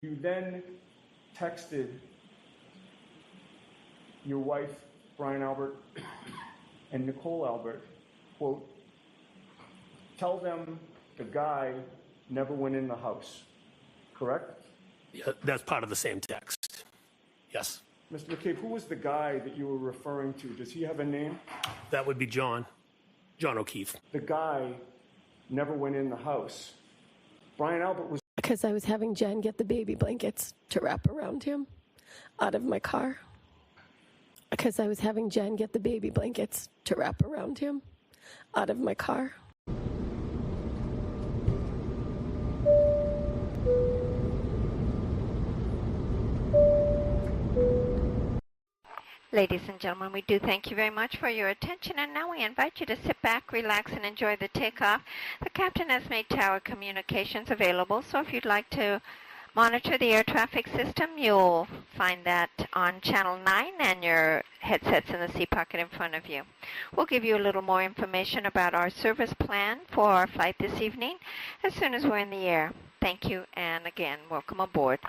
You then texted your wife, Brian Albert, and Nicole Albert, quote, "Tell them the guy never went in the house," correct? Yeah, that's part of the same text. Yes. Mr. McCabe, who was the guy that you were referring to? Does he have a name? That would be John O'Keefe. The guy never went in the house. Brian Albert was... Because I was having Jen get the baby blankets to wrap around him out of my car. Because I was having Jen get the baby blankets to wrap around him out of my car. Ladies and gentlemen, we do thank you very much for your attention, and now we invite you to sit back, relax, and enjoy the takeoff. The captain has made tower communications available, so if you'd like to monitor the air traffic system, you'll find that on Channel 9 and your headsets in the seat pocket in front of you. We'll give you a little more information about our service plan for our flight this evening as soon as we're in the air. Thank you, and again, welcome aboard.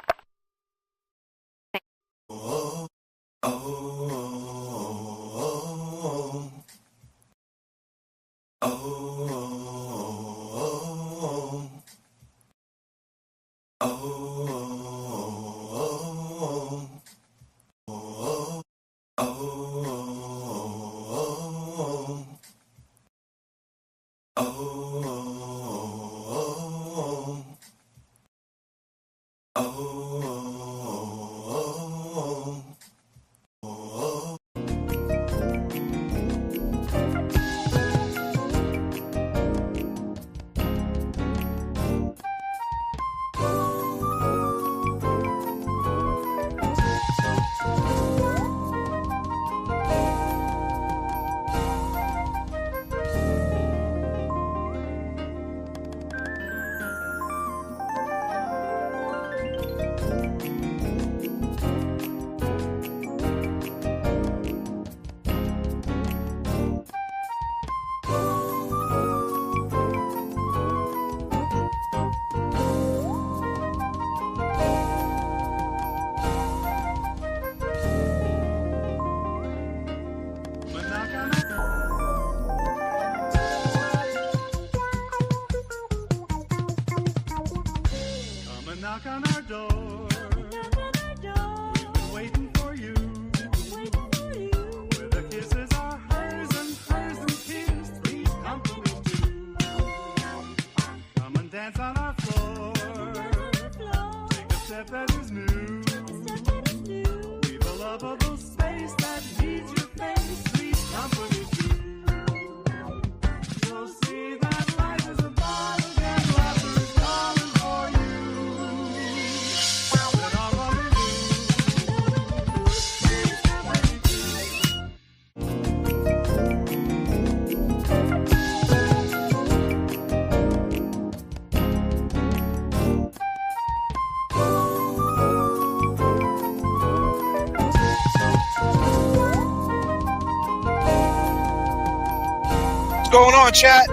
What's going on, chat?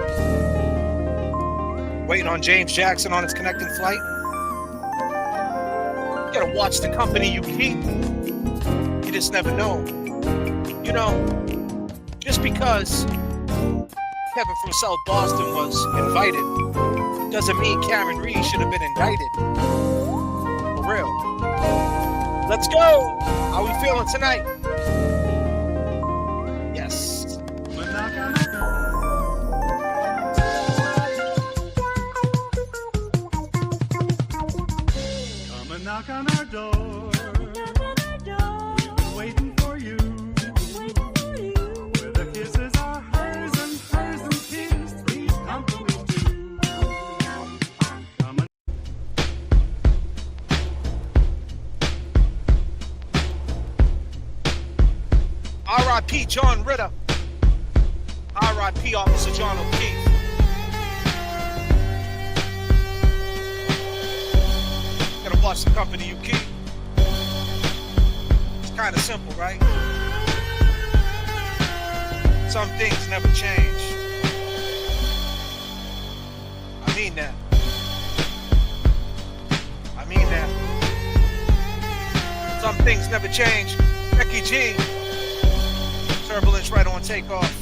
Waiting on James Jackson on his connecting flight. You gotta watch the company you keep. You just never know. You know, just because Kevin from South Boston was invited doesn't mean Karen Reed should have been indicted. For real. Let's go. How we feeling tonight? Yes. Knock on our door. We've been waiting for you. Where the kisses are hers and his. Please come to me too. Come on. R.I.P. John Ritter. R.I.P. Officer John O'Keefe. Gotta watch the company you keep. It's kind of simple, right? Some things never change. I mean that. I mean that. Some things never change. Becky G. Turbulence right on takeoff.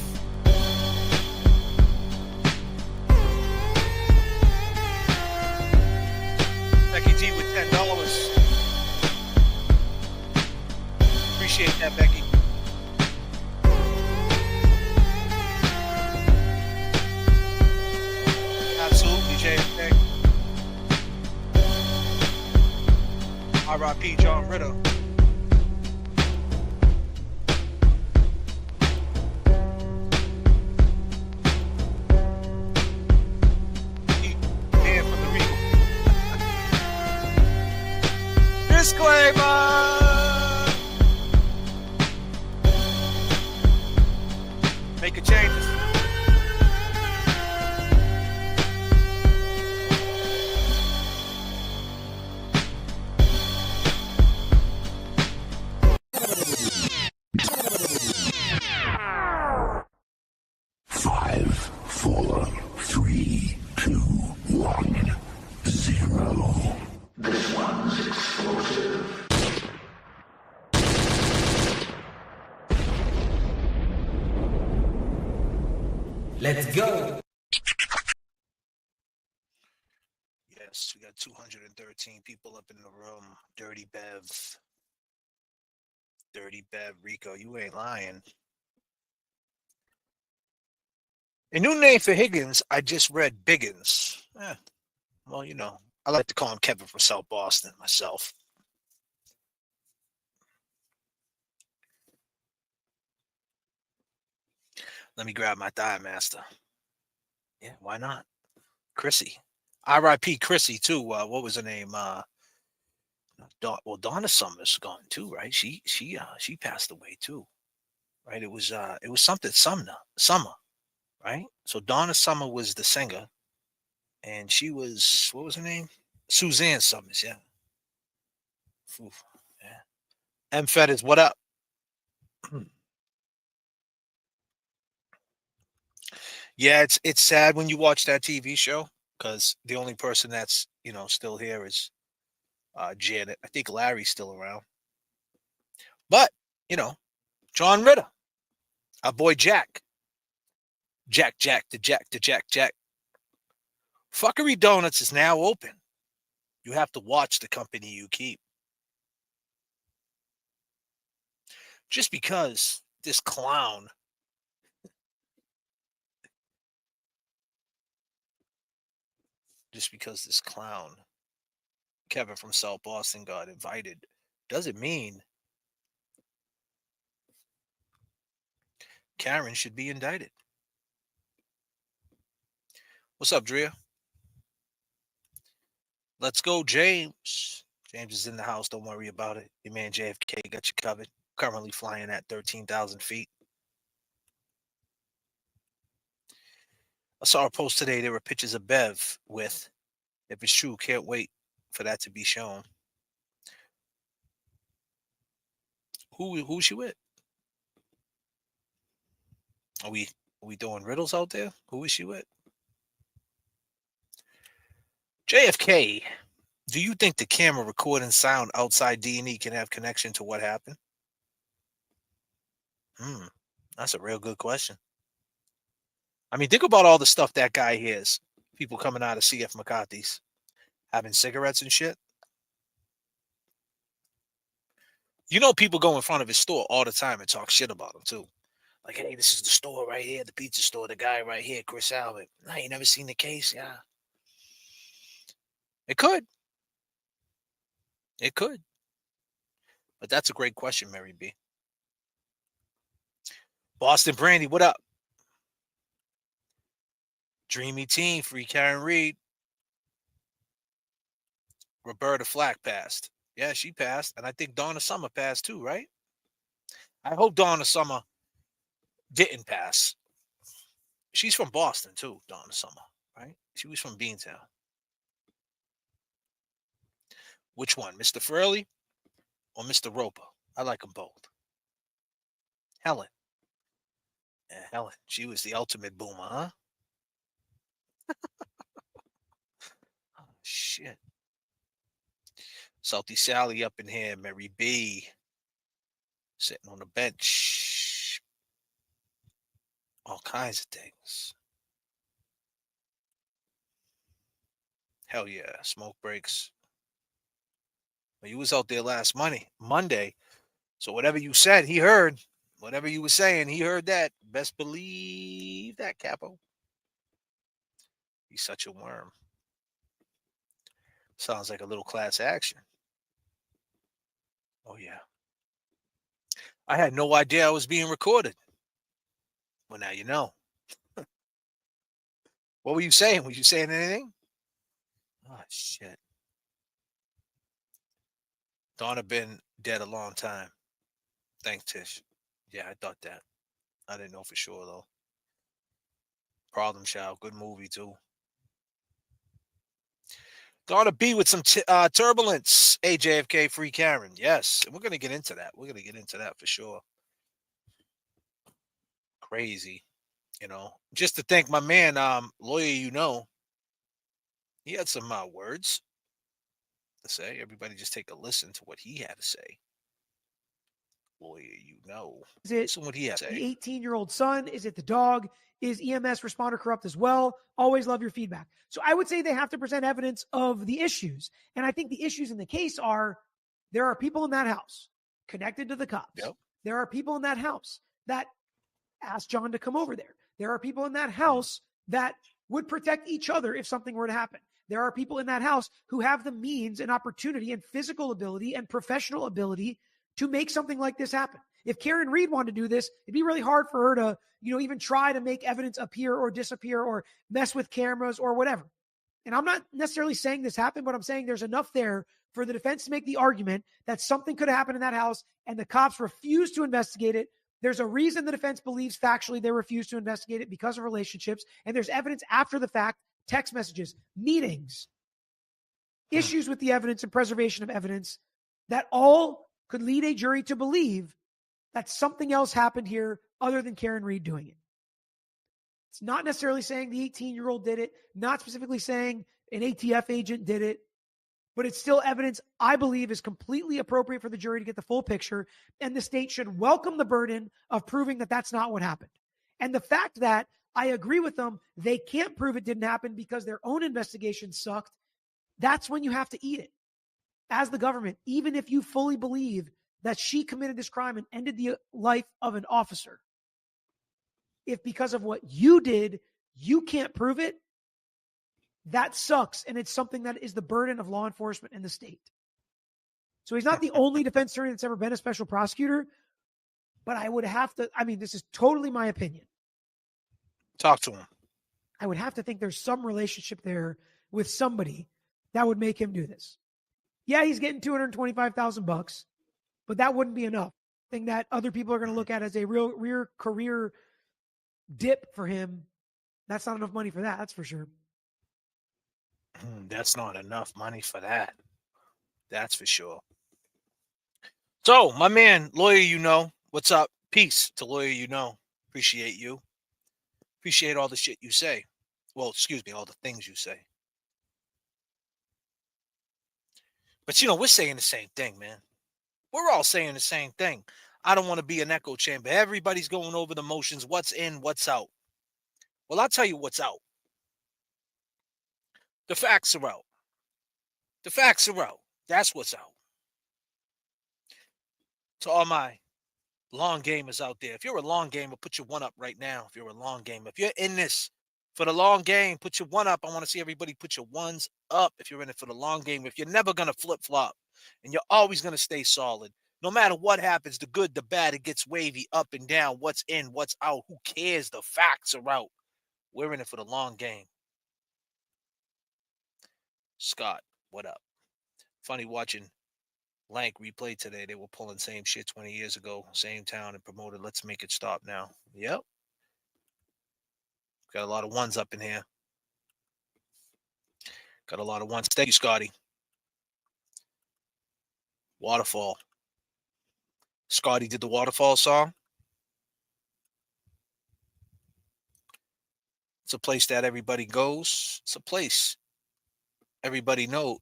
Becky G with $10. Appreciate that, Becky. Absolutely, J.F.K. R.I.P. John Ritter. And from the Regal. Disclaimer! Make a changes. Five, four, three, two, one, zero. This one's explosive. Let's go. Yes, we got 213 people up in the room. Dirty Bev. Dirty Bev, Rico, you ain't lying. A new name for Higgins, I just read Biggins. Well, you know, I like to call him Kevin from South Boston myself. Let me grab my Thigh Master. Yeah, why not? Chrissy. R.I.P. Chrissy, too. What was her name? Donna Summer's gone too, right? She passed away too, right? It was something Summer, right? So Donna Summer was the singer, and she was, what was her name? Suzanne Summers, yeah. Oof, yeah. M. Fetters, what up? Yeah, it's sad when you watch that TV show because the only person that's still here is Janet. I think Larry's still around, but John Ritter, our boy Jack, Jack. Fuckery Donuts is now open. You have to watch the company you keep. Just because this clown Kevin from South Boston got invited doesn't mean Karen should be indicted. What's up, Drea? Let's go, James. James is in the house. Don't worry about it. Your man J.F.K. got you covered. Currently flying at 13,000 feet. I saw a post today. There were pictures of Bev with, if it's true, can't wait for that to be shown. Who's she with? Are we doing riddles out there? Who is she with? JFK, do you think the camera recording sound outside D&E can have connection to what happened? That's a real good question. I mean, think about all the stuff that guy hears. People coming out of C.F. McCarthy's, having cigarettes and shit. You know, people go in front of his store all the time and talk shit about him, too. Like, hey, this is the store right here, the pizza store, the guy right here, Chris Albert. Nah, you never seen the case? Yeah. It could. It could. But that's a great question, Mary B. Boston Brandy, what up? Dreamy Team, free Karen Reed. Roberta Flack passed. Yeah, she passed. And I think Donna Summer passed too, right? I hope Donna Summer didn't pass. She's from Boston too, Donna Summer, right? She was from Beantown. Which one, Mr. Furley or Mr. Roper? I like them both. Helen. Yeah, Helen. She was the ultimate boomer, huh? Oh, shit. Salty Sally up in here. Mary B. Sitting on the bench. All kinds of things. Hell yeah. Smoke breaks. Well, you was out there last Monday. So whatever you said, he heard. Whatever you were saying, he heard that. Best believe that, Capo. He's such a worm. Sounds like a little class action. Oh, yeah. I had no idea I was being recorded. Well, now you know. What were you saying? Was you saying anything? Oh, shit. Donna been dead a long time. Thanks, Tish. Yeah, I thought that. I didn't know for sure, though. Problem Child. Good movie, too. Donna B with some turbulence. Hey, J.F.K. Free Karen. Yes, and we're going to get into that. We're going to get into that for sure. Crazy. You know, just to thank my man, lawyer, you know, he had some words to say. Everybody just take a listen to what he had to say. Lawyer, you know. Is it Listen what he had to say. the 18-year-old son? Is it the dog? Is EMS responder corrupt as well? Always love your feedback. So I would say they have to present evidence of the issues. And I think the issues in the case are there are people in that house connected to the cops. Yep. There are people in that house that asked John to come over there. There are people in that house that would protect each other if something were to happen. There are people in that house who have the means and opportunity and physical ability and professional ability to make something like this happen. If Karen Reed wanted to do this, it'd be really hard for her to, even try to make evidence appear or disappear or mess with cameras or whatever. And I'm not necessarily saying this happened, but I'm saying there's enough there for the defense to make the argument that something could have happened in that house and the cops refused to investigate it. There's a reason the defense believes factually they refused to investigate it because of relationships. And there's evidence after the fact, text messages, meetings, issues with the evidence and preservation of evidence that all could lead a jury to believe that something else happened here other than Karen Reed doing it. It's not necessarily saying the 18-year-old did it, not specifically saying an ATF agent did it, but it's still evidence I believe is completely appropriate for the jury to get the full picture, and the state should welcome the burden of proving that that's not what happened. And the fact that I agree with them, they can't prove it didn't happen because their own investigation sucked, that's when you have to eat it. As the government, even if you fully believe that she committed this crime and ended the life of an officer, if because of what you did, you can't prove it, that sucks. And it's something that is the burden of law enforcement and the state. So he's not the only defense attorney that's ever been a special prosecutor, but I would have to, this is totally my opinion. Talk to him. I would have to think there's some relationship there with somebody that would make him do this. Yeah, he's getting $225,000, but that wouldn't be enough. Thing that other people are going to look at as a real career dip for him. That's not enough money for that. That's for sure. That's not enough money for that. That's for sure. So, my man, lawyer, you know, what's up? Peace to lawyer, you know. Appreciate you. Appreciate all the shit you say. Well, excuse me, all the things you say. But, we're saying the same thing, man. We're all saying the same thing. I don't want to be an echo chamber. Everybody's going over the motions. What's in, what's out. Well, I'll tell you what's out. The facts are out. The facts are out. That's what's out. To all my long gamers out there, if you're a long gamer, put your one up right now. If you're a long gamer, if you're in this for the long game, put your one up. I want to see everybody put your ones up if you're in it for the long game. If you're never going to flip-flop and you're always going to stay solid, no matter what happens, the good, the bad, it gets wavy up and down. What's in, what's out, who cares? The facts are out. We're in it for the long game. Scott, what up? Funny watching Lank replay today. They were pulling same shit 20 years ago, same town, and promoted Let's Make It Stop Now. Yep. Got a lot of ones up in here. Got a lot of ones. Thank you, Scotty. Waterfall. Scotty did the Waterfall song. It's a place that everybody goes. It's a place everybody knows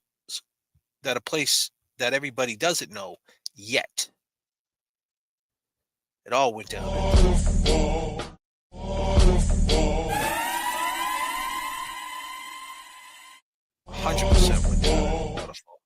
that a place that everybody doesn't know yet. It all went down. 100% went down. Waterfall.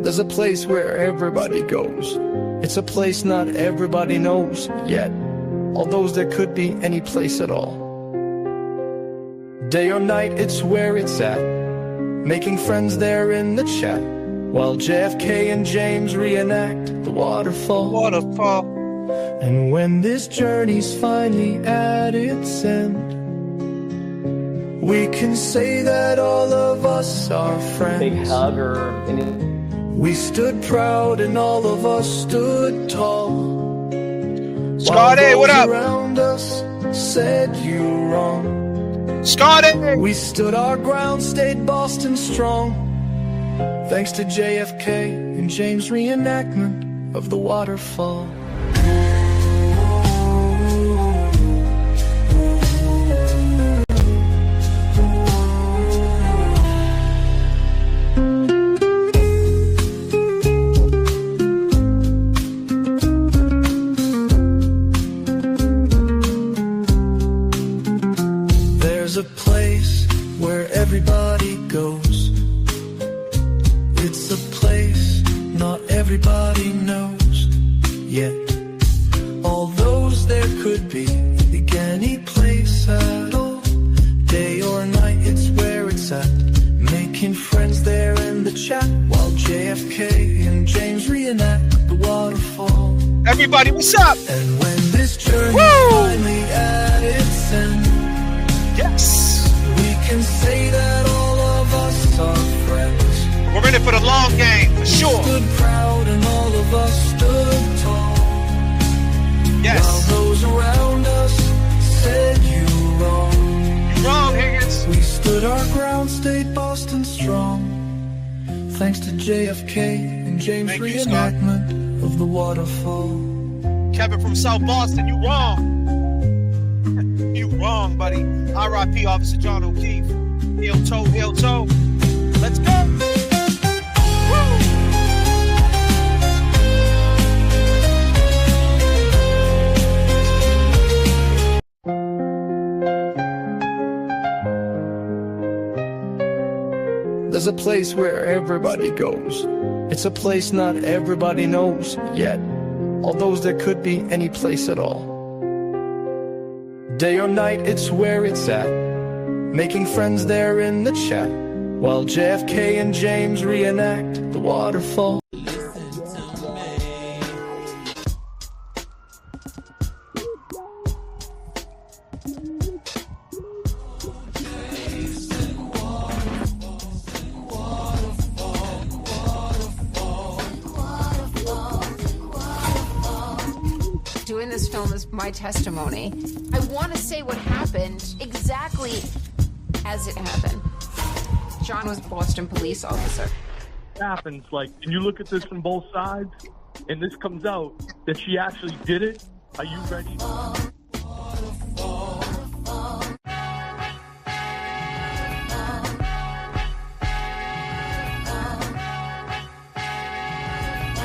There's a place where everybody goes. It's a place not everybody knows yet, although there could be any place at all. Day or night, it's where it's at, making friends there in the chat, while J.F.K. and James reenact the waterfall. Waterfall. And when this journey's finally at its end, we can say that all of us are friends. Big hug or anything. We stood proud and all of us stood tall. Scotty, what up? Around us said you wrong. Scotty! We stood our ground, stayed Boston strong, thanks to J.F.K. and James' reenactment of the waterfall. There's a place where everybody goes. It's a place not everybody knows yet, although there could be any place at all. Day or night, it's where it's at, making friends there in the chat, while J.F.K. and James reenact the waterfall. Everybody, what's up? And when this journey finally at its end, yes, we can say that all of us are friends. We're in it for the long game, for sure. We stood proud and all of us stood tall. Yes. While those around us said you wrong. You're wrong, Higgins. We stood our ground, stayed Boston strong, thanks to J.F.K. and James' reenactment of the waterfall. Kevin from South Boston, you wrong. You wrong, buddy. R.I.P. Officer John O'Keefe. Heel toe, heel toe. Let's go. Woo! There's a place where everybody goes. It's a place not everybody knows yet, although there could be any place at all. Day or night, it's where it's at, making friends there in the chat, while J.F.K. and James reenact the waterfall. Doing this film is my testimony. I want to say what happened exactly as it happened. John was a Boston police officer. It happens, like, and you look at this from both sides, and this comes out that she actually did it. Are you ready?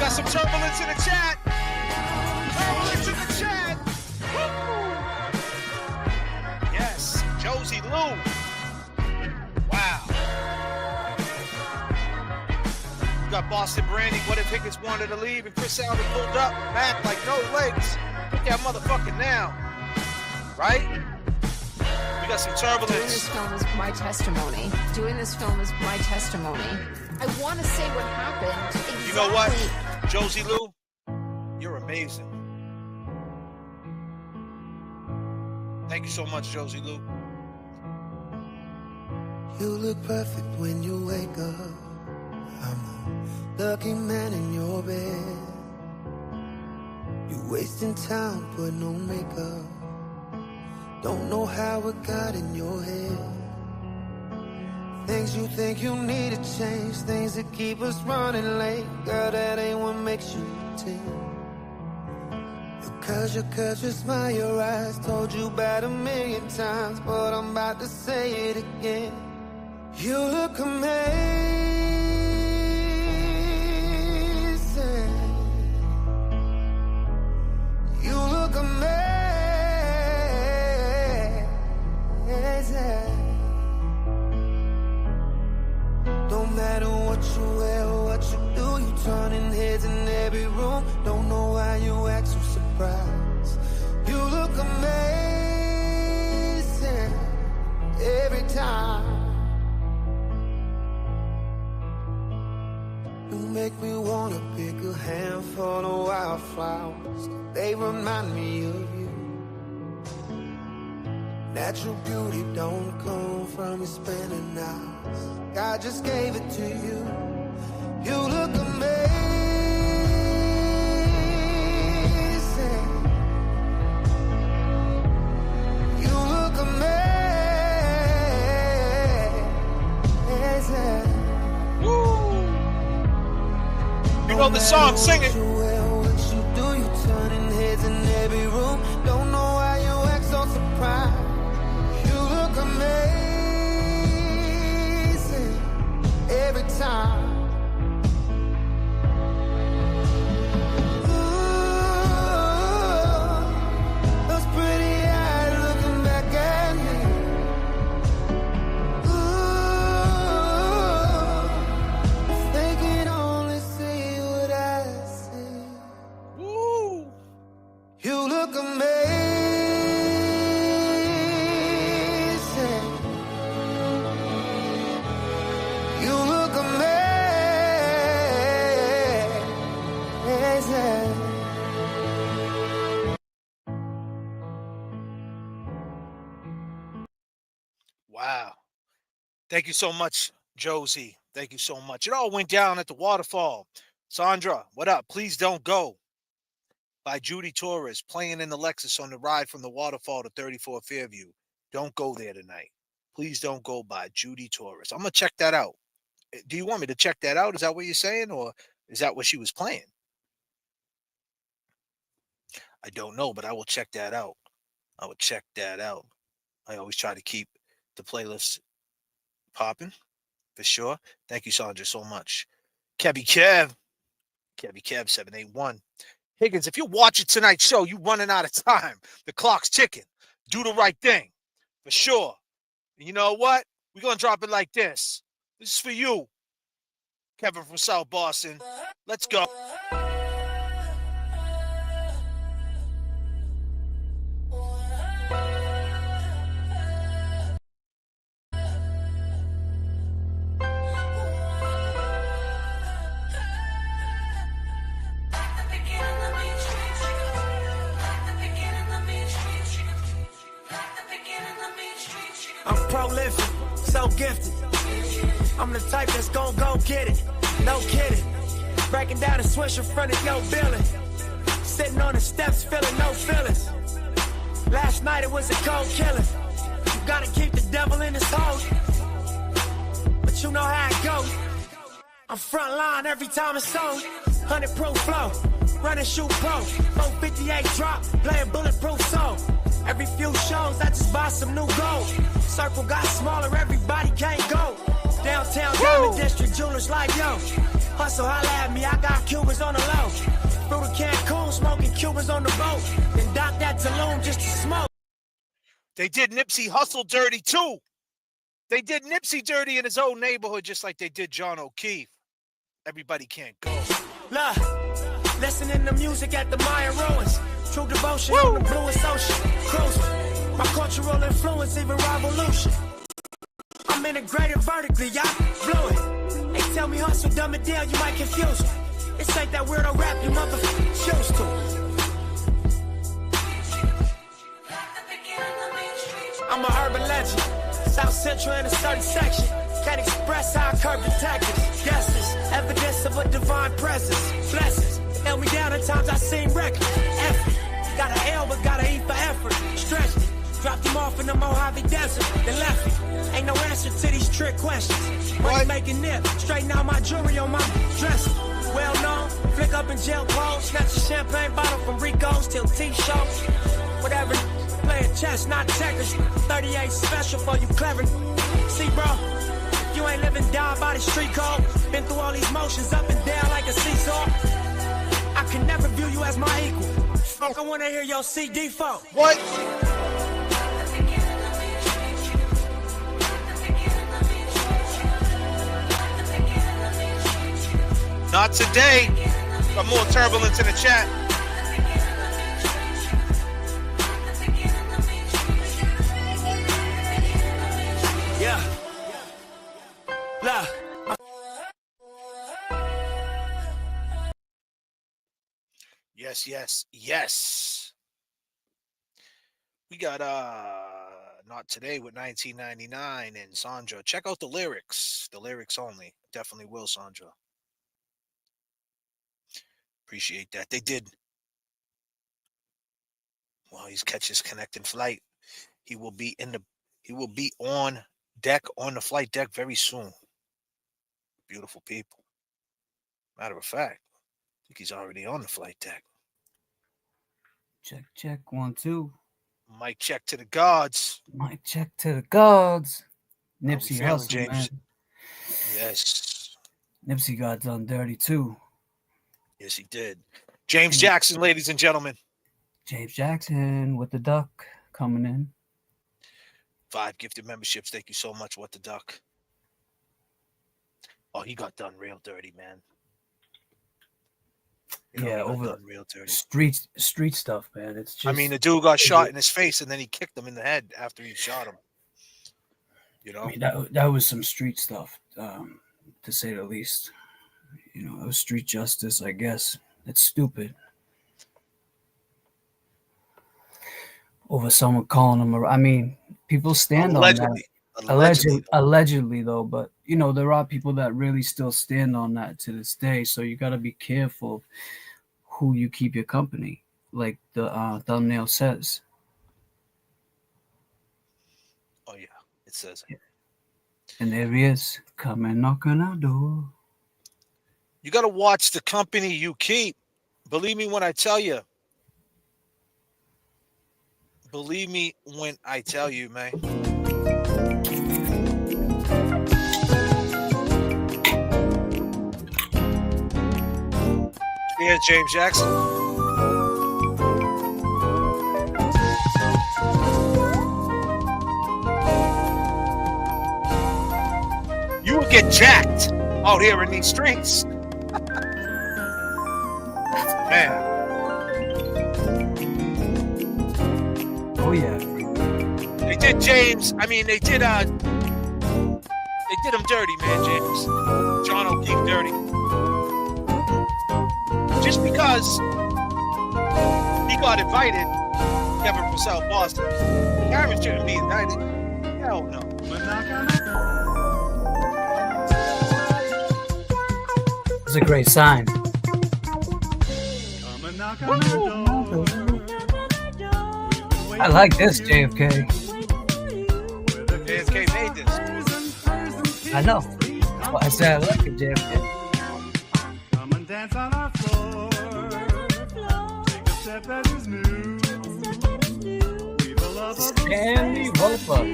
Got some turbulence in the chat. Turbulence in the chat. Woo! Yes, Josie Lou. Wow. You got Boston Brandy. What if Higgins wanted to leave and Chris Allen pulled up back like no legs? Put that motherfucker down. Right? We got some turbulence. Doing this film is my testimony. Doing this film is my testimony. I want to say what happened exactly. You know what, Josie Lou? You're amazing. Thank you so much, Josie Lou. You look perfect when you wake up. I'm the lucky man in your bed. You wasting time, put no makeup. Don't know how it got in your head. Things you think you need to change, things that keep us running late. Girl, that ain't what makes you tick. 'Cause your smile, your eyes told you about 1,000,000 times, but I'm about to say it again. You look amazing. You look amazing. Don't matter what you wear or what you do, you turning heads in every room. Don't know why you act so surprised. You look amazing every time. You make me wanna pick a handful of wildflowers. They remind me of you. Natural beauty don't come from your spending hours. God just gave it to you. You look amazing. You look amazing. Woo! You know the song, sing it. What you do, you turning heads in every room. Don't know why you act so surprised. You look amazing every time. Ooh, those pretty eyes looking back at me. Ooh, if they could only see what I see. Woo! You look amazing. You look amazing. Wow. Thank you so much, Josie. Thank you so much. It all went down at the waterfall. Sandra, what up? Please Don't Go by Judy Torres, playing in the Lexus on the ride from the waterfall to 34 Fairview. Don't go there tonight. Please Don't Go by Judy Torres. I'm going to check that out. Do you want me to check that out? Is that what you're saying? Or is that what she was playing? I don't know, but I will check that out. I will check that out. I always try to keep the playlist popping, for sure. Thank you, Sandra, so much. Kevy Kev 781. Higgins, if you're watching tonight's show, you running out of time. The clock's ticking. Do the right thing, for sure. And you know what? We're going to drop it like this. This is for you, Kevin from South Boston. Let's go. I'm prolific, so gifted. I'm the type that's gon' go get it. No kidding. Breaking down the switch in front of your building. Sitting on the steps, feeling no feelings. Last night it was a cold killing. You gotta keep the devil in his hole. But you know how it goes. I'm front line every time it's on. 100 proof flow. Running shoot pro. 458 drop. Playing bulletproof song. Every few shows, I just buy some new gold. Circle got smaller, everybody can't go. Downtown Diamond District jewelers like yo. Hustle, holla at me, I got Cubans on the low. Through the Cancun, smoking Cubans on the boat. Then dock that Tulum just to smoke. They did Nipsey Hussle dirty too. They did Nipsey dirty in his own neighborhood just like they did John O'Keefe. Everybody can't go. Look, listening to music at the Mayan ruins. True devotion on the bluest ocean. Cruising. My cultural influence, even revolution. I'm integrated vertically, y'all blew it. They tell me hustle, dumb it down, you might confuse me. This ain't that weirdo rap you motherfuckers used to. I'm an urban legend. South Central in a certain section. Can't express how I curb detectives. Guesses, evidence of a divine presence. Blessings, held me down at times I seem reckless. Effort, got an L but got an E for effort. Stretched it, dropped him off in the Mojave Desert, then left it. Ain't no answer to these trick questions. Money making nip, straighten out my jewelry on my dresser. Well known, flick up in jail clothes, snatch a champagne bottle from Rico's till T-shows. Whatever, playing chess, not checkers. 38 special for you clever. See, bro, you ain't living down by the street code. Been through all these motions up and down like a seesaw. I can never view you as my equal. Fuck, I wanna hear your CD folk. What? Not today. Got more turbulence in the chat. Yeah. Look. Yes, yes, yes. We got Not Today with 1999 and Sandra. Check out the lyrics. The lyrics only. Definitely will, Sandra. Appreciate that. They did. Well, he's catches connecting flight. He will be on deck, on the flight deck very soon. Beautiful people. Matter of fact, I think he's already on the flight deck. Check, check, 1, 2. Mic check to the gods. Mic check to the gods. How we Nipsey feeling, Hussle, James? man. Yes. Nipsey got done dirty too. Yes, he did. James Jackson, ladies and gentlemen. James Jackson with the duck coming in. 5 gifted memberships. Thank you so much, What the Duck. Oh, he got done real dirty, man. Yeah, over done real dirty. street stuff, man. It's just. I mean, the dude got shot in his face, and then he kicked him in the head after he shot him. You know, I mean, that was some street stuff, to say the least. You know, it was street justice, I guess. It's stupid. Over someone calling him. I mean, people stand Allegedly. on that. Allegedly, though, but you know, there are people that really still stand on that to this day. So you got to be careful who you keep your company, like the thumbnail says. Oh yeah, it says. And there he is, coming knocking our door. You got to watch the company you keep. Believe me when I tell you. Believe me when I tell you, man. Yeah, James Jackson. You will get jacked out here in these streets. Man. Oh yeah. They did James. I mean, they did him dirty, man, James. John O'Keefe dirty. Just because he got invited, Kevin from South Boston, Karen shouldn't be indicted. Hell no. It's a great sign. I like this, J.F.K. J.F.K. made this. I know. Well, I said I like it, J.F.K. Come and dance on our floor. Take a step that is new. We will love a Candy Wrapup.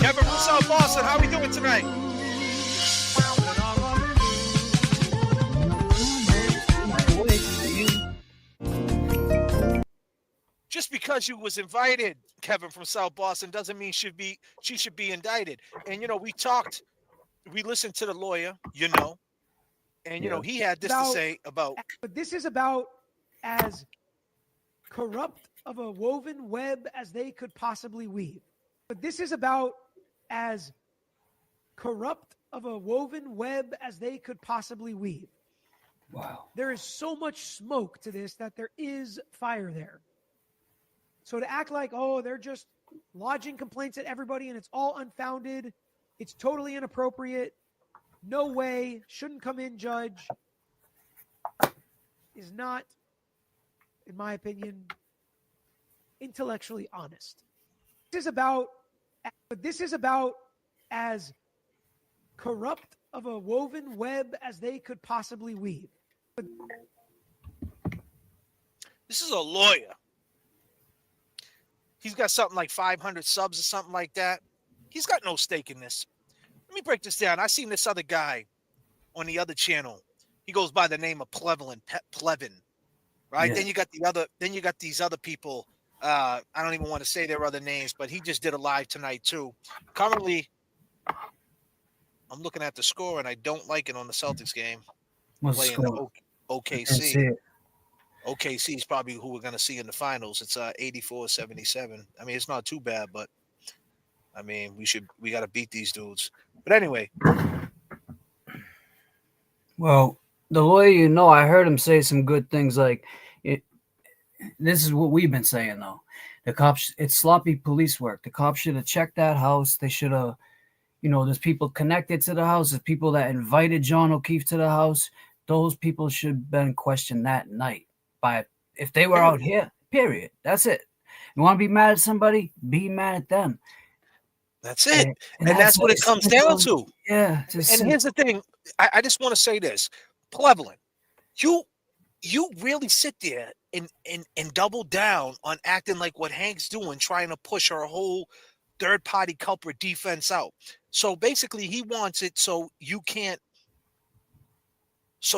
Kevin from South Boston, how we doing tonight? Just because you was invited, Kevin from South Boston, doesn't mean she should be indicted. And you know, we listened to the lawyer, you know, and you know, he had this to say about. But this is about as corrupt of a woven web as they could possibly weave. But this is about as corrupt of a woven web as they could possibly weave. Wow. There is so much smoke to this that there is fire there. So to act like, oh, they're just lodging complaints at everybody and it's all unfounded, it's totally inappropriate, no way, shouldn't come in, judge, is not, in my opinion, intellectually honest. This is about But this is about as corrupt of a woven web as they could possibly weave. This is a lawyer. He's got something like 500 subs or something like that. He's got no stake in this. Let me break this down. I seen this other guy on the other channel. He goes by the name of Plevin, right? Yeah. Then you got these other people. I don't even want to say their other names, but he just did a live tonight too. Currently, I'm looking at the score and I don't like it on the Celtics game. What's the Playing the score? OKC. OKC is probably who we're going to see in the finals. It's 84-77. I mean, it's not too bad, but I mean, we got to beat these dudes. But anyway. Well, the lawyer, I heard him say some good things like this is what we've been saying, though. The cops, it's sloppy police work. The cops should have checked that house. They should have, there's people connected to the house. There's people that invited John O'Keefe to the house. Those people should have been questioned that night if they were out here, period. That's it. You want to be mad at somebody? Be mad at them. That's it. And that's what it comes down to. Yeah. And here's the thing. I just want to say this. Plevin, you really sit there and double down on acting like what Hank's doing, trying to push our whole third-party culprit defense out. So basically, he wants it so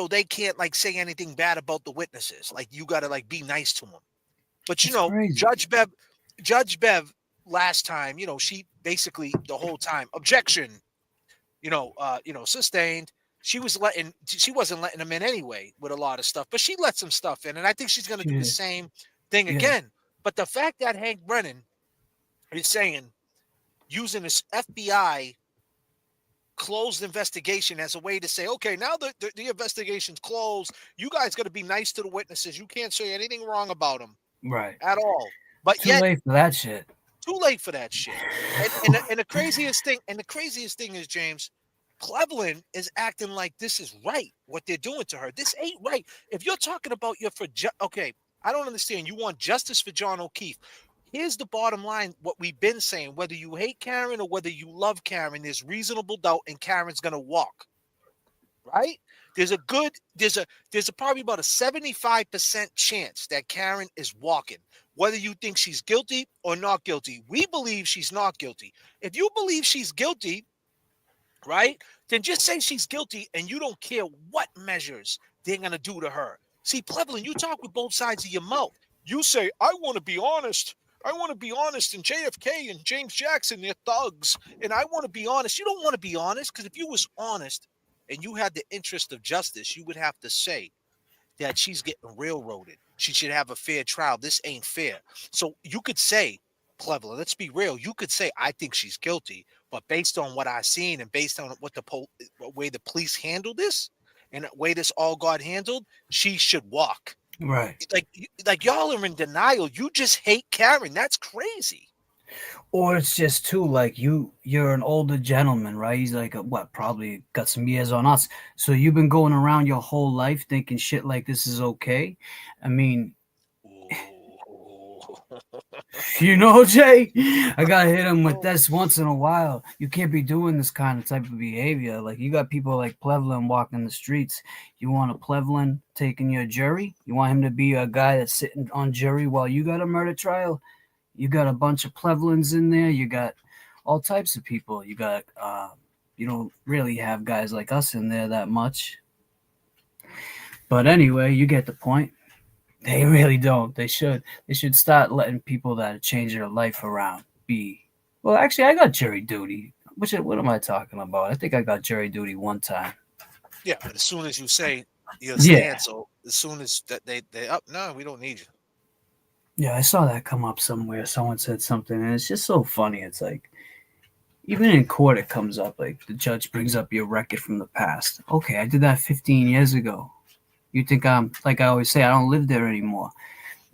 they can't like say anything bad about the witnesses. Like you got to like be nice to them. But crazy. Judge Bev last time, she basically the whole time objection, sustained. She wasn't letting them in anyway with a lot of stuff, but she let some stuff in, and I think she's going to do the same thing again. But the fact that Hank Brennan is saying using this FBI closed investigation as a way to say, okay, now the investigation's closed. You guys got to be nice to the witnesses. You can't say anything wrong about them, right? At all. But too late for that shit. Too late for that shit. And the craziest thing is, James, Plevin is acting like this is right, what they're doing to her. This ain't right. If you're talking about okay, I don't understand. You want justice for John O'Keefe. Here's the bottom line, what we've been saying, whether you hate Karen or whether you love Karen, there's reasonable doubt and Karen's going to walk, right? There's probably about a 75% chance that Karen is walking, whether you think she's guilty or not guilty. We believe she's not guilty. If you believe she's guilty, right, then just say she's guilty and you don't care what measures they're going to do to her. See, Plevin, you talk with both sides of your mouth. You say, I want to be honest. I want to be honest, and J.F.K. and James Jackson, they're thugs, and I want to be honest. You don't want to be honest, because if you was honest and you had the interest of justice, you would have to say that she's getting railroaded. She should have a fair trial. This ain't fair. So you could say, Plevin, let's be real. You could say, I think she's guilty, but based on what I've seen and based on what way the police handled this and the way this all got handled, she should walk. Right. Like y'all are in denial. You just hate Karen. That's crazy. Or it's just too like you're an older gentleman, right? He's like probably got some years on us. So you've been going around your whole life thinking shit like this is okay. I mean, Jay, I gotta hit him with this once in a while. You can't be doing this kind of type of behavior. Like you got people like Plevin walking the streets. You want a Plevin taking your jury? You want him to be a guy that's sitting on jury while you got a murder trial? You got a bunch of Plevins in there. You got all types of people. You got you don't really have guys like us in there that much. But anyway, you get the point. They really don't. They should start letting people that change their life around be. Well, actually, I got jury duty. What am I talking about? I think I got jury duty one time. Yeah, but as soon as you say you'll stand, so as soon as that they up, no, we don't need you. Yeah, I saw that come up somewhere. Someone said something, and it's just so funny. It's like, even in court, it comes up. Like, the judge brings up your record from the past. Okay, I did that 15 years ago. You think I'm, like I always say, I don't live there anymore.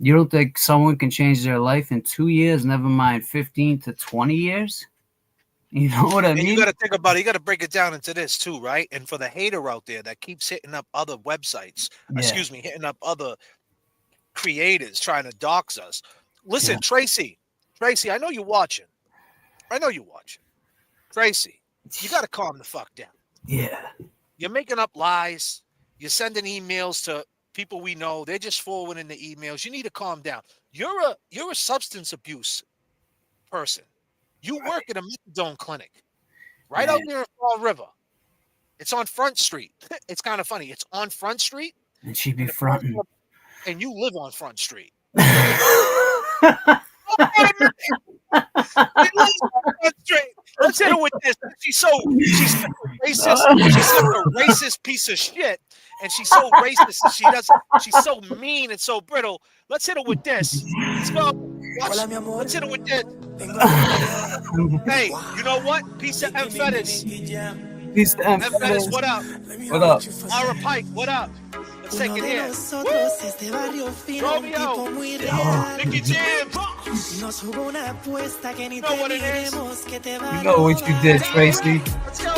You don't think someone can change their life in 2 years, never mind 15 to 20 years? You know what I mean? And you got to think about it. You got to break it down into this too, right? And for the hater out there that keeps hitting up other websites, hitting up other creators trying to dox us. Listen, Tracy, I know you're watching. I know you watch. Tracy, you got to calm the fuck down. Yeah. You're making up lies. You're sending emails to people we know. They're just forwarding the emails. You need to calm down. You're a substance abuse person. You work at a methadone clinic right out near Fall River. It's on Front Street. It's kind of funny. It's on Front Street. And she be fronting. And you live on Front Street. Let's hit her with this. She's such a racist. She's such a racist piece of shit. And she's so racist and she's so mean and so brittle. Let's hit her with this. Let's go. Let's hit her with this. Hey, you know what? Piece of M Fetters. Piece of M Fetters, what up? What up? Mara Pike, what up? Let's take it here. Romeo. Nicky Jam. You know what it is. You know what you did, Tracy. Let's go.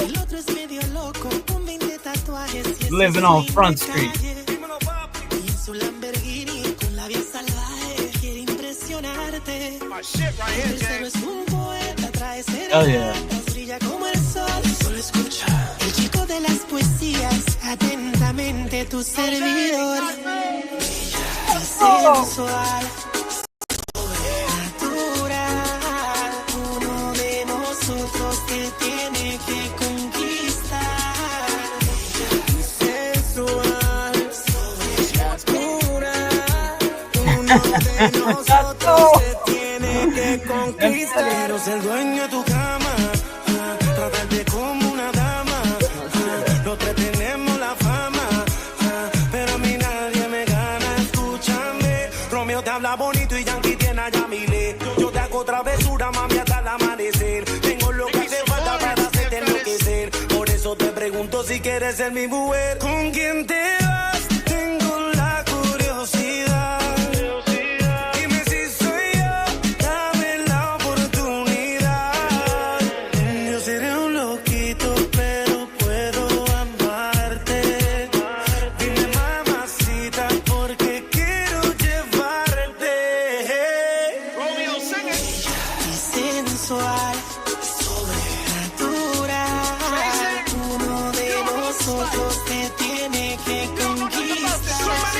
Living on Front Street. My shit right here, James. Hell yeah. El chico de las poesías, atentamente tu servidor. Sensual, sobrenatural. Uno de nosotros te tiene que conquistar. Sensual, sobrenatural. Uno de nosotros te tiene que conquistar. Quiero ser dueño de tu cama, tratarte como una dama. No pretendemos la fama, pero a mí nadie me gana. Escúchame, Romeo te habla bonito y Yankee tiene a Yamile. Yo te hago travesura, mami, hasta el amanecer. Tengo lo que hace falta para hacerte enloquecer. Por eso te pregunto si quieres ser mi mujer. ¿Con quién te vas? Tengo la curiosidad. Dime si soy yo, dame la oportunidad. Yo seré un loquito, pero puedo amarte. Dime, mamacita, porque quiero llevarte. Romeo, sing it. Y sensual, sobrenatural. Uno de nosotros te tiene que conquistar.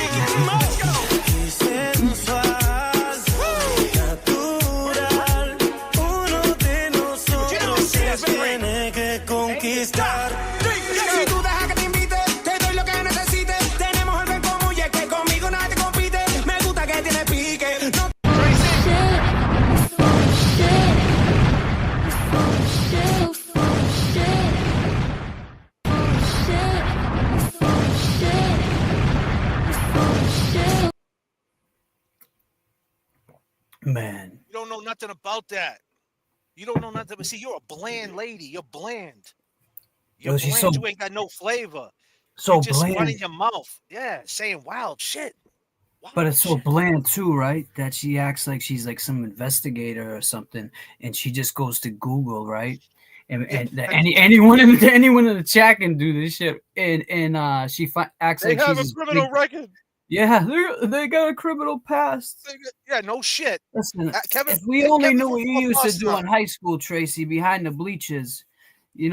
Y sensual, sobrenatural. Uno de nosotros te tiene que conquistar. Si tú dejas que te invite, te doy lo que necesites. Tenemos algo en común y es que conmigo nadie compite. Me gusta que tiene pique. No Man. You don't know nothing about that. You don't know nothing. But see, you're a bland lady. You're bland. You're Yo, she's bland. so- You ain't got no flavor. So You're just bland. running your mouth. Yeah, saying wild shit. But it's so bland too, right? That she acts like she's like some investigator or something, and she just goes to Google, right? And anyone in the chat can do this shit, and she acts They like have she's a criminal record. Yeah, they got a criminal past. Yeah, no shit. Listen, Kevin, if we only Kevin knew what you football used to boss do now. in high school, Tracy, behind the bleachers, we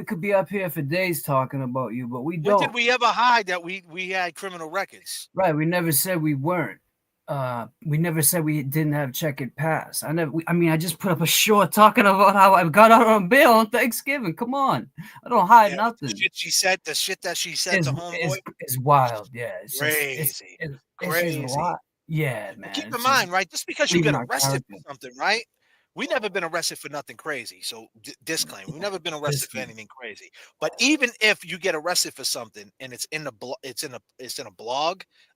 could be up here for days talking about you, but we When don't. did we ever hide that we had criminal records? Right, we never said we weren't. We never said we didn't have checkered past. I just put up a short talking about how I got out on bail on Thanksgiving. Come on, I don't hide nothing. The shit that she said to homeboy. Is wild. Yeah, it's Crazy. Just, it's Crazy. a lot. Yeah, man. Keep it's in mind, right? Just because you leaving get our arrested for character. something, right? We never been arrested for nothing crazy. So disclaimer: we never been arrested for anything crazy. But even if you get arrested for something and it's in a blog,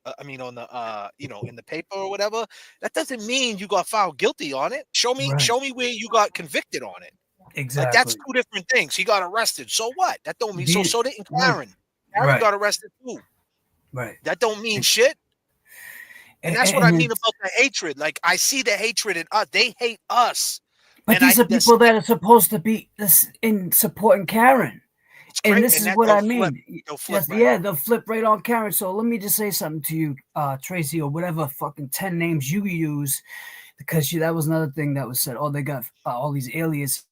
on the in the paper or whatever, that doesn't mean you got found guilty on it. Show me where you got convicted on it. Exactly. Like that's two different things. He got arrested. So what? That don't mean so didn't Karen. Karen Right. got arrested too. Right. That don't mean shit. And that's what I mean about the hatred. Like I see the hatred in us. They hate us. But these are people that are supposed to be in supporting Karen. And this is what I mean. They'll flip They'll flip right on Karen. So let me just say something to you, Tracy, or whatever fucking 10 names you use. because that was another thing that was said. Oh, they got all these aliases.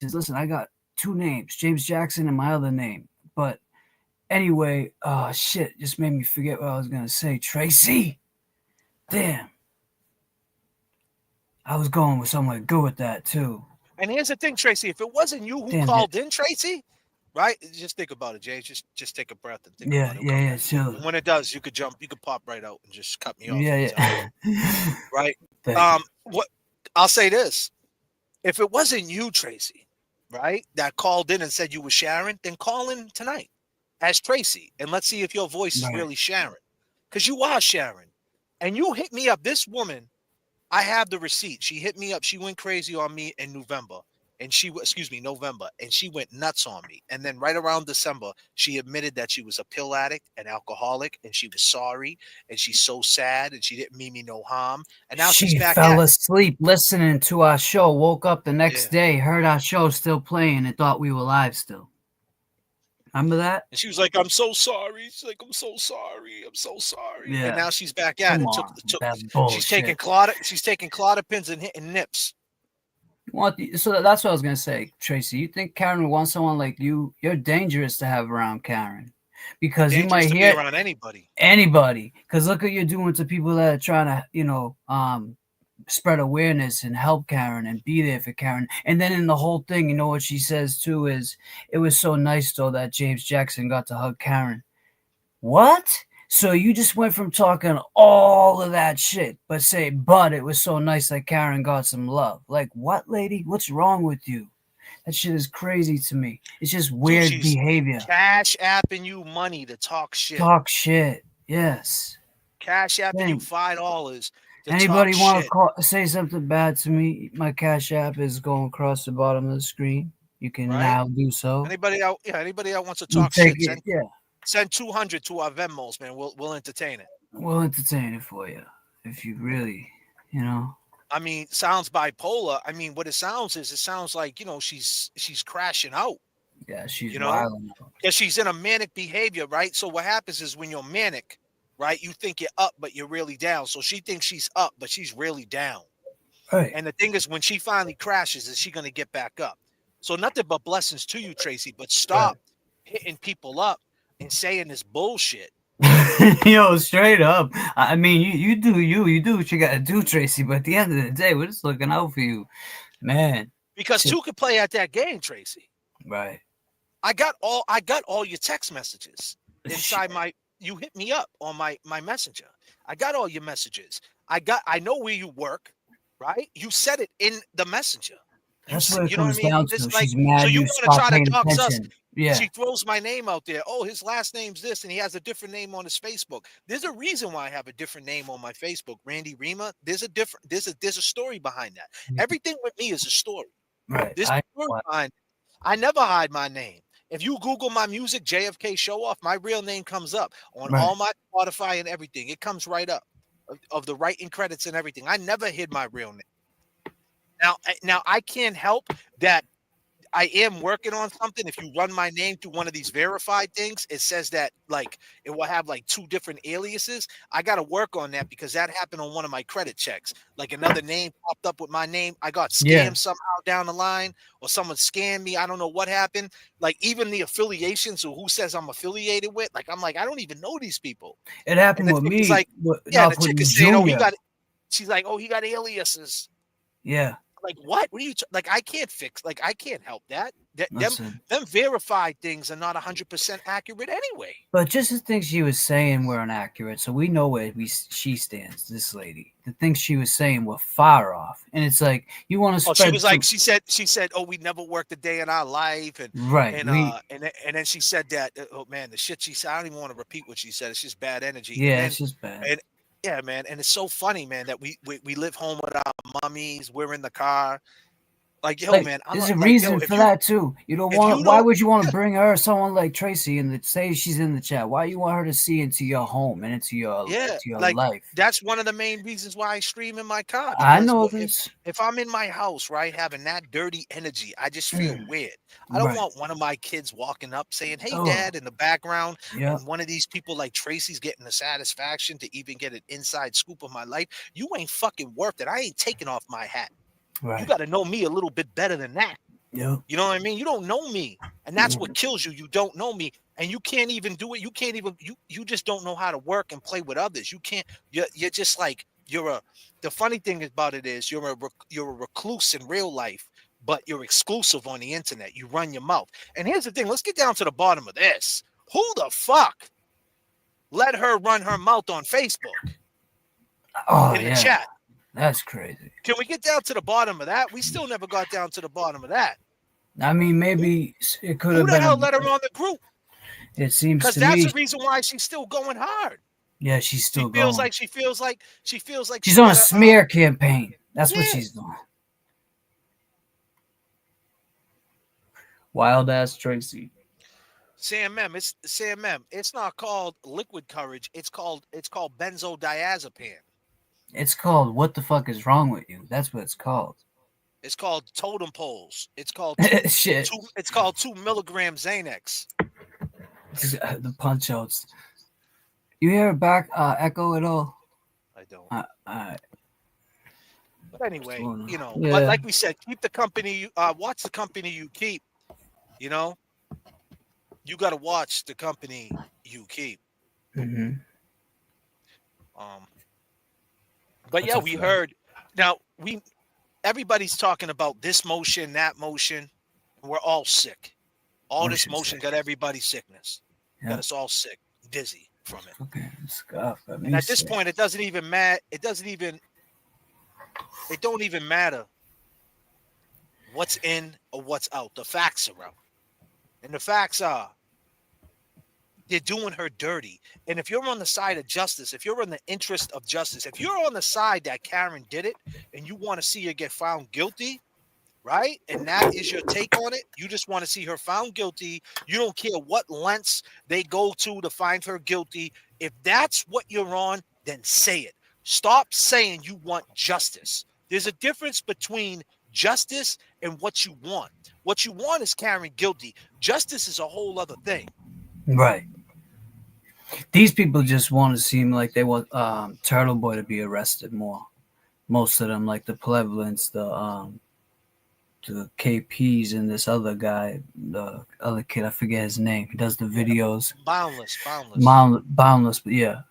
Listen, I got 2 names, James Jackson and my other name. But anyway, shit, just made me forget what I was gonna say. Tracy, damn, I was going with somewhere good with that too. And here's the thing, Tracy. If it wasn't you who called in, Tracy, right? Just think about it, James. Just take a breath and think about it. Yeah, sure. And when it does, you could pop right out and just cut me off. Yeah. Right. What I'll say this: if it wasn't you, Tracy, right, that called in and said you were Sharon, then call in tonight as Tracy, and let's see if your voice is really Sharon, because you are Sharon, and you hit me up. This woman, I have the receipt. She hit me up. She went crazy on me in November. And November. And she went nuts on me. And then right around December, she admitted that she was a pill addict, an alcoholic, and she was sorry. And she's so sad. And she didn't mean me no harm. And now she's back fell asleep listening to our show, woke up the next day, heard our show still playing, and thought we were live still. Remember that? And she was like, I'm so sorry. She's like, I'm so sorry. I'm so sorry. Yeah. And now she's back at it. She's taking Clotipins and hitting nips. So that's what I was gonna say, Tracy. You think Karen would want someone like you? You're dangerous to have around Karen, because you might hear around anybody. Because look what you're doing to people that are trying to, spread awareness and help Karen and be there for Karen. And then in the whole thing, you know what she says too is, it was so nice though that James Jackson got to hug Karen. What? So you just went from talking all of that shit, but it was so nice that Karen got some love. Like, what, lady? What's wrong with you? That shit is crazy to me. It's just weird behavior. Cash apping you money to talk shit. Talk shit. Yes. Cash apping you $5. Anybody want to say something bad to me? My Cash App is going across the bottom of the screen. You can now do so. Anybody that wants to talk shit, send 200 to our Venmos, man. We'll entertain it. We'll entertain it for you if you really, I mean, sounds bipolar. I mean, what it sounds like, she's crashing out. Yeah, she's wilding out. Because she's in a manic behavior, right? So what happens is when you're manic, right, you think you're up, but you're really down. So she thinks she's up, but she's really down. Right. And the thing is, when she finally crashes, is she going to get back up? So nothing but blessings to you, Tracy, but stop hitting people up and saying this bullshit. Yo, straight up. I mean, you do what you gotta do, Tracy. But at the end of the day, we're just looking out for you, man. Because two could play at that game, Tracy. Right. I got all your text messages inside my. You hit me up on my messenger. I got all your messages. I know where you work, right? You said it in the messenger. That's what it comes down to. She's mad. So you want to try to dox us? Yeah. She throws my name out there. Oh, his last name's this, and he has a different name on his Facebook. There's a reason why I have a different name on my Facebook, Randy Rima. There's a story behind that. Everything with me is a story. Right. I never hide my name. If you Google my music, Jfkshowoff, my real name comes up on all my Spotify and everything. It comes right up of the writing credits and everything. I never hid my real name. Now I can't help that. I am working on something. If you run my name through one of these verified things, it says that it will have 2 different aliases. I got to work on that because that happened on one of my credit checks. Like another name popped up with my name. I got scammed somehow down the line, or someone scammed me. I don't know what happened. Like even the affiliations or who says I'm affiliated with, I don't even know these people. It happened with me. The chick is saying, she's like, oh, he got aliases. Yeah. Like what? What are you I can't fix. I can't help that. Them verified things are not 100% accurate anyway. But just the things she was saying were inaccurate, so we know where she stands. This lady, the things she was saying were far off, and it's like you want to spread. She was she said, oh, we never worked a day in our life, and and then she said that, oh man, the shit she said. I don't even want to repeat what she said. It's just bad energy. Yeah, it's just bad. And yeah, man, and it's so funny, man, that we live home with our mummies. We're in the car. Like, yo, Like, man, there's a like, yo, reason for that too. You don't if want. you Why don't, would you want to bring her, someone like Tracy, and say she's in the chat? Why you want her to see into your home and into your like life? that's one of the main reasons why I stream in my car. I Because know this. if I'm in my house, right, having that dirty energy, I just feel weird. I don't Right. want one of my kids walking up saying, "Hey, Oh. Dad," in the background, Yeah. and one of these people like Tracy's getting the satisfaction to even get an inside scoop of my life. You ain't fucking worth it. I ain't taking off my hat. Right. You got to know me a little bit better than that. Yep. You know what I mean? You don't know me. And that's what kills you. You don't know me. And you can't even do it. You can't even, you just don't know how to work and play with others. You can't, you're just like, the funny thing about it is you're a recluse in real life, but you're exclusive on the internet. You run your mouth. And here's the thing. Let's get down to the bottom of this. Who the fuck let her run her mouth on Facebook? In the chat? That's crazy. Can we get down to the bottom of that? We still never got down to the bottom of that. I mean, maybe it could have Who been. the hell let her on the group? It seems because to that's me. the reason why she's still going hard. Yeah, she's still She feels going. like she feels like She's on a smear campaign. That's what she's doing. Wild ass Tracy. Sam M. It's not called liquid courage. It's called benzodiazepam. It's called "What the fuck is wrong with you?" That's what it's called. It's called totem poles. It's called shit. It's called 2 milligram Xanax. The punch outs. You hear it back echo at all? I don't. Alright. But anyway, Yeah. like we said, keep the company. Watch the company you keep. You know, you got to watch the company you keep. Mm-hmm. But yeah, we heard. Now everybody's talking about this motion, that motion. We're all sick. All this motion got everybody sickness. Yeah. Got us all sick, dizzy from it. Okay, scuff. And at this point, it doesn't even matter. It don't even matter what's in or what's out. The facts are out. And the facts are they're doing her dirty. And if you're on the side of justice, if you're in the interest of justice, if you're on the side that Karen did it and you want to see her get found guilty, right? And that is your take on it. You just want to see her found guilty. You don't care what lengths they go to find her guilty. If that's what you're on, then say it. Stop saying you want justice. There's a difference between justice and what you want. What you want is Karen guilty. Justice is a whole other thing. Right. These people just want to seem like they want Turtle Boy to be arrested more. Most of them, like the Plevlins, the KPs, and this other guy, the other kid, I forget his name. He does the videos. Boundless. Boundless, but yeah.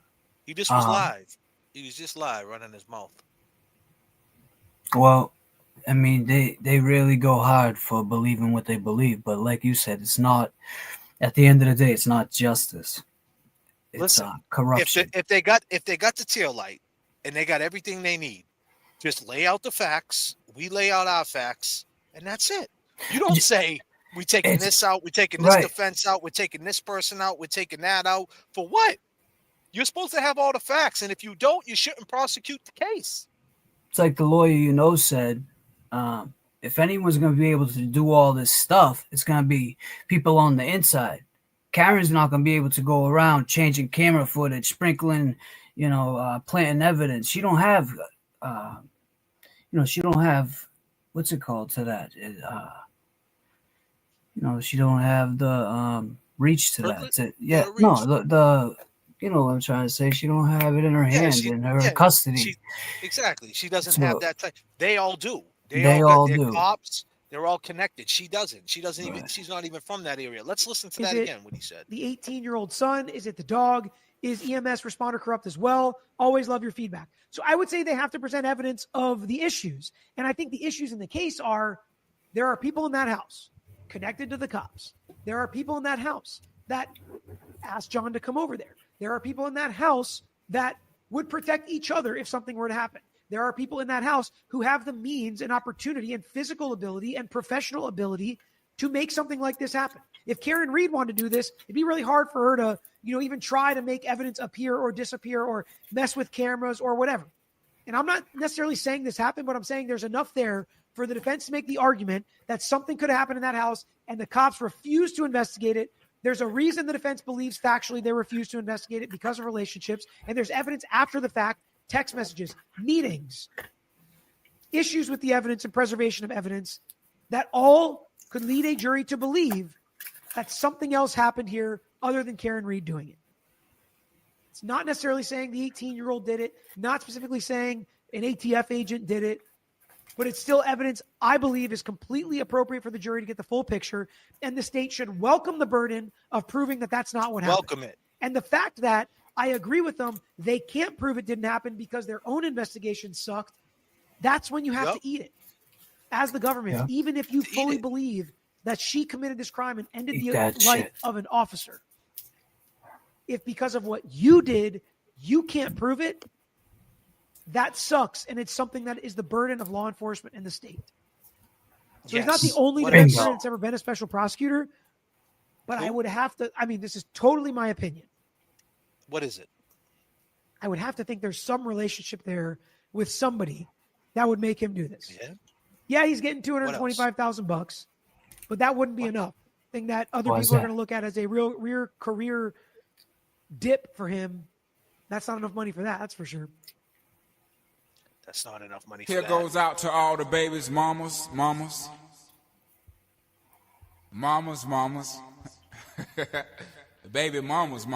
He just was live. He was just live running his mouth. Well, I mean, they really go hard for believing what they believe, but like you said, it's not. At the end of the day, it's not justice. It's corruption. If they got the tail light and they got everything they need, just lay out the facts. We lay out our facts, and that's it. You don't say we're taking this out, we're taking this defense out, we're taking this person out, we're taking that out. For what? You're supposed to have all the facts, and if you don't, you shouldn't prosecute the case. It's like the lawyer said, if anyone's going to be able to do all this stuff, it's going to be people on the inside. Karen's not going to be able to go around changing camera footage, sprinkling, planting evidence. She don't have, she don't have, what's it called to that? She don't have the reach to that. You know what I'm trying to say. She don't have it in her hand, in her custody. Exactly. She doesn't have that type. They all do. They all do. Cops. They're all connected. She doesn't. She doesn't even. She's not even from that area. Let's listen to that again. What he said. The 18-year-old son? Is it the dog? Is EMS responder corrupt as well? Always love your feedback. So I would say they have to present evidence of the issues. And I think the issues in the case are there are people in that house connected to the cops. There are people in that house that asked John to come over there. There are people in that house that would protect each other if something were to happen. There are people in that house who have the means and opportunity and physical ability and professional ability to make something like this happen. If Karen Reed wanted to do this, it'd be really hard for her to, even try to make evidence appear or disappear or mess with cameras or whatever. And I'm not necessarily saying this happened, but I'm saying there's enough there for the defense to make the argument that something could have happened in that house and the cops refused to investigate it. There's a reason the defense believes factually they refused to investigate it because of relationships. And there's evidence after the fact, text messages, meetings, issues with the evidence and preservation of evidence that all could lead a jury to believe that something else happened here other than Karen Reed doing it. It's not necessarily saying the 18-year-old did it, not specifically saying an ATF agent did it, but it's still evidence I believe is completely appropriate for the jury to get the full picture, and the state should welcome the burden of proving that that's not what happened. Welcome it. And the fact that I agree with them, they can't prove it didn't happen because their own investigation sucked, that's when you have to eat it. As the government, even if you fully believe that she committed this crime and ended the life of an officer, if because of what you did, you can't prove it, that sucks. And it's something that is the burden of law enforcement and the state. So he's not the only defense attorney that's ever been a special prosecutor, but I would have to, this is totally my opinion. What is it? I would have to think there's some relationship there with somebody that would make him do this. Yeah, he's getting $225,000, but that wouldn't be enough. Thing that other people are going to look at as a real career dip for him. That's not enough money for that. That's for sure. That's not enough money for Here that. goes out to all the babies, mamas. The baby mamas.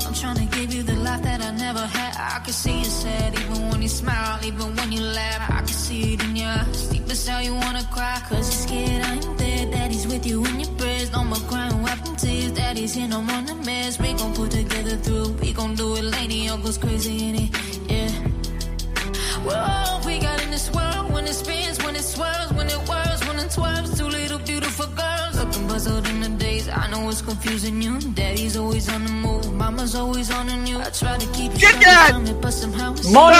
I'm trying to give you the life that I never had. I can see you sad even when you smile, even when you laugh. I can see it in your eyes, deep inside you wanna cry. Cause you're scared I ain't there, daddy's with you in your prayers. No more crying, wiping tears, daddy's here, no more nightmares. We gon' put together through, we gon' do it, lady, uncle's crazy in it, yeah. We're all we got in this world, when it spins, when it swirls, when it whirls, when it twirls. Two little beautiful girls, looking puzzled in the days. I know it's confusing you, daddy's always on the move, mama's always on the news. I try to keep you from it, but somehow it's Money!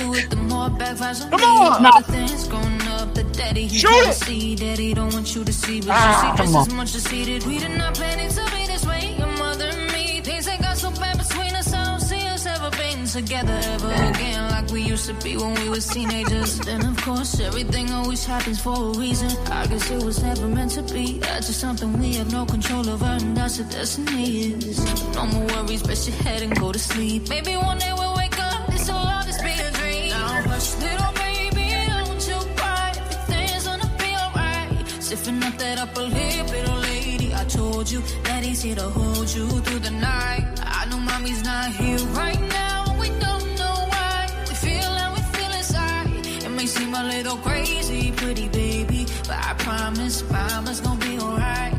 Do it, the more backfires on me. All the things growing up, the daddy he can't see, daddy don't want you to see, but you see just as much as he did. We did not plan it to be this way, your mother and me. Things that got so bad between us, I don't see us ever being together ever again like we used to be when we was teenagers. Then of course everything always happens for a reason. I guess it was never meant to be. That's just something we have no control over, and that's what destiny is. No more worries, rest your head and go to sleep. Maybe one day we'll wake up, this will all just be a dream. Now hush, little baby, don't you cry. Everything's gonna be alright. Stiffen up that upper lip, little lady. I told you that he's here to hold you through the night. I know mommy's not here right now, we don't know why. We feel how we feel inside. It may seem a little crazy, pretty baby, but I promise mama's gonna be alright.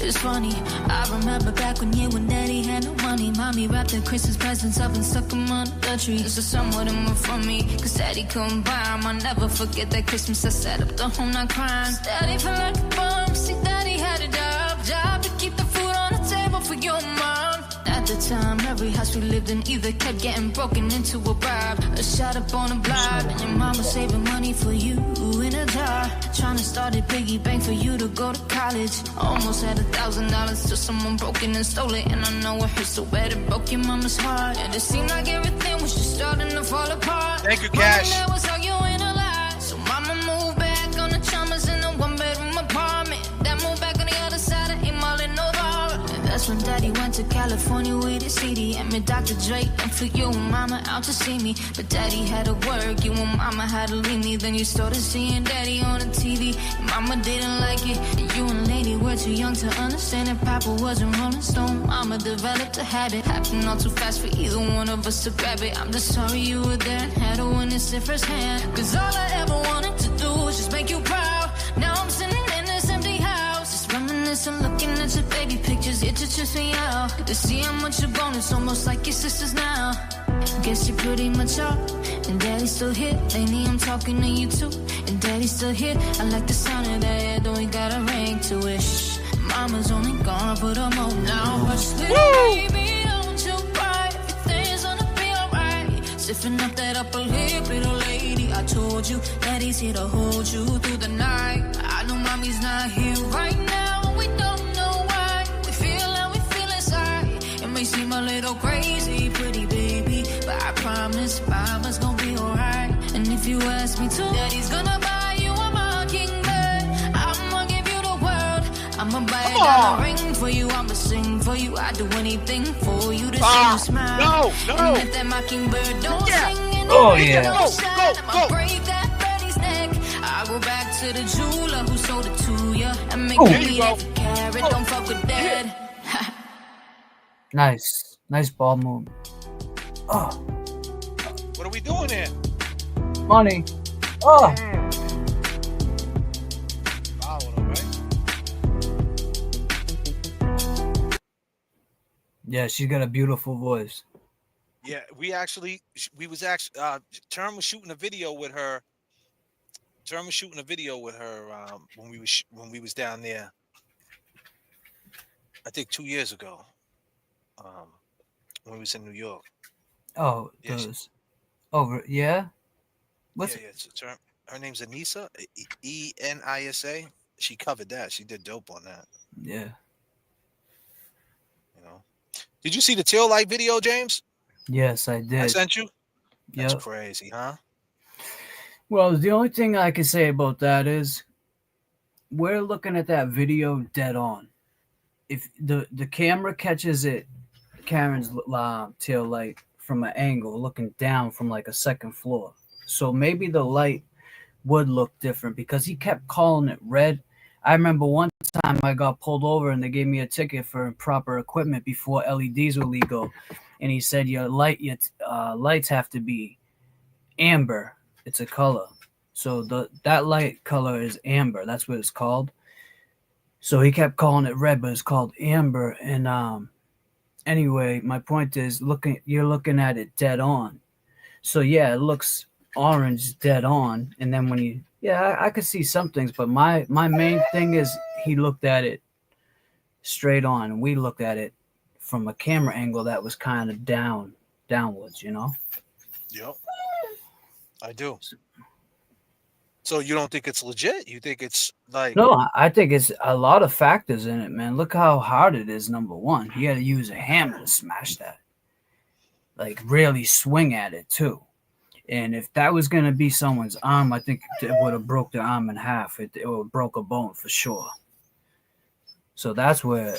It's funny, I remember back when you and daddy had no money. Mommy wrapped the Christmas presents up and stuck them under the tree. It's just somewhat of more from me, cause daddy couldn't buy them. I'll never forget that Christmas I sat up the home not crying. Daddy felt like a bum, see daddy had a job to keep the food on the table for your mom. At the time, every house we lived in either kept getting broken into a bribe, a shot up on a blob, and your mama saving money for you in a jar, trying to start a piggy bank for you to go to college. Almost had $1,000 till someone broke in and stole it, and I know it hurt so bad it broke your mama's heart. And it seemed like everything was just starting to fall apart. Thank you, Cash. That was how you in a lie. So mama moved back on the Chalmers in a one-bedroom apartment. That moved back on the other side of Emil and Nova. And that's when daddy went to California with his CD and met Dr. Dre and flew you and mama out to see me. But daddy had to work, you and mama had to leave me. Then you started seeing daddy on the TV, and mama didn't like it, and you and lady were too young to understand that papa wasn't Rolling Stone. Mama developed a habit, happened all too fast for either one of us to grab it. I'm just sorry you were there and had to witness it firsthand, cause all I ever wanted to do was just make you proud. Now I'm sitting in this empty house, just reminiscing, looking at your baby pictures. It just trips me out to see how much you're grown. It's almost like your sisters now. Guess you're pretty much up And daddy's still here. Lately I'm talking to you too. And daddy's still here. I like the sound of that, though we got a ring to it. Shh. Mama's only gonna put a mo now. Hush, little baby, don't you cry. Everything's gonna be alright. Sipping up that upper lip, little lady. I told you daddy's here to hold you through the night. I know mommy's not here right now. We don't know why. We feel how we feel inside. It may seem a little crazy, pretty baby, but I promise mama's gonna be alright. And if you ask me to, daddy's gonna buy you a mockingbird. I'ma give you the world. I'ma buy a diamond ring for you. I'ma sing for you. I'd do anything for you to see you smile. And if that mockingbird don't sing, and I'ma break that birdie's neck. I'll go back to the jeweler who sold it to you and make me every carrot. Don't fuck with that. Nice ball move. Oh, What are we doing here? money. Oh, yeah, she's got a beautiful voice. Yeah, we was actually Term was shooting a video with her. When we was down there. I think 2 years ago. When we was in New York. Oh, those. Over, yeah. What's Yeah. So her name's Anissa, Enisa. She covered that. She did dope on that. Yeah. You know. Did you see the tail light video, James? Yes, I did. I sent you. That's Yep. crazy, huh? Well, the only thing I can say about that is we're looking at that video dead on. If the camera catches it, Karen's tail light from an angle, looking down from like a second floor. So maybe the light would look different because he kept calling it red. I remember one time I got pulled over and they gave me a ticket for improper equipment before LEDs were legal. And he said, your lights have to be amber. It's a color. So that light color is amber. That's what it's called. So he kept calling it red, but it's called amber. And anyway, my point is you're looking at it dead on. So yeah, it looks orange dead on. And then when I could see some things, but my main thing is he looked at it straight on. And we looked at it from a camera angle that was kind of downwards, you know? Yep. I do. So you don't think it's legit? You think it's like... No, I think it's a lot of factors in it, man. Look how hard it is, number one. You got to use a hammer to smash that. Like, really swing at it, too. And if that was going to be someone's arm, I think it would have broke their arm in half. It would have broke a bone for sure. So that's why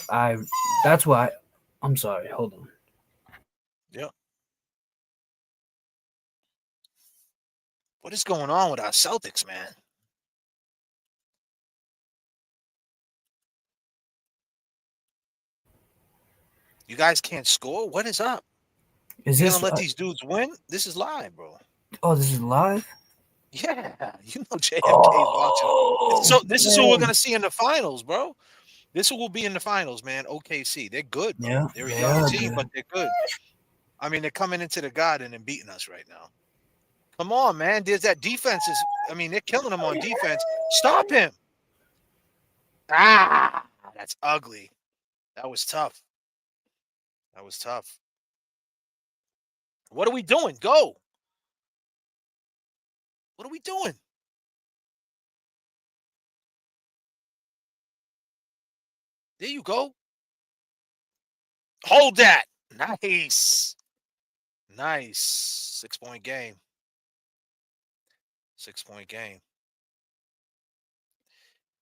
I'm sorry, hold on. Yep. What is going on with our Celtics, man? You guys can't score? What is up? Is you this gonna let these dudes win? This is live, bro. Oh, this is live? Yeah, you know JFK's watching. So this is who we're gonna see in the finals, bro. This will be in the finals, man. OKC, they're good, bro. Yeah, they're a young team, but they're good. I mean, they're coming into the Garden and beating us right now. Come on, man. There's that defense they're killing him on defense. Stop him. That's ugly. That was tough. What are we doing? Go. What are we doing? There you go. Hold that. Nice. 6-point game. 6-point game.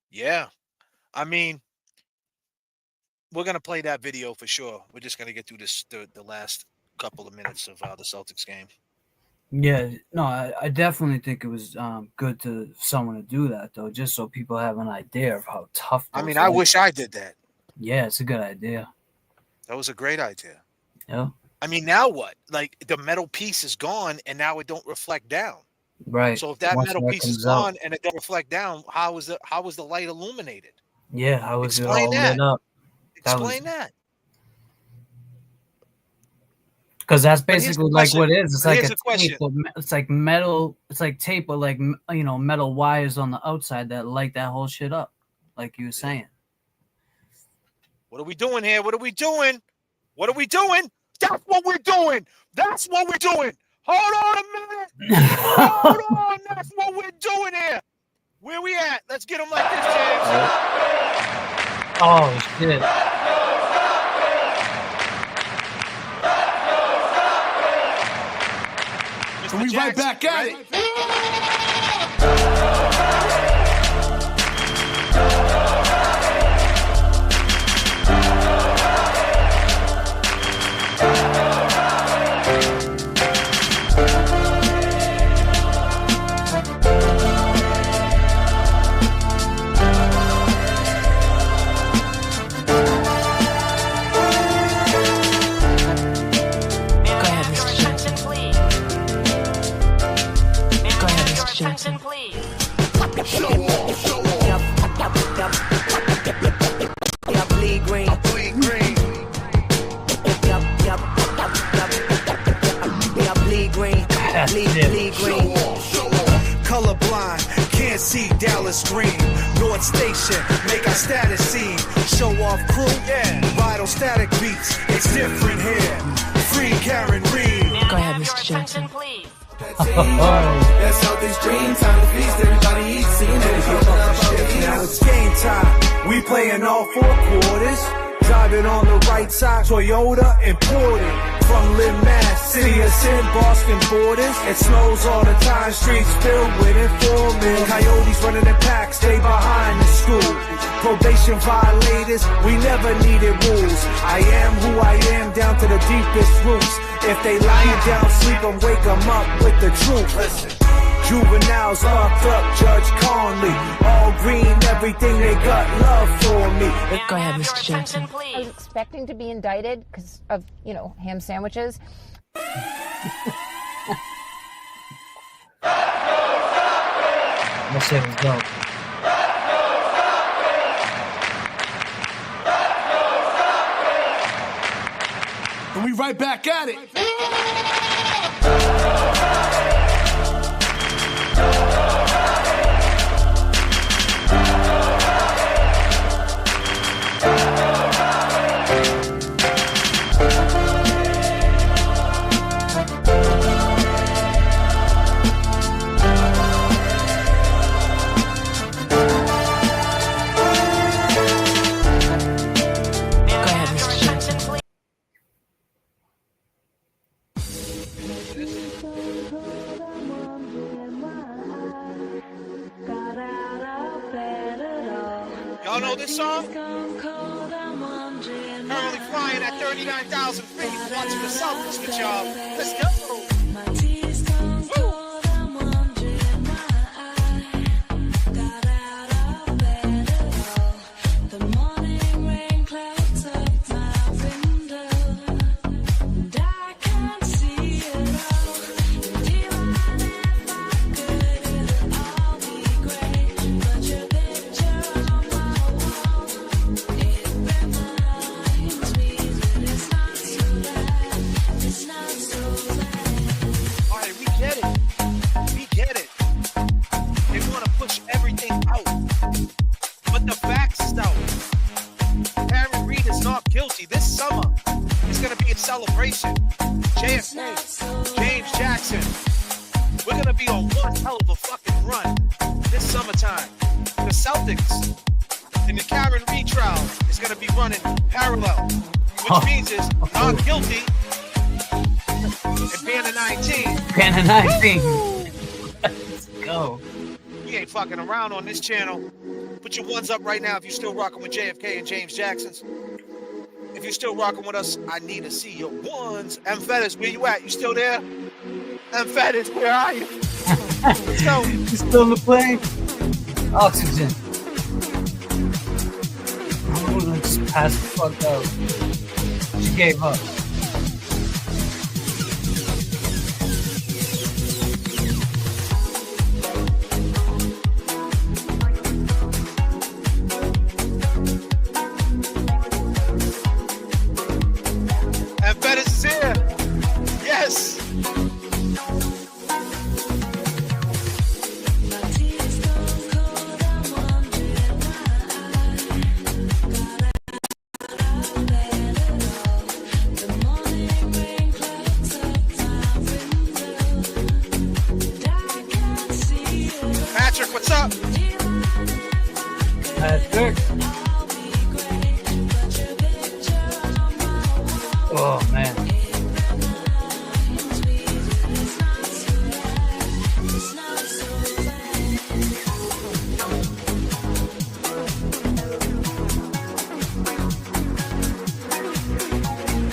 Yeah. I mean, we're going to play that video for sure. We're just going to get through the last couple of minutes of the Celtics game. Yeah, no, I definitely think it was good to someone to do that, though, just so people have an idea of how tough. I mean, I wish I did that. Yeah, it's a good idea. That was a great idea. Yeah. I mean, now what? Like, the metal piece is gone, and now it don't reflect down. Right. So if that metal piece is gone and it don't reflect down, how was the light illuminated? Yeah, how was it all lit up? Explain that. Because that's basically like what it is. It's like a question. tape. It's like metal. It's like tape, but like metal wires on the outside that light that whole shit up, like you were saying. What are we doing here? What are we doing? What are we doing? That's what we're doing. That's what we're doing. Hold on a minute. Hold on. That's what we're doing here. Where we at? Let's get them like this, James. Oh shit. And we right back at it. Jackson, please. Bleed green. Bleed green. Bleed green. Bleed green. Colorblind, can't see Dallas Green. North Station, make our status scene. Show off crew, vital static beats. It's different here. Free Karen Reed. Go ahead, Mr. Jackson, please. That's how these dream time to feast. Everybody eats, seeing it. Now it's game time. We playing all four quarters. Driving on the right side, Toyota imported from Lynn, Mass, City of Sin, Boston borders. It snows all the time, streets filled with informants. Coyotes running in packs, stay behind the school. Probation violators, we never needed rules. I am who I am, down to the deepest roots. If they lying down, sleep and wake them up with the truth. Listen. Juveniles locked up, Judge Conley. All green, everything they got love for me. Go ahead, Mr. Jackson. I was expecting to be indicted because of, ham sandwiches. That shit was dope. And we right back at it. Y'all know this song? Currently flying at 39,000 feet. Watching the Celtics with y'all. Let's go. Celebration. J.F.K, James Jackson. We're going to be on one hell of a fucking run this summertime. The Celtics and the Karen Reed trial is going to be running parallel, which means it's not guilty and Banner 19. Banner 19. Let's go. We ain't fucking around on this channel. Put your ones up right now if you're still rocking with J.F.K and James Jackson's. If you're still rocking with us, I need to see your ones. M. Fettis, where you at? You still there? M. Fettis, where are you? Let's go. You still on the plane? Oxygen. I'm gonna just pass the fuck out. She gave up. Patrick, what's up? Patrick. Oh, man.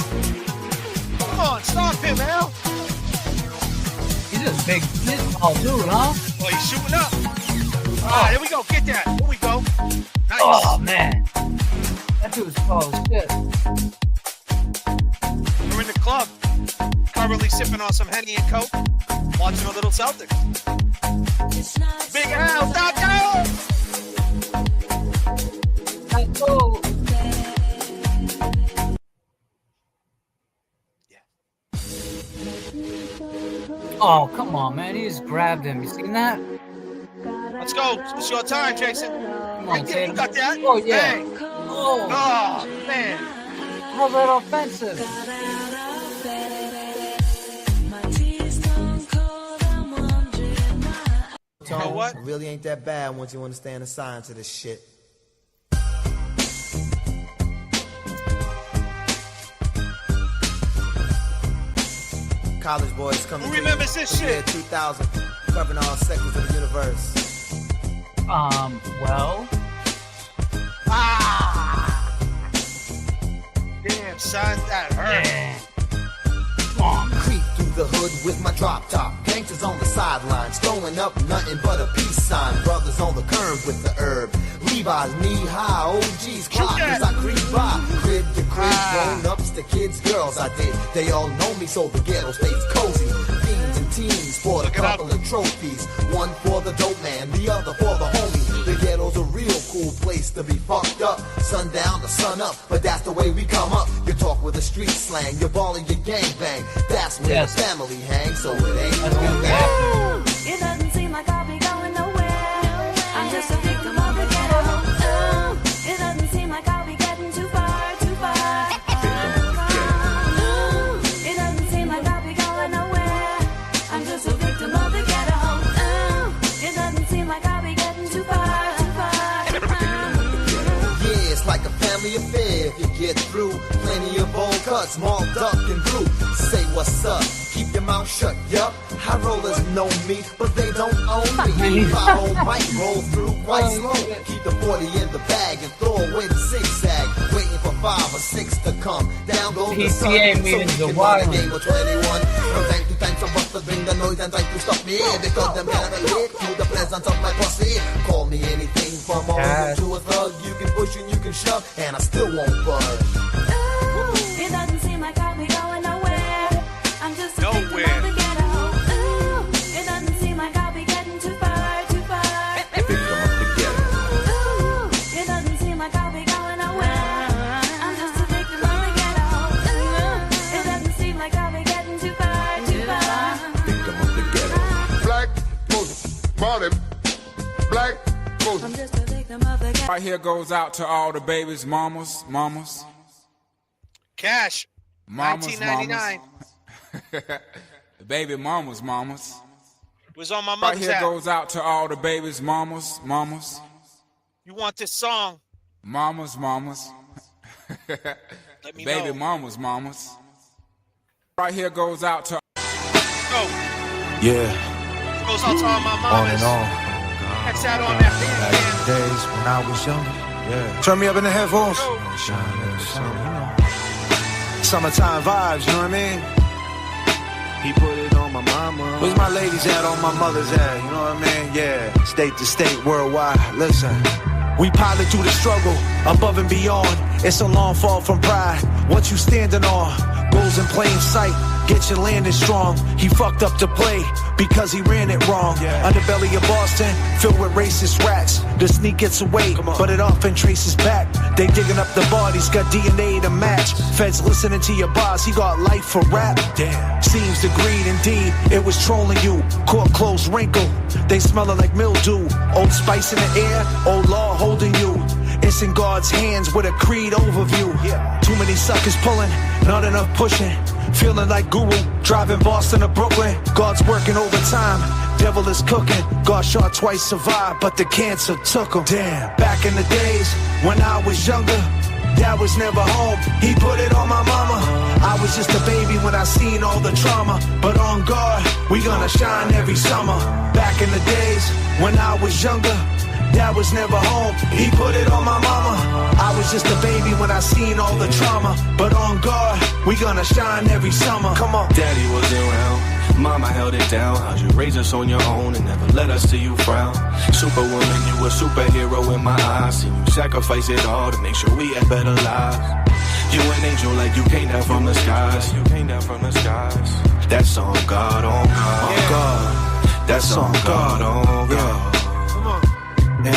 Come on, stop him, Al. He's a big tall dude, huh? Oh, he's shooting up. All right, here we go. Get that. Here we go. Nice. Oh, man. That dude's tall as shit. We're in the club. Currently sipping on some Henny and Coke. Watching a little Celtics. Big Al, Doctor! Let's go. Oh, come on, man. He just grabbed him. You seen that? Let's go. It's your time, Jason. Come Right on, there, you got that? Oh, yeah. Bang. Oh, man. How's that offensive? Tone, what? it really ain't that bad once you understand the science of this shit. College boys coming. Who remembers this from shit? year 2000, covering all sectors of the universe. Well. Ah! Damn, son, that hurt. Creep through the hood with my drop top. Gangsters on the sidelines, throwing up nothing but a peace sign. Brothers on the curb with the herb. Levi's knee-high, OG's clock as I creep by. Crib to crib, grown-ups to kids, girls I did. They all know me, so the ghetto stays cozy. Fiends and teens sport a couple of trophies. One for the dope man, the other for the homie. The ghetto's a real cool place to be fucked up. Sundown to sun up, but that's the way we come up. You talk with a street slang, you ball and you gang bang. That's where the family hangs, so it ain't no thing. It doesn't seem like I'll be going nowhere. I'm just a victim of the ghetto. It doesn't seem like I'll be getting too far, too far. It doesn't seem like I'll be going nowhere. I'm just a victim of the ghetto. It doesn't seem like I'll be getting too far, too far. Yeah, it's like a family affair if you get through. Plenty of bowl cuts, malt duck and brew. Say what's up, keep your mouth shut, yup. High rollers know me, but they don't own me. Follow might roll through quite slow. Keep the 40 in the bag and throw away the zigzag. Waiting for 5 or 6 to come. Down goes the sun, PCA so we meetings can are run a wild. game of 21. From time to time, some busters bring the noise and try to stop me. Because them can't relate to the presence of my pussy. Call me anything from a hood to a thug. You can push and you can shove, and I still won't budge. It doesn't seem like I'll be going nowhere. I'm just a victim of Nowhere. the ghetto. It doesn't seem like I'll be getting too far, too far. It doesn't seem like I'll be going nowhere. I'm just a victim of the ghetto. It doesn't seem like I'll be getting too far, too far. Black Moses, Martin. Black Moses. I'm just a victim of the ghetto. Right here goes out to all the babies, mamas. Cash. Mamas, 1999. The baby mamas. Was on my Right mother's here app. goes out to all the babies, mamas. You want this song? Mamas. Let me Baby know. mamas. Right here goes out to. Go. Yeah, Goes out to all my on mamas. and on. Catch that on that Back in the days when I was younger. Yeah. Turn me up in the headphones. Summertime vibes, you know what I mean? He put it on my mama. Where's my ladies at, on my mother's at, you know what I mean? Yeah, state to state, worldwide, listen. We pilot through the struggle, above and beyond. It's a long fall from pride. What you standing on? Goals in plain sight. Get your landing strong. He fucked up the play because he ran it wrong. Underbelly of Boston, filled with racist rats. The sneak gets away, but it often traces back. They digging up the bodies, got DNA to match. Feds listening to your boss, he got life for rap. Damn. Seems the greed indeed, it was trolling you. Court closed wrinkle, they smelling like mildew. Old Spice in the air, old law holding you. It's in God's hands with a creed overview. Too many suckers pulling, not enough pushing. Feeling like Guru, driving Boston to Brooklyn. God's working overtime, Devil is cooking. God shot twice, survived, but the cancer took him. Damn. Back in the days when I was younger, Dad was never home. He put it on my mama. I was just a baby when I seen all the trauma. But on God, we gonna shine every summer. Back in the days when I was younger, Dad was never home. He put it on my mama. I was just a baby when I seen all the trauma. But on God, we gonna shine every summer. Come on. Daddy wasn't around, mama held it down. How'd you raise us on your own and never let us see you frown? Superwoman, you a superhero in my eyes. See you sacrifice it all to make sure we had better lives. You an angel like you came down from the skies. You came down from the skies. That's on God, on God, on God. That's on God, on God. And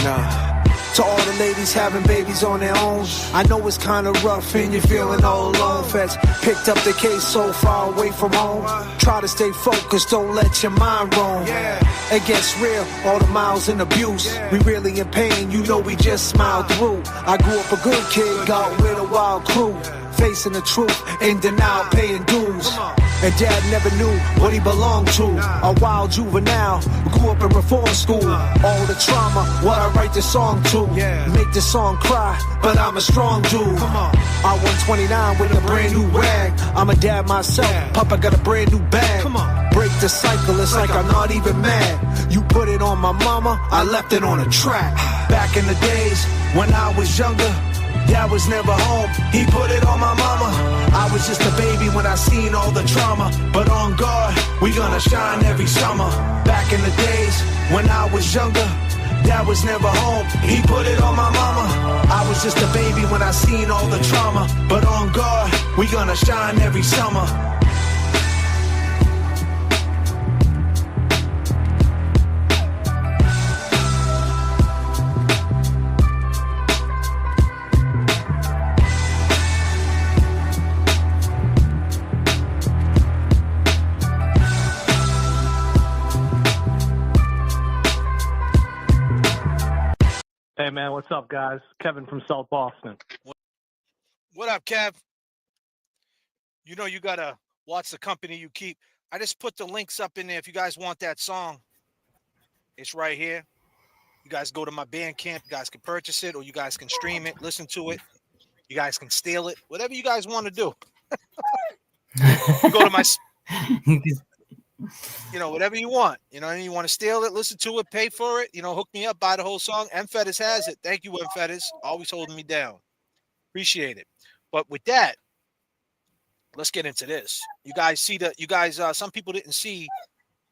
to all the ladies having babies on their own, I know it's kinda rough and you're feeling all alone. Feds picked up the case so far away from home. Try to stay focused, don't let your mind roam. It gets real, all the miles and abuse. We really in pain, you know we just smiled through. I grew up a good kid, got with a wild crew. Facing the truth, in denial, paying dues. And Dad never knew what he belonged to. A wild juvenile, grew up in reform school. All the trauma, what I write this song to. Make this song cry, but I'm a strong dude. I 129 with a brand new rag. I'm a dad myself, Papa got a brand new bag. Break the cycle, it's like I'm not even mad. You put it on my mama, I left it on a track. Back in the days when I was younger, Dad was never home, he put it on my mama. I was just a baby when I seen all the trauma. But on God, we gonna shine every summer. Back in the days when I was younger, Dad was never home, he put it on my mama. I was just a baby when I seen all the trauma. But on God, we gonna shine every summer. Hey, man, what's up, guys? Kevin from South Boston. What up, Kev? You know you got to watch the company you keep. I just put the links up in there if you guys want that song. It's right here. You guys go to my Bandcamp. You guys can purchase it, or you guys can stream it, listen to it. You guys can steal it. Whatever you guys want to do. Go to my... whatever you want. You want to steal it, listen to it, pay for it, hook me up, buy the whole song. Fettis has it. Thank you, Fettis. Always holding me down. Appreciate it. But with that, let's get into this. You guys see some people didn't see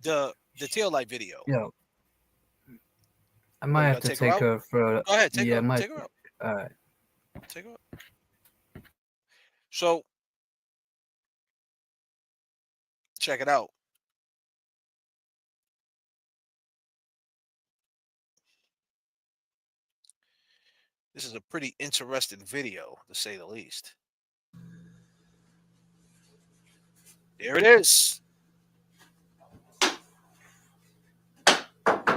the tail light video. Yo. I might have to take her for... Go ahead, take her out. All right. Take her out. So, check it out. This is a pretty interesting video, to say the least. There it is. I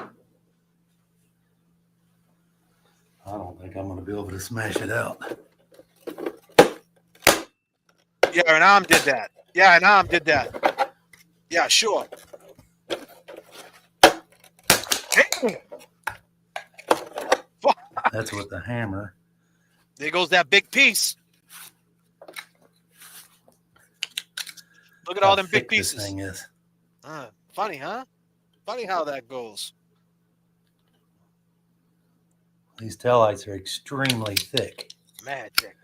don't think I'm going to be able to smash it out. Yeah, Anam did that. Yeah, sure. That's with the hammer. There goes that big piece. Look at all them big pieces. This thing is. Funny, huh? Funny how that goes. These taillights are extremely thick. Magic.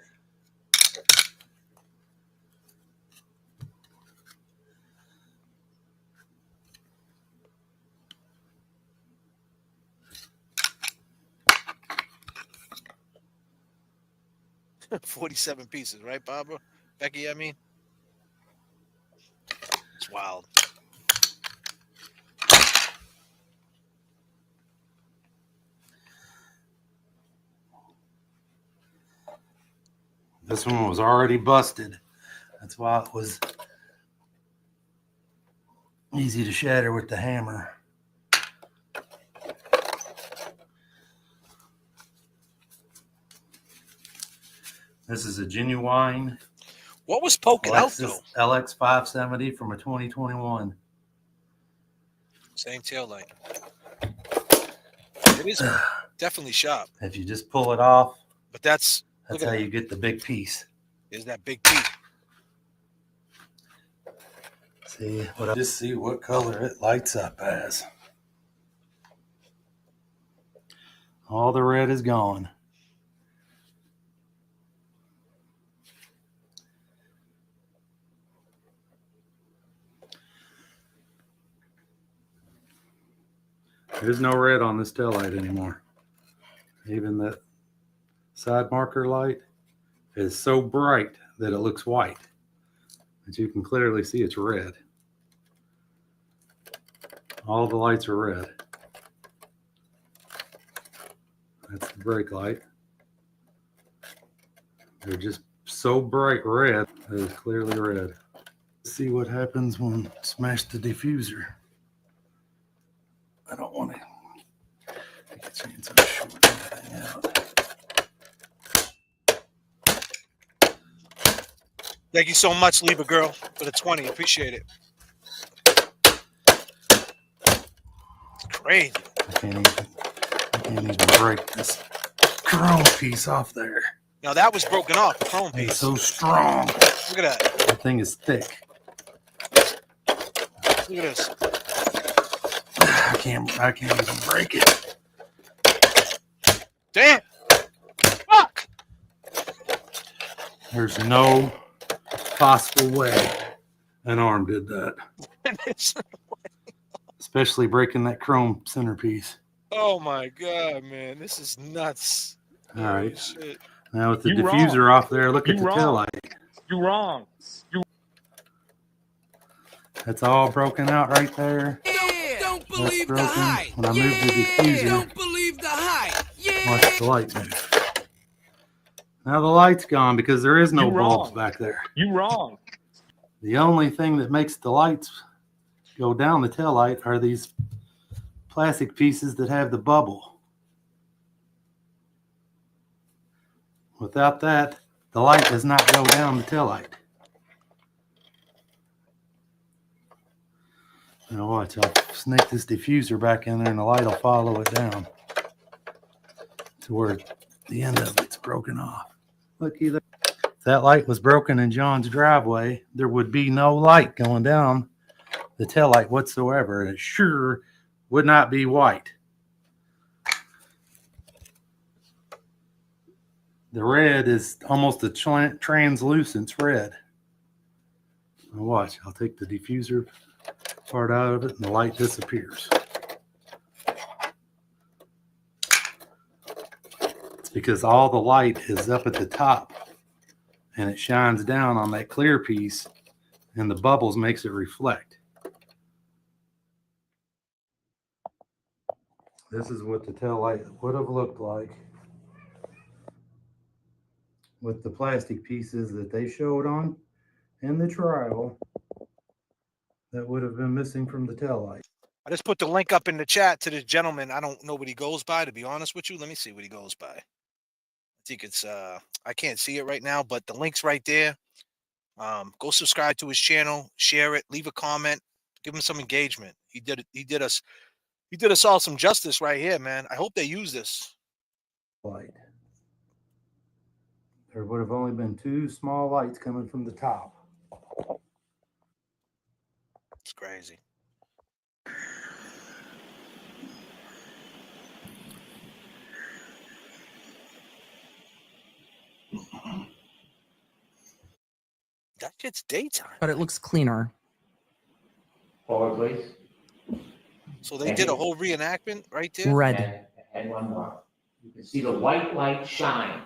$47 pieces, right, Barbara? Becky, I mean. It's wild. This one was already busted. That's why it was easy to shatter with the hammer. This is a genuine. What was poking out though? LX 570 from a 2021. Same tail light. It is definitely sharp. If you just pull it off, but that's how you get the big piece. There's that big piece. See, just see what color it lights up as. All the red is gone. There's no red on this taillight anymore. Even the side marker light is so bright that it looks white. But you can clearly see it's red. All the lights are red. That's the brake light. They're just so bright red that it's clearly red. Let's see what happens when I smash the diffuser. I don't want to take a chance on shorting everything out. Thank you so much, Libra girl, for the 20. Appreciate it. It's crazy. I can't even break this chrome piece off there. Now that was broken off, the chrome piece. It's so strong. Look at that. That thing is thick. Look at this. I can't even break it. Damn. Fuck. There's no possible way an arm did that. Especially breaking that chrome centerpiece. Oh my god, man. This is nuts. All right. Shit. Now with the diffuser off there, look at the tail light. You're wrong. That's all broken out right there. Don't believe the hype. When I move the diffuser, Don't believe the hype. Yeah. watch the light move. Now the light's gone because there is no bulbs back there. You're wrong. The only thing that makes the lights go down the tail light are these plastic pieces that have the bubble. Without that, the light does not go down the tail light. Now watch, I'll snake this diffuser back in there and the light will follow it down to where the end of it's broken off. Look, either if that light was broken in John's driveway, there would be no light going down the tail light whatsoever, and it sure would not be white. The red is almost a translucent red. Now watch, I'll take the diffuser part out of it and the light disappears. It's because all the light is up at the top and it shines down on that clear piece and the bubbles makes it reflect. This is what the tail light would have looked like with the plastic pieces that they showed on in the trial that would have been missing from the tail light. I just put the link up in the chat to this gentleman. I don't know what he goes by, to be honest with you. Let me see what he goes by. I think it's I can't see it right now, but the link's right there. Go subscribe to his channel, share it, leave a comment, give him some engagement. He did us all some justice right here, man. I hope they use this. Light. There would have only been two small lights coming from the top. It's crazy. That shit's daytime. But it looks cleaner. Forward, please. So they did a whole reenactment right there? Red. And one more. You can see the white light shine.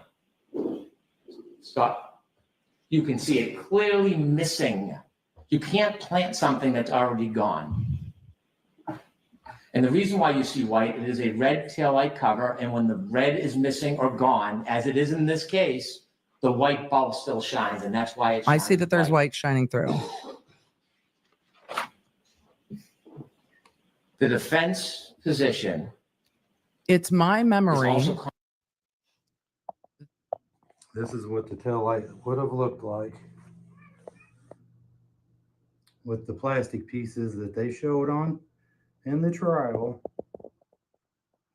Stop. You can see it clearly missing. You can't plant something that's already gone. And the reason why you see white, it is a red taillight cover, and when the red is missing or gone, as it is in this case, the white bulb still shines, and that's why it I shines see that there's white shining through. The defense position. It's my memory. This is what the tail light would have looked like with the plastic pieces that they showed on in the trial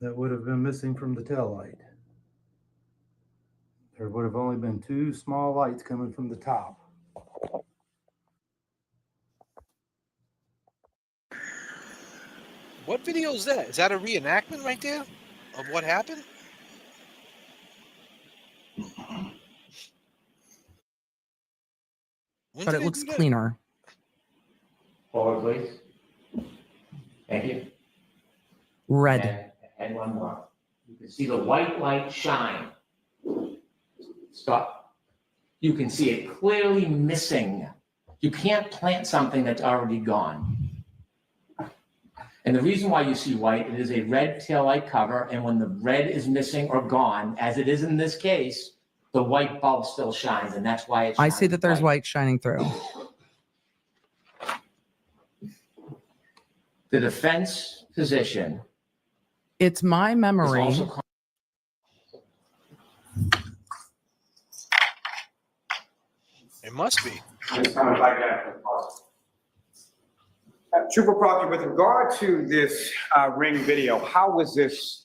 that would have been missing from the tail light. There would have only been two small lights coming from the top. What video is that? Is that a reenactment right there of what happened? When But did it they looks do that? cleaner. Forward, please. Thank you. Red. And one more. You can see the white light shine. Stop. You can see it clearly missing. You can't plant something that's already gone. And the reason why you see white, it is a red taillight cover, and when the red is missing or gone, as it is in this case, the white bulb still shines, and that's why it I shines see that there's white shining through. The defense position It's my is memory. also It must be. Trooper Proctor, with regard to this ring video, how was this?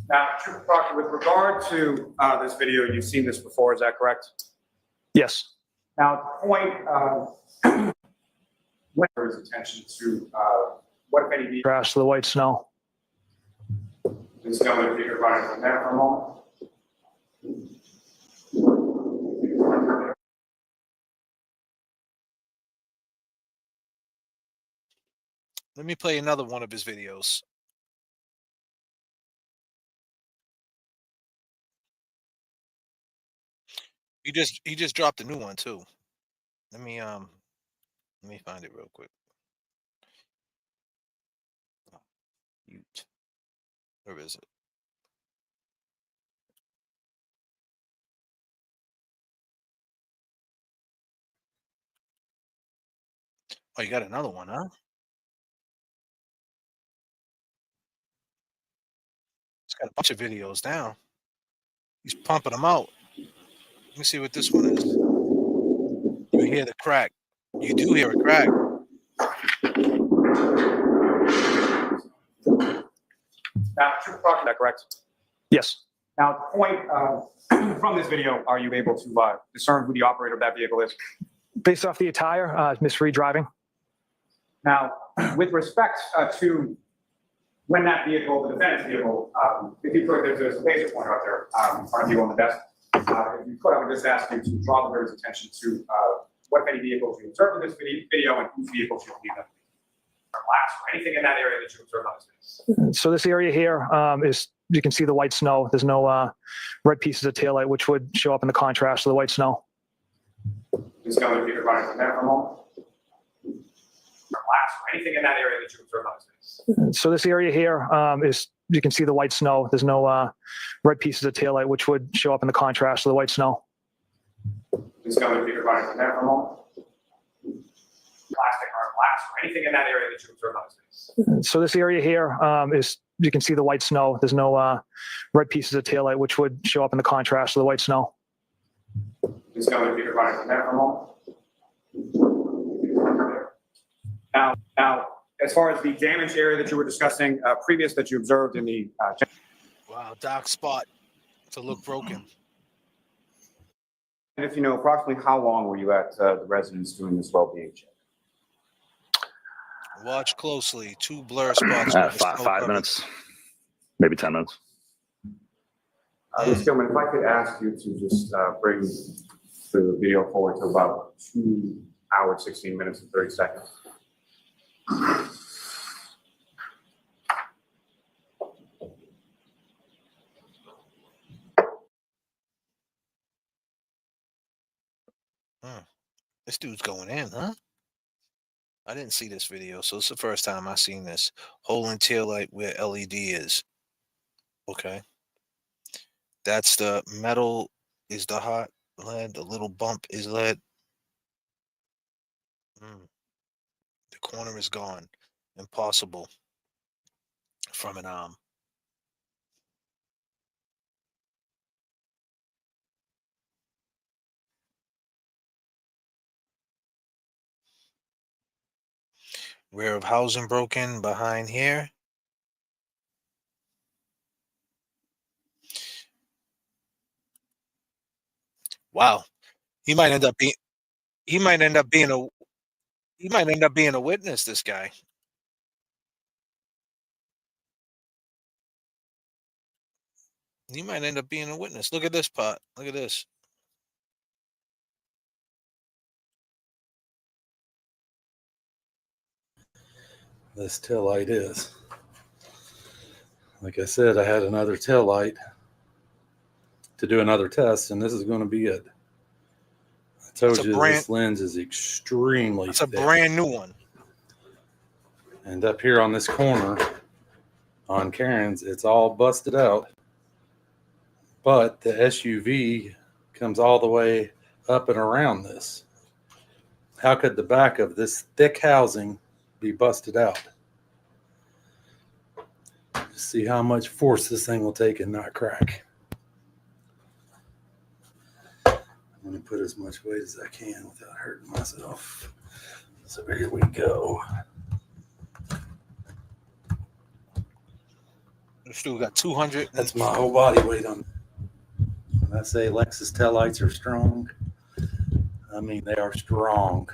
Now, Trooper Proctor, with regard to this video, you've seen this before, is that correct? Yes. Now, at the point when there is attention to what if any Crash to the white snow. Ms. Miller, if you could run it from there for a moment. Let me play another one of his videos. He just dropped a new one too. Let me find it real quick. Where is it? Oh, you got another one, huh? He's got a bunch of videos now. He's pumping them out. Let me see what this one is. You hear the crack. You do hear a crack. Now, Trooper Proctor, is that correct? Yes. Now, at the point from this video, are you able to discern who the operator of that vehicle is? Based off the attire, Miss Reed driving. Now, with respect to when that vehicle, the defendant's vehicle, if you could, there's a laser pointer up there, aren't you on the desk? If you could, I would just ask you to draw the jury's attention to what many vehicles you observed in this video and whose vehicles you believe them to be. Or anything in that area that you observed on this video. So this area here is, you can see the white snow. There's no red pieces of taillight, which would show up in the contrast to the white snow. Ms. Miller, if you could run it from there for a moment. Or anything in that area that you observed on this video. So this area here is, you can see the white snow. There's no red pieces of taillight, which would show up in the contrast to the white snow. Ms. Miller, if you could run it from there for a moment. Plastic or glass or anything in that area that you observed on this video. So this area here is, you can see the white snow. There's no red pieces of taillight, which would show up in the contrast to the white snow. Ms. Miller, if you could run it from there for a moment. Now, as far as the damage area that you were discussing, previous that you observed in the Wow, dark spot to look broken. and if you know approximately how long were you at the residence doing this well-being check? Watch closely. 2 blur spots. 5 minutes, maybe 10 minutes. Ms. Gilman, if I could ask you to just bring the video forward to about 2 hours, 16 minutes, and 30 seconds. This dude's going in, huh? I didn't see this video, so it's the first time I've seen this. Hole in tail light where LED is. Okay. That's the metal is the hot lead. The little bump is lead. The corner is gone. Impossible from an arm. Rear of housing broken behind here. Wow. He might end up being he might end up being a he might end up being a witness, this guy. He might end up being a witness. Look at this part. Look at this. This tail light is. Like I said, I had another tail light to do another test, and this is going to be it. I told you this lens is extremely thick. It's a brand new one. And up here on this corner on Karen's, it's all busted out. But the SUV comes all the way up and around this. How could the back of this thick housing be busted out? See how much force this thing will take and not crack. I'm going to put as much weight as I can without hurting myself. So here we go. This dude got 200. That's my whole body weight on. When I say Lexus taillights are strong, I mean they are strong.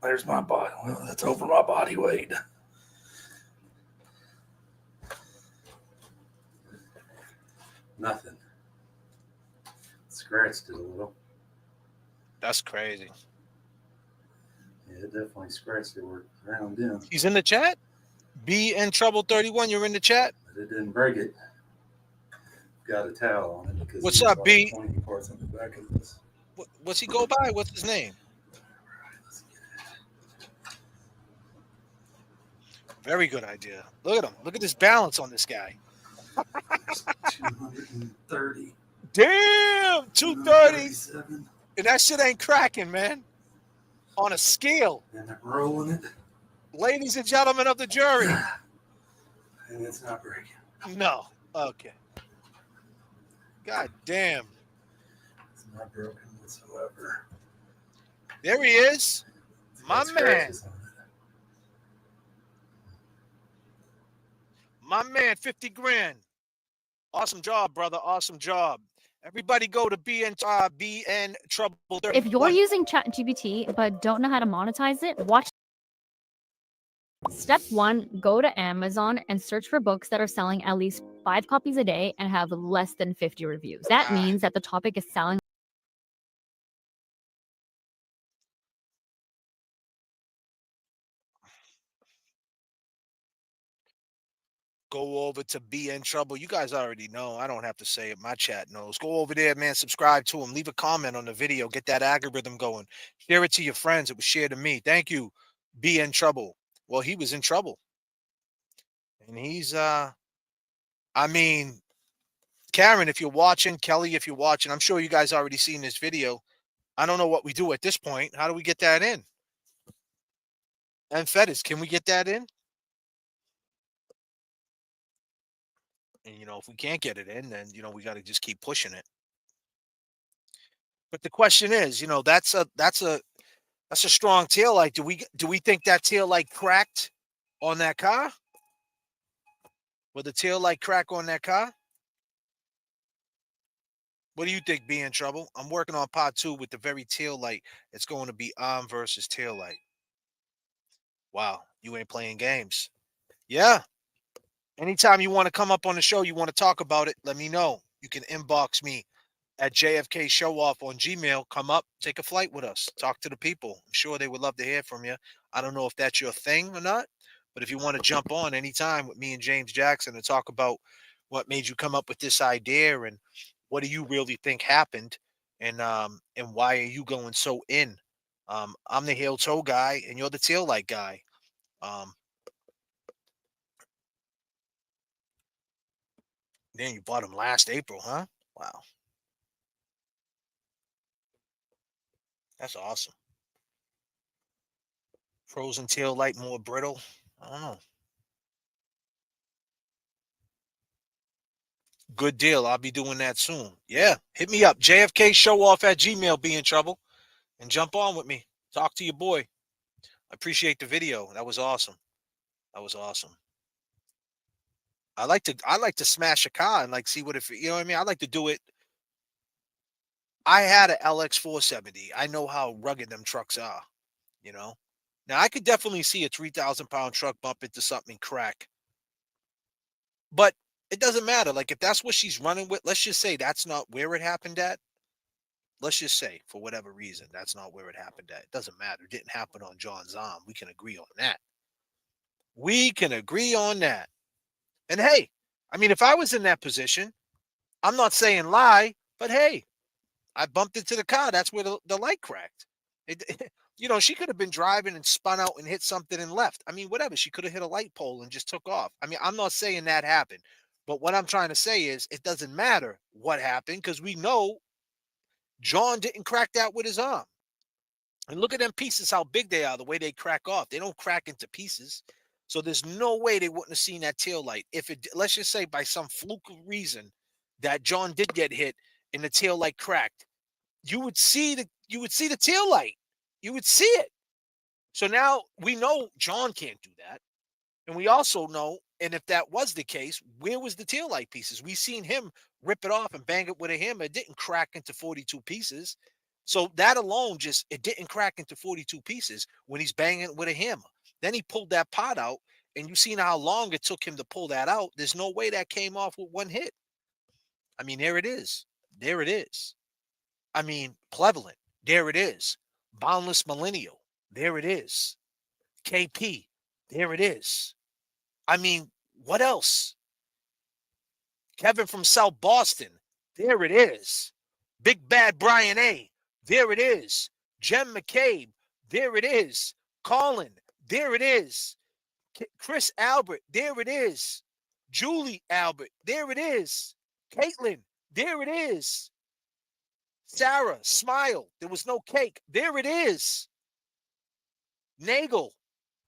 There's my body. Well, that's over my body weight. Nothing. Scratched it a little. That's crazy. Yeah, it definitely scratched it around in. He's in the chat? Be in trouble 31. You're in the chat? But it didn't break it. Got a towel on it because what's up, B? Pointy parts on the back of this. What's he go by? What's his name? Very good idea. Look at him. Look at this balance on this guy. 230. Damn, 230. And that shit ain't cracking, man. On a scale. And I'm rolling it. Ladies and gentlemen of the jury. And it's not breaking. No. Okay. God damn. It's not broken whatsoever. There he is. My man. My man, 50 grand. Awesome job, brother. Awesome job. Everybody go to BN Trouble. If you're using ChatGPT but don't know how to monetize it, watch. Step 1, go to Amazon and search for books that are selling at least 5 copies a day and have less than 50 reviews. That means that the topic is selling. Go over to Be in Trouble. You guys already know. I don't have to say it. My chat knows. Go over there, man. Subscribe to him. Leave a comment on the video. Get that algorithm going. Share it to your friends. It was shared to me. Thank you. Be in Trouble. Well, he was in trouble. And he's, I mean, Karen, if you're watching, Kelly, if you're watching, I'm sure you guys already seen this video. I don't know what we do at this point. How do we get that in? And Fetish, can we get that in? And, you know, if we can't get it in, then, you know, we got to just keep pushing it. But the question is, you know, that's a strong taillight. Do we think that taillight cracked on that car? Will the taillight crack on that car? What do you think, Be in Trouble? I'm working on part 2 with the very taillight. It's going to be arm versus taillight. Wow, you ain't playing games. Yeah. Anytime you want to come up on the show, you want to talk about it, let me know. You can inbox me at Jfkshowoff on Gmail. Come up, take a flight with us, talk to the people. I'm sure they would love to hear from you. I don't know if that's your thing or not, but if you want to jump on anytime with me and James Jackson and talk about what made you come up with this idea and what do you really think happened and why are you going so in? I'm the heel toe guy and you're the tail light guy. Then you bought them last April, huh? Wow. That's awesome. Frozen tail light more brittle. I don't know. Good deal. I'll be doing that soon. Yeah. Hit me up. Jfkshowoff@gmail. Be in trouble. And jump on with me. Talk to your boy. I appreciate the video. That was awesome. That was awesome. I like to smash a car and like see what you know what I mean? I like to do it. I had a LX 470. I know how rugged them trucks are, you know. Now I could definitely see a 3,000-pound truck bump into something and crack. But it doesn't matter. Like if that's what she's running with, let's just say that's not where it happened at. Let's just say for whatever reason, that's not where it happened at. It doesn't matter. It didn't happen on John's arm. We can agree on that. We can agree on that. And hey, I mean, if I was in that position, I'm not saying lie, but hey, I bumped into the car. That's where the light cracked. You know, she could have been driving and spun out and hit something and left. I mean, whatever. She could have hit a light pole and just took off. I mean, I'm not saying that happened. But what I'm trying to say is it doesn't matter what happened because we know John didn't crack that with his arm. And look at them pieces, how big they are, the way they crack off. They don't crack into pieces. So there's no way they wouldn't have seen that tail light. If it, let's just say by some fluke reason that John did get hit and the tail light cracked, you would see the tail light. You would see it. So now we know John can't do that. And we also know, and if that was the case, where was the tail light pieces? We seen him rip it off and bang it with a hammer. It didn't crack into 42 pieces. So that alone it didn't crack into 42 pieces when he's banging it with a hammer. Then he pulled that pot out, and you've seen how long it took him to pull that out. There's no way that came off with one hit. I mean, there it is. There it is. I mean, Cleveland. There it is. Boundless Millennial. There it is. KP. There it is. I mean, what else? Kevin from South Boston. There it is. Big Bad Brian A. There it is. Jem McCabe. There it is. Colin. There it is. Chris Albert. There it is. Julie Albert. There it is. Caitlin. There it is. Sarah. Smile. There was no cake. There it is. Nagel.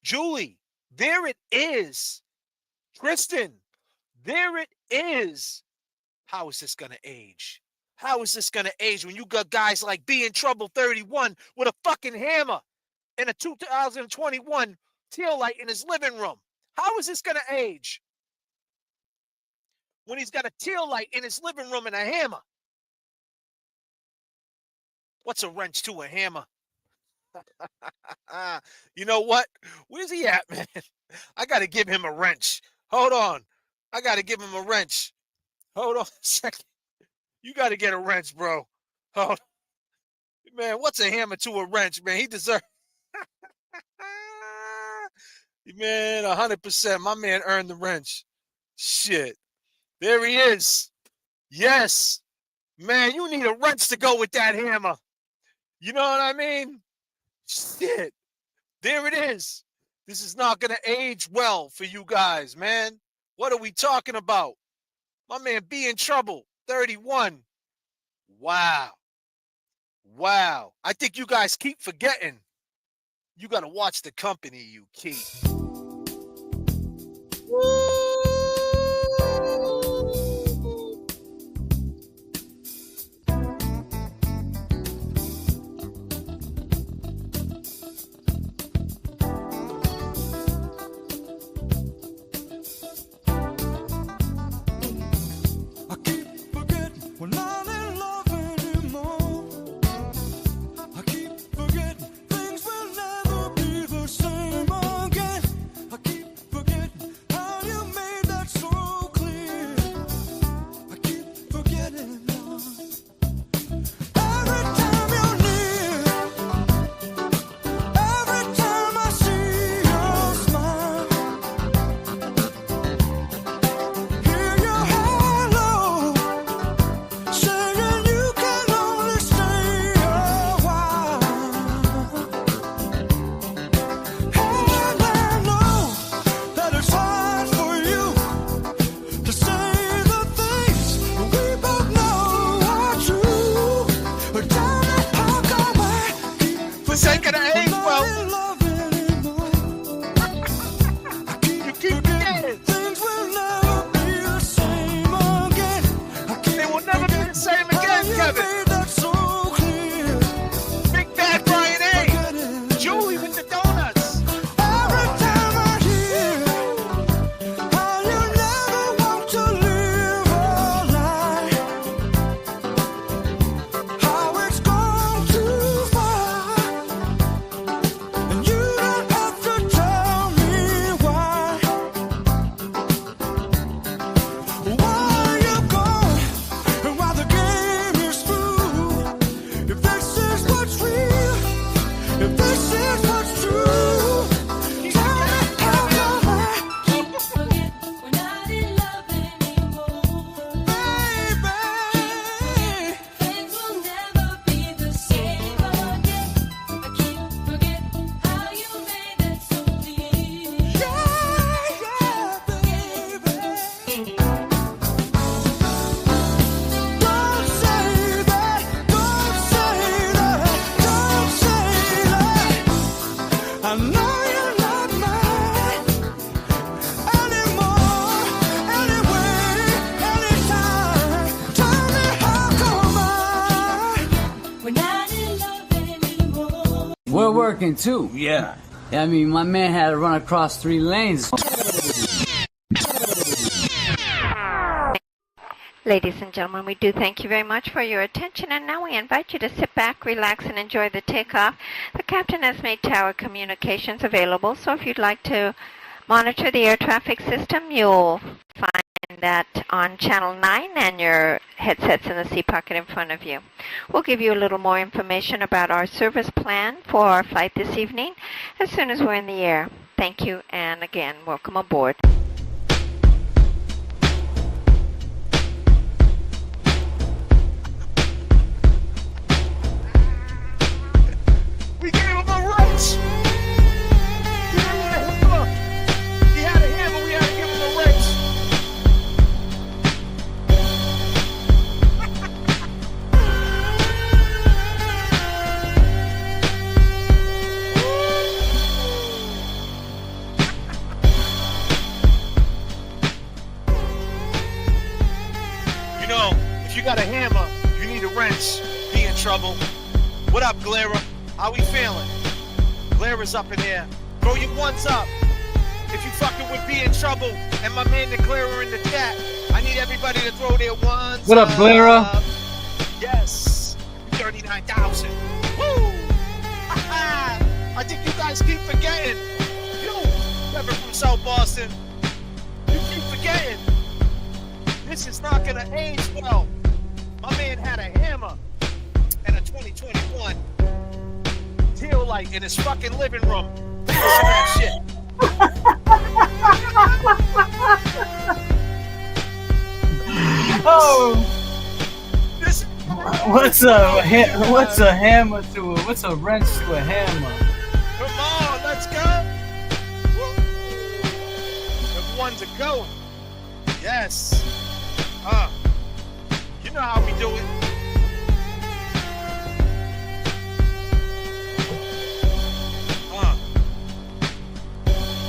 Julie. There it is. Tristan. There it is. How is this going to age? How is this going to age when you got guys like Be in Trouble 31 with a fucking hammer and a 2021 tail light in his living room? How is this going to age? When he's got a tail light in his living room and a hammer. What's a wrench to a hammer? You know what? Where's he at, man? I got to give him a wrench. Hold on. I got to give him a wrench. Hold on a second. You got to get a wrench, bro. Hold on. Man, what's a hammer to a wrench, man? He deserves. Man, 100%. My man earned the wrench. Shit. There he is. Yes. Man, you need a wrench to go with that hammer. You know what I mean? Shit. There it is. This is not going to age well for you guys, man. What are we talking about? My man Be in Trouble, 31. Wow. Wow. I think you guys keep forgetting. You got to watch the company you keep. Woo! We're not in love anymore. I keep forgetting things will never be the same again. I keep forgetting how you This ain't gonna age well. You keep forgetting. They will never be the same again, Kevin. Big Bad Brian A. Julie with the donuts. We're working too. Yeah. I mean, my man had to run across 3 lanes. Ladies and gentlemen, we do thank you very much for your attention, and now we invite you to sit back, relax, and enjoy the takeoff. The captain has made tower communications available, so if you'd like to monitor the air traffic system, you'll find that on channel 9 and your headsets in the seat pocket in front of you. We'll give you a little more information about our service plan for our flight this evening as soon as we're in the air. Thank you, and again, welcome aboard. We gave him a wrench. He had a hammer, we had to give him a wrench. You know, if you got a hammer, you need a wrench. Be in trouble. What up, Glera? How we feeling? Glera's up in here. Throw your ones up. If you fucking would be in trouble, and my man the Glera in the chat, I need everybody to throw their ones. What up, Glera? Yes. 39,000. Woo! I think you guys keep forgetting. You, never from South Boston. You keep forgetting. This is not gonna age well. My man had a hammer and a 2021 tail light in his fucking living room. Listen to that shit. Oh, what's a hammer to a what's a wrench to a hammer? Come on, let's go. The ones are going. Yes. You know how we do it.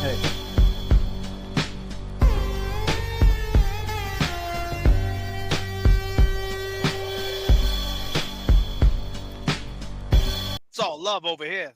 Hey. It's all love over here.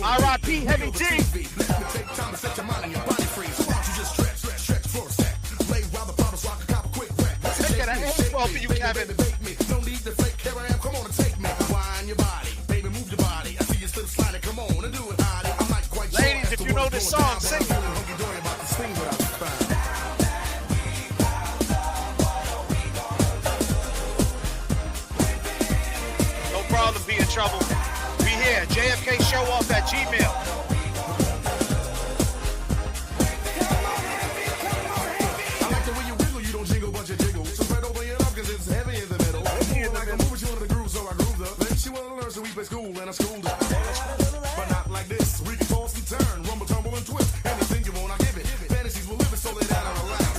R.I.P. Heavy G. Take it ahead, well for you, Kevin. Don't need the fake hair I am. Come on and take me. Wind your body, baby, move your body. I see you slip sliding. Come on and do it, Heidi. I'm not quite sure. Ladies, if you know this song, sing it. trouble. We here. Jfkshowoff at Gmail. I like the way you wiggle, you don't jingle, but you jiggle. So spread over your love, cause it's heavy in the middle. Like a move, she wanted to groove, so I grooved her. Then she wanted to learn, so we play school, and I schooled her. But not like this. We can toss and turn, rumble, tumble, and twist. Anything you want, I give it. Fantasies will live it, so lay down and relax.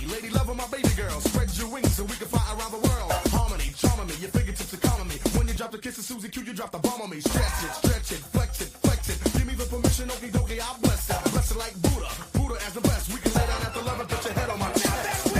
Lady love my baby girl. Spread your wings so we can fly around the world. Harmony, charming me, your fingertips are calming me. When you drop the kiss of Susie Q, you drop the bomb on me. Stretch it, flex it, flex it. Give me the permission, okie dokie, I'll bless it. Bless it like Buddha, Buddha as the best. We can lay down at the love and put your head on my chest.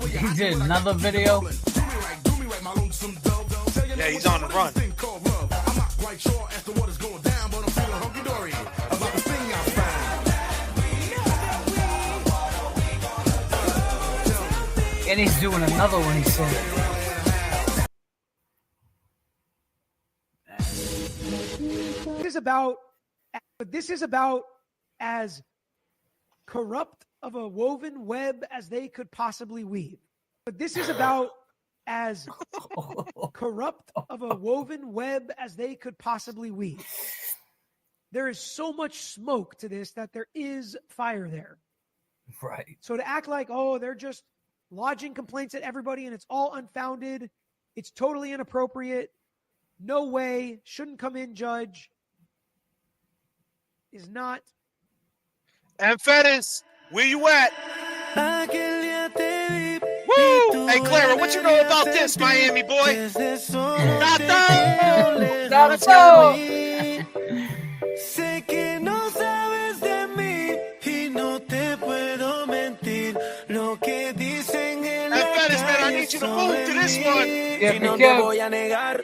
He did another video. Yeah, he's on the run. I'm not quite sure as to what is going down, but I'm feeling hunky-dory about the thing I found. And he's doing another one, he said. This is about as corrupt of a woven web as they could possibly weave. But this is about as corrupt of a woven web as they could possibly weave. There is so much smoke to this that there is fire there. Right. So to act like, oh, they're just lodging complaints at everybody and it's all unfounded, it's totally inappropriate, no way, shouldn't come in, judge, is not. And Fettis, where you at? Woo! Hey, Clara, what you know about this, Miami boy? Sé que no sabes de mí y no te puedo mentir. Lo que dicen en la calle man, I need you to move to this one. Y no te voy a negar.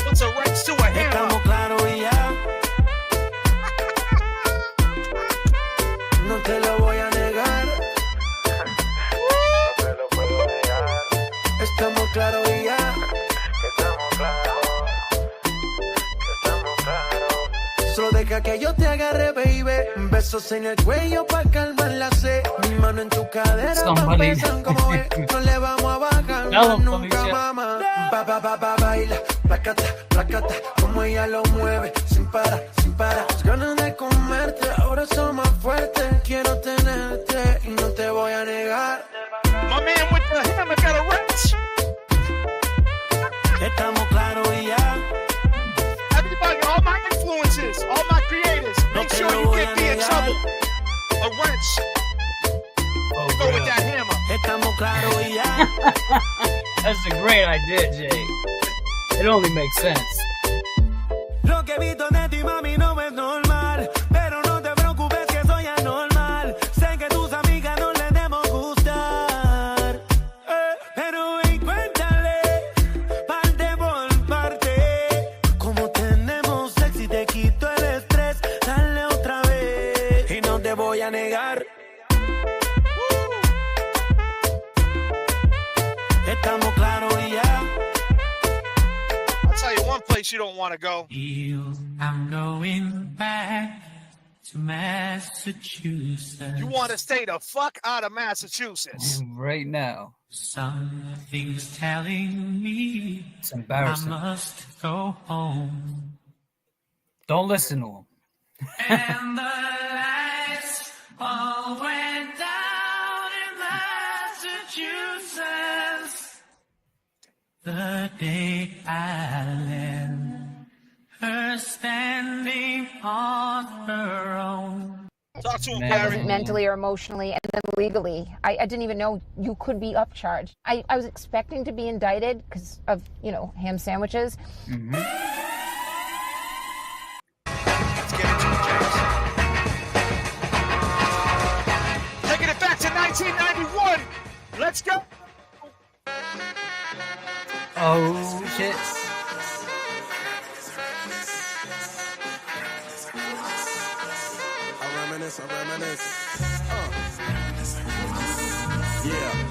What's a rights to a hammer? Estamos claros y ya. No te lo voy a negar. No te lo puedo negar. Estamos claros y ya. Estamos claros. Estamos claros. Solo deja que yo te agarre, baby. Besos en el cuello pa' calmar la sed. Mi mano en tu cadera pa' empezar como es. No le vamos a bajar nunca, mamá. Baila, placata, placata. Como ella lo mueve, sin parar, sin parar. Las ganas de comerte, ahora son más fuertes. Quiero tenerte y no te voy a negar. My man with the hammer got a wrench. Estamos claros y ya. Everybody, all my influences, all my creators, make sure you get me in trouble. A wrench. Go with that hammer. Estamos claros y ya. That's a great idea, Jay. It only makes sense. Lo que he visto de ti, mami, no es normal. Pero no te preocupes que soy anormal. Sé que tus amigas no les debemos gustar. Pero ven, cuéntale, parte por parte. Como tenemos sexy, te quito el estrés. Dale otra vez. Y no te voy a negar. Estamos claros y ya. I'll tell you one place you don't want to go. I'm going back to Massachusetts. You want to stay the fuck out of Massachusetts. Right now. Something's telling me it's embarrassing. I must go home. Don't listen to him. And the lights all went down in Massachusetts the day I left her standing on her own. Talk to him, I wasn't mentally or emotionally, and then legally, I didn't even know you could be upcharged. I was expecting to be indicted because of, ham sandwiches. Let's get into it. 1991. Let's go. Oh shit. I reminisce. Yeah.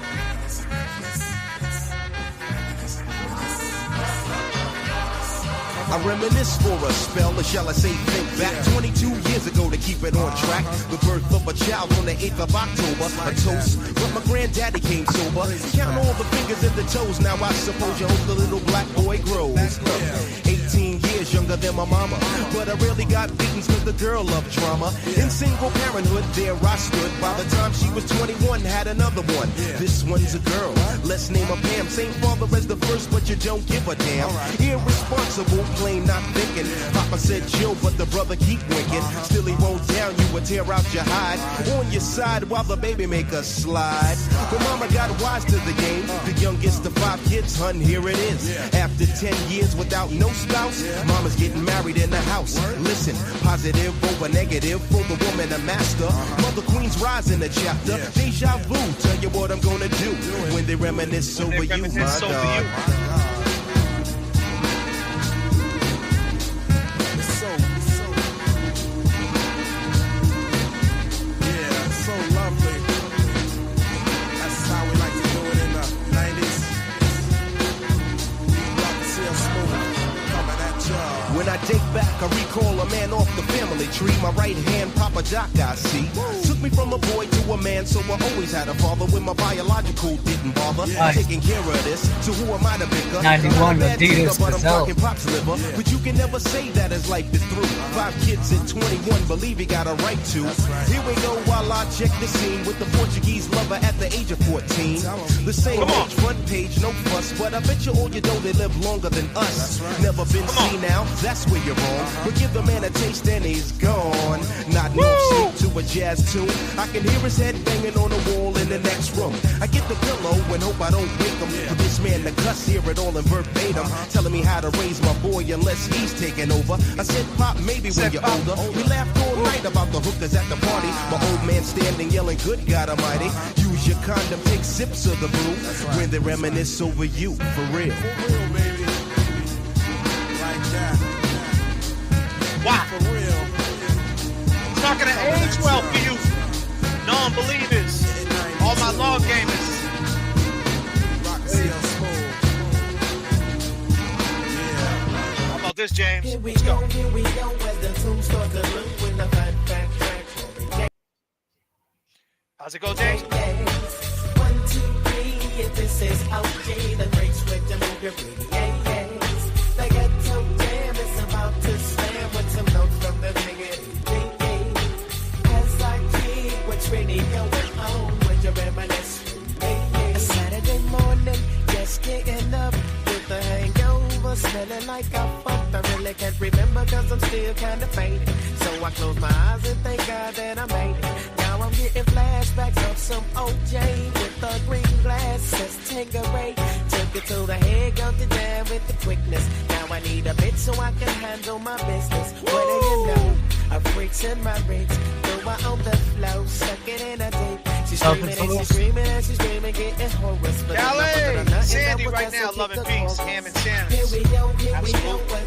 I reminisce for a spell, or shall I say think back 22 years ago to keep it on track. The birth of a child on the 8th of October, a toast, but my granddaddy came sober. Count all the fingers and the toes, now I suppose you hope the little black boy grows. 18 years younger than my mama, but I really got beatings cause the girl loved drama. In single parenthood, there I stood. By the time she was 21, had another one. This one's a girl, let's name her Pam. Same father as the first, but you don't give a damn. Irresponsible, plain not thinking. Papa said chill, but the brother keep winking. Still he won't down you or tear out your hide. On your side while the baby make a slide. But mama got wise to the game. The youngest of 5 kids, hun, here it is. After 10 years without no spouse, mama's getting married in the house. Listen, positive over negative for the woman a master. Mother Queen's rise in the chapter. Deja vu, tell you what I'm gonna do when they reminisce over you, my dog. When I date back, I recall a man off the family tree. My right hand, Papa Doc, I see. Took me from a boy to a man, so I always had a father when my biological didn't bother. Taking care of this, so who am I to pick up? 91 Adidas but I'm Gazelle. talking Pop's liver. But you can never say that his life is through. 5 kids at 21, believe he got a right to. Here we go while I check the scene with the Portuguese lover at the age of 14. The same age, front page, no fuss. But I bet you all you know they live longer than us. Never been seen now, that's where you're wrong. But give the man a taste and he's gone. Not no sleep to a jazz tune. I can hear his head banging on the wall in the next room. I get the pillow and hope I don't wake him. For this man to cuss, hear it all in verbatim. Telling me how to raise my boy unless he's taking over. I said, Pop, maybe when you're older. We laughed all night about the hookers at the party. My old man standing yelling, good God Almighty. Use your condom, take sips of the brew. When they reminisce over you, for real. Baby. Like that. Wow. For real. It's not gonna age well for you non-believers, all my law gamers. How about this, James? Let's go. How's it go, James? 1, 2, 3, if this is OJ, the great switch to move your pretty yes. The ghetto jam is about to slam with some notes from the nigga. As I keep what's really going on with your reminisce. A Saturday morning, just getting up with the hangover, smelling like I fucked. I really can't remember cause I'm still kinda faded. So I close my eyes and thank God that I made it. Now I'm getting flashbacks of some OJ with the green glasses. Tangeray, took it to the head, gumped it down with the quickness. Now I need a bit so I can handle my business. What do you know? A freak's in my ribs. Throw her on the floor, stuck it in a tape. She's screaming and she's screaming and she's screaming, getting horrors. Callie, Sandy right now, loving peace, Ham and Sanders. Absolutely.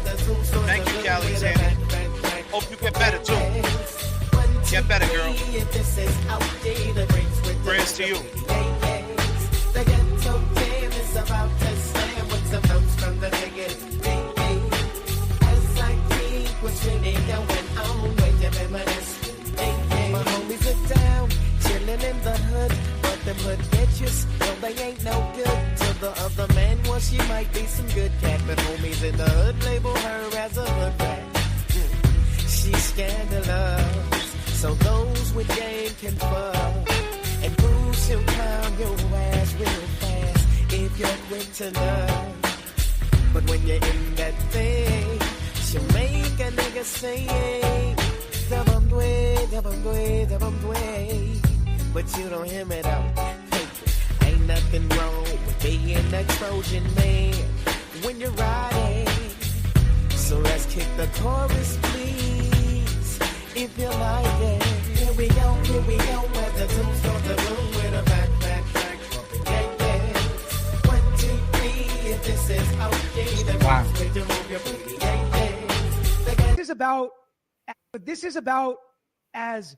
Thank you, Callie, Sandy. Hope you get better too. Get better, girl. Prayers to you. The ghetto jam is about to slam with some notes from the negative. As I keep what's really going on with your reminisce. My homies are down, chilling in the hood, but them hood bitches, no, they ain't no good. To the other man, well, she might be some good cat, but homies in the hood label her as a hood rat. She's scandalous, so those with game can fuck. And Bruce, he'll pound your ass real fast if you're quick to love. But when you're in that thing, she'll make a nigga say, dabam dwe. But you don't hear me though. Hey, ain't nothing wrong with being a Trojan man when you're riding. So let's kick the chorus, please, if you like it. Here we go. here we go, where the tombstone the room with a back. Yeah. 1, 2, 3, if this is okay, then let's make you move your booty. Yeah. This is about as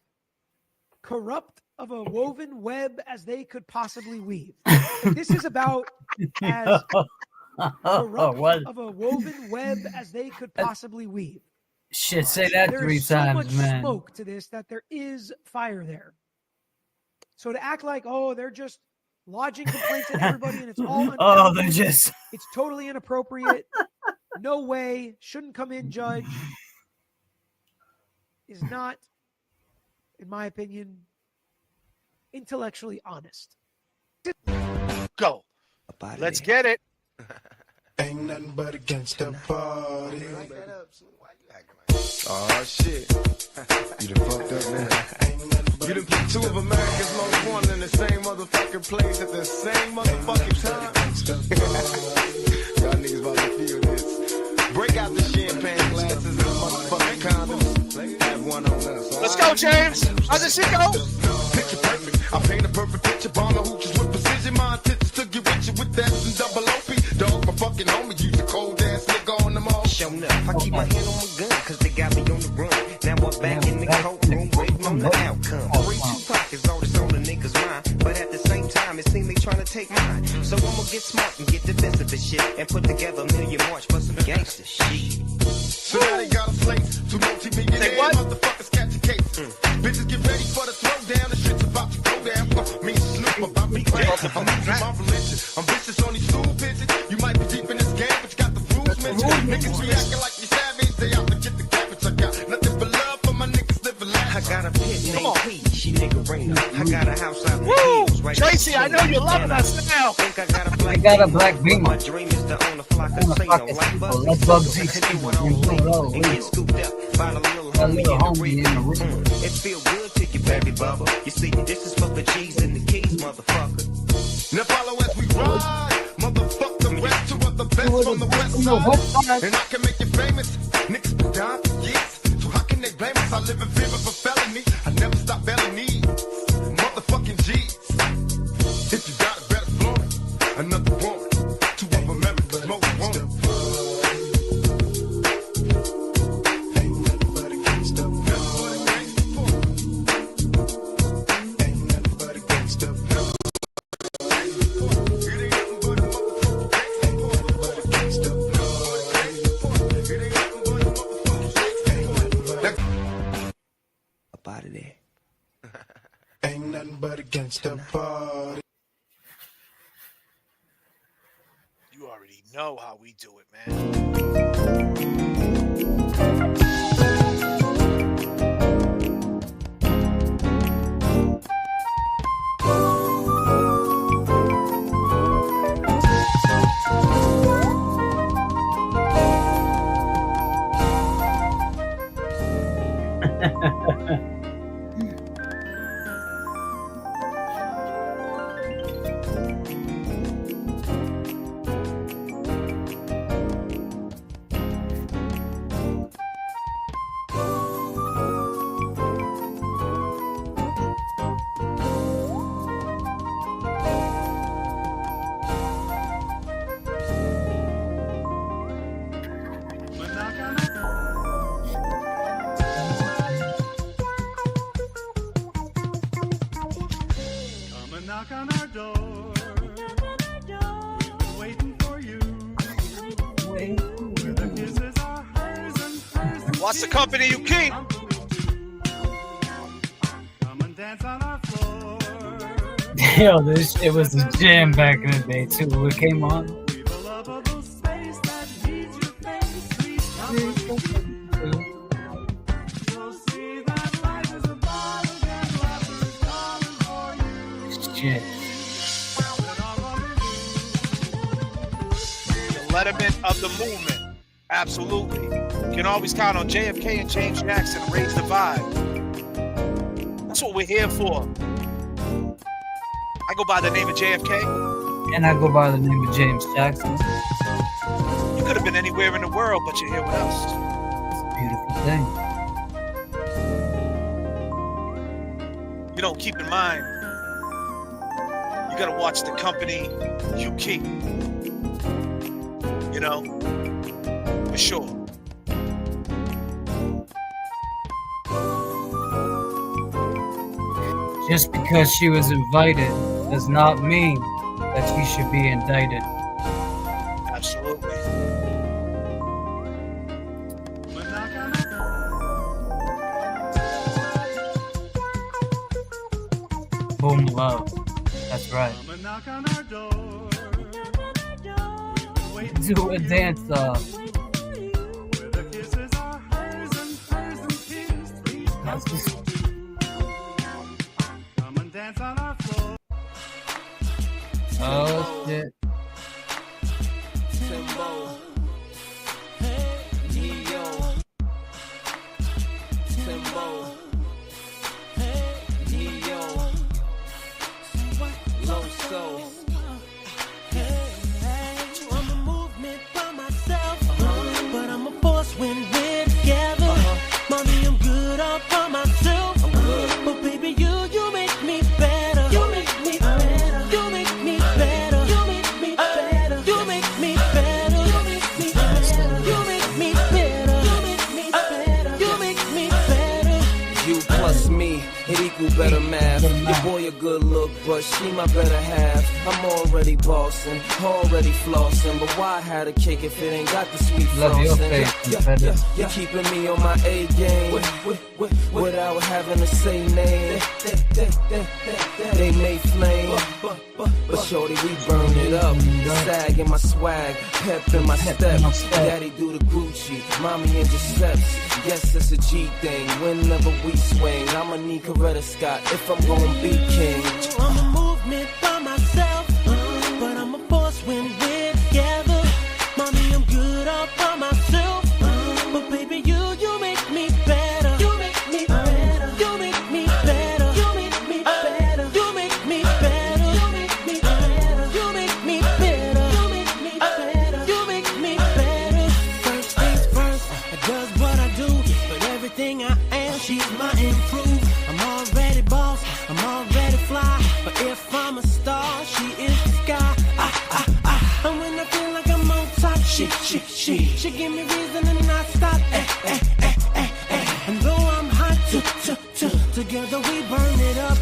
corrupt of a woven web as they could possibly weave. This is about as corrupt of a woven web as they could possibly weave. Shit, say that There 3 is so times, much man. smoke to this that there is fire there. So to act like, oh, they're just lodging complaints at everybody and it's all Oh, they're just... It's totally inappropriate. No way. Shouldn't come in, judge. Is not, in my opinion, intellectually honest. Go. Let's get it. Ain't nothing but against the party. Oh shit. You done fucked up, man. You done put 2 of America's most wanted in the same motherfucking place at the same motherfucking time. Y'all niggas about to feel this. Break out the champagne glasses and motherfucking condoms. Have one on us. Let's go, James. How's this shit go? Picture perfect. I paint a perfect picture. Bomb the hooches with precision. My intentions to get with you with that and double OP. Dog, my fucking homie. You the cold ass nigga on them all. Showing up. I keep my hand on my gun, cause they got me on the run. Now I'm back in the courtroom, waiting on the outcome. 3 Tupac is all that's on the niggas' mind. But at the same time, it seems they trying to take mine. So I'ma get smart and get defensive and shit. And put together a million march for some gangster shit. So now they got a slate to multi-millionaire motherfuckers catch a case. Bitches get ready for the throwdown. The shit's about to go down. Me and Snoop about me crazy. I'm losing my religion. I'm vicious on these stool pigeons. You might be deep in this game, but you got the rules mentioned. Niggas be acting like you savage. They out to get the cabbage. I got nothing but love for my niggas living life. I got a pit named P. She niggerina. I got a house out in the Woo! hills right Tracy, I know you're loving us now. I got a black beamer. My dream is to own a flock of casino. Like Let's Bugsy and get scooped up by the little homie in the room. It feel good to you, baby bubba. You see, this is for the G's and the keys, motherfucker. Now follow as we ride. Motherfuck the rest, 2 of the best from the west side. And I can make you famous. Niggas been dying for years. So how can they blame us? I live in fear of a felony. I never stop belly needs. Motherfucking G's. If you got it, better flaunt it. Another one. 2 of America's most wanted. Out of there. Ain't nothing but against the party. You already know how we do it, man. Knock on our door. We've been waiting for you. Where the kisses are hers and hers. What's the company you keep? Come and dance on our floor. Yo, this shit was a jam back in the day too. When it came on. We've a lovable space that needs your face. Please come with me. You'll see that life is a ball again. Lovers calling for you. Shit. The letterman of the movement. Absolutely. You can always count on J.F.K. and James Jackson to raise the vibe. That's what we're here for. I go by the name of J.F.K. And I go by the name of James Jackson. You could have been anywhere in the world, but you're here with us. It's a beautiful thing. keep in mind, you got to watch the company you keep. For sure. Just because she was invited does not mean that she should be indicted. Absolutely. Boom love. That's right. Do a dance off. That's just... Oh shit. I'm a movement by myself, but I'm a force when we're together. Mommy, I'm good all by myself, but baby, you make me better. You make me better. You make me better. You make me better. You make me better. You make me better. You make me better. You make me better. You make me better. You plus me, it equal better math. Your boy a good look, but she my better half. I'm already bossing, already flossing, but why have a cake if it ain't got the sweet Love your frosting? face, You keeping me on my A game without having to say name. They may flame, but shorty, we burn it up. Sag in my swag, pep in my step. Daddy do the Gucci, mommy in Giuseppe's. Yes, it's a G thing. Whenever we swing, I'ma need Coretta Scott if I'm gonna be king. I'm a movement by myself, but I'm a force when we're together. Mommy, I'm good all by myself, but baby, you make me better. You make me better. You make me better. You make me better. You make me better. You make me better. You make me better. You make me better. You make me better. First things first, I does what I do, but everything I am, she's my improve. I'm already boss, I'm already fly, but if I'm a star, she is the sky. And when I feel like I'm on top, she give me reason to not stop. And though I'm hot, together we burn it up.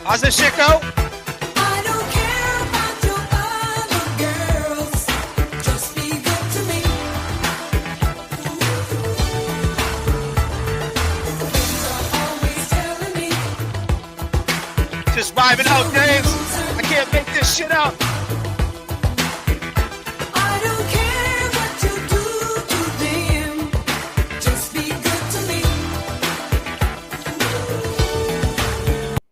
How's this shit go? vibing out, James. I can't make this shit up. I don't care what you do to them. Just be good to me.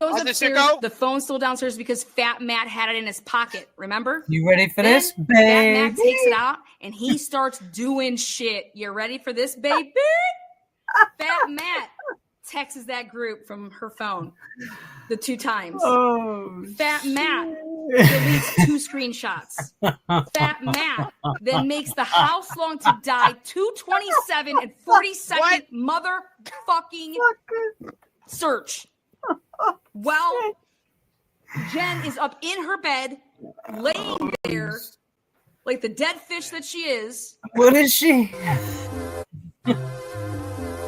Goes How does it upstairs. go? The phone's still downstairs because Fat Matt had it in his pocket. Remember? You ready for this, Fat Matt baby? takes it out and he starts doing shit. You ready for this, baby? Fat Matt texts that group from her phone the 2 times. Oh, Fat Matt deletes 2 screenshots. Fat Matt then makes the House Long to Die 2:27 and 40-second motherfucking search. While Jen is up in her bed, laying there like the dead fish that she is. What is she?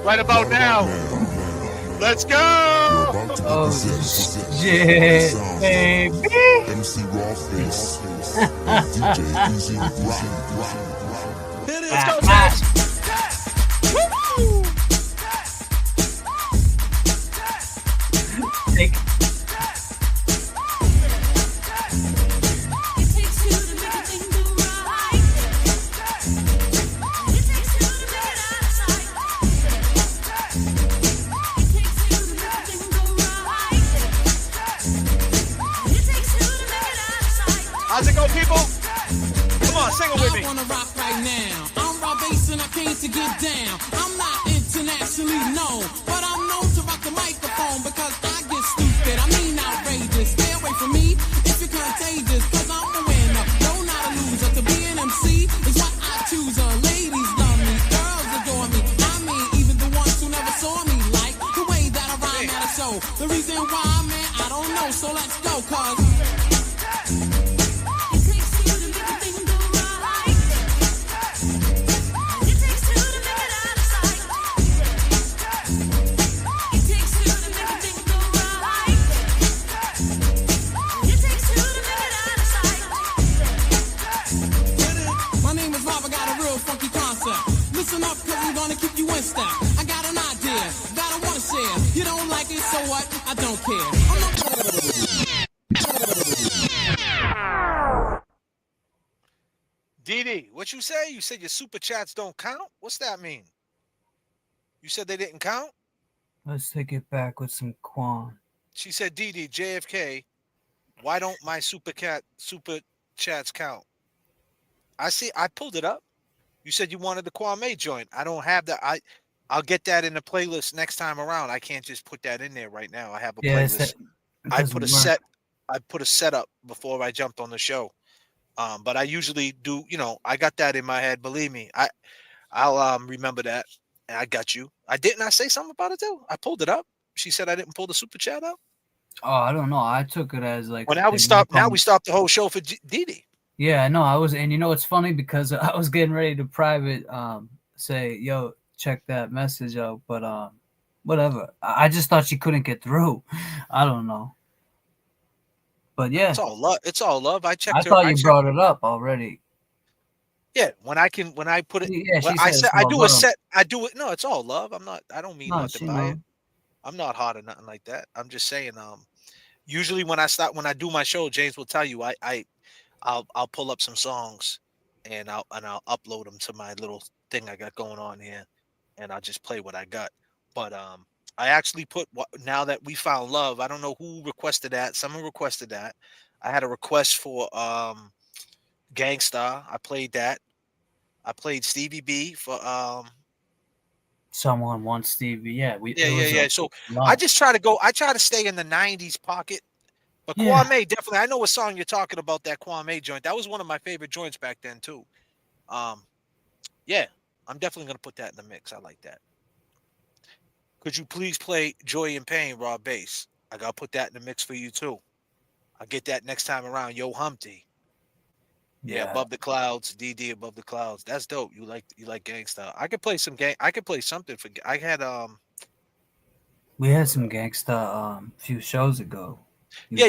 Right about now. Let's go. Oh, shit, baby. MC Raw Face. Let's go, James. Take. How's it go, people? Come on, sing it with me. I wanna rock right now. I'm Raw Bass and I came to get down. I'm not internationally known, but I'm known to rock the microphone because I get stupid. I mean outrageous. Stay away from me if you're contagious, cause I'm a winner. No, not a loser. To be an MC is what I choose. Ladies love me, girls adore me. I mean, even the ones who never saw me like the way that I rhyme at a show. The reason why, man, I don't know. So let's go, cause listen up, cause I'm gonna keep you in step. I got an idea that I wanna share. You don't like it, so what? I don't care. I'm not... Dee, what you say? You said your super chats don't count? What's that mean? You said they didn't count? Let's take it back with some Quan. She said, Dee, JFK, why don't my super chats count? I see, I pulled it up. You said you wanted the Kwame joint. I don't have that. I'll get that in the playlist next time around. I can't just put that in there right now. I have a playlist. I put a setup before I jumped on the show. But I usually do, I got that in my head. Believe me, I'll remember that. And I got you. I say something about it too. I pulled it up. She said I didn't pull the super chat up. Oh, I don't know. I took it as like. Well, now we stopped the whole show for Dee. Yeah, I know. I was, and it's funny because I was getting ready to private say, yo, check that message out, but whatever. I just thought she couldn't get through. I don't know. But yeah. It's all love. It's all love. I checked. I thought you brought it up already. Yeah, when I put it. Yeah, she said I do a set. I do it. No, it's all love. I don't mean nothing by it. I'm not hot or nothing like that. I'm just saying. Usually when I do my show, James will tell you I'll pull up some songs and I'll upload them to my little thing I got going on here, and I'll just play what I got. But I actually put now that we found love. I don't know who requested that. Someone requested that. I had a request for Gangstar. I played that. I played Stevie B for Someone wants Stevie. Yeah, yeah. So I just try to stay in the 90s pocket. But Kwame, definitely, I know what song you're talking about, that Kwame joint. That was one of my favorite joints back then, too. Yeah, I'm definitely going to put that in the mix. I like that. Could you please play Joy and Pain, Raw Bass? I got to put that in the mix for you, too. I'll get that next time around. Yo, Humpty. Yeah, Above the Clouds, DD Above the Clouds. That's dope. You like Gangsta. I could play I could play something for, I had, we had some Gangsta a few shows ago. Yeah,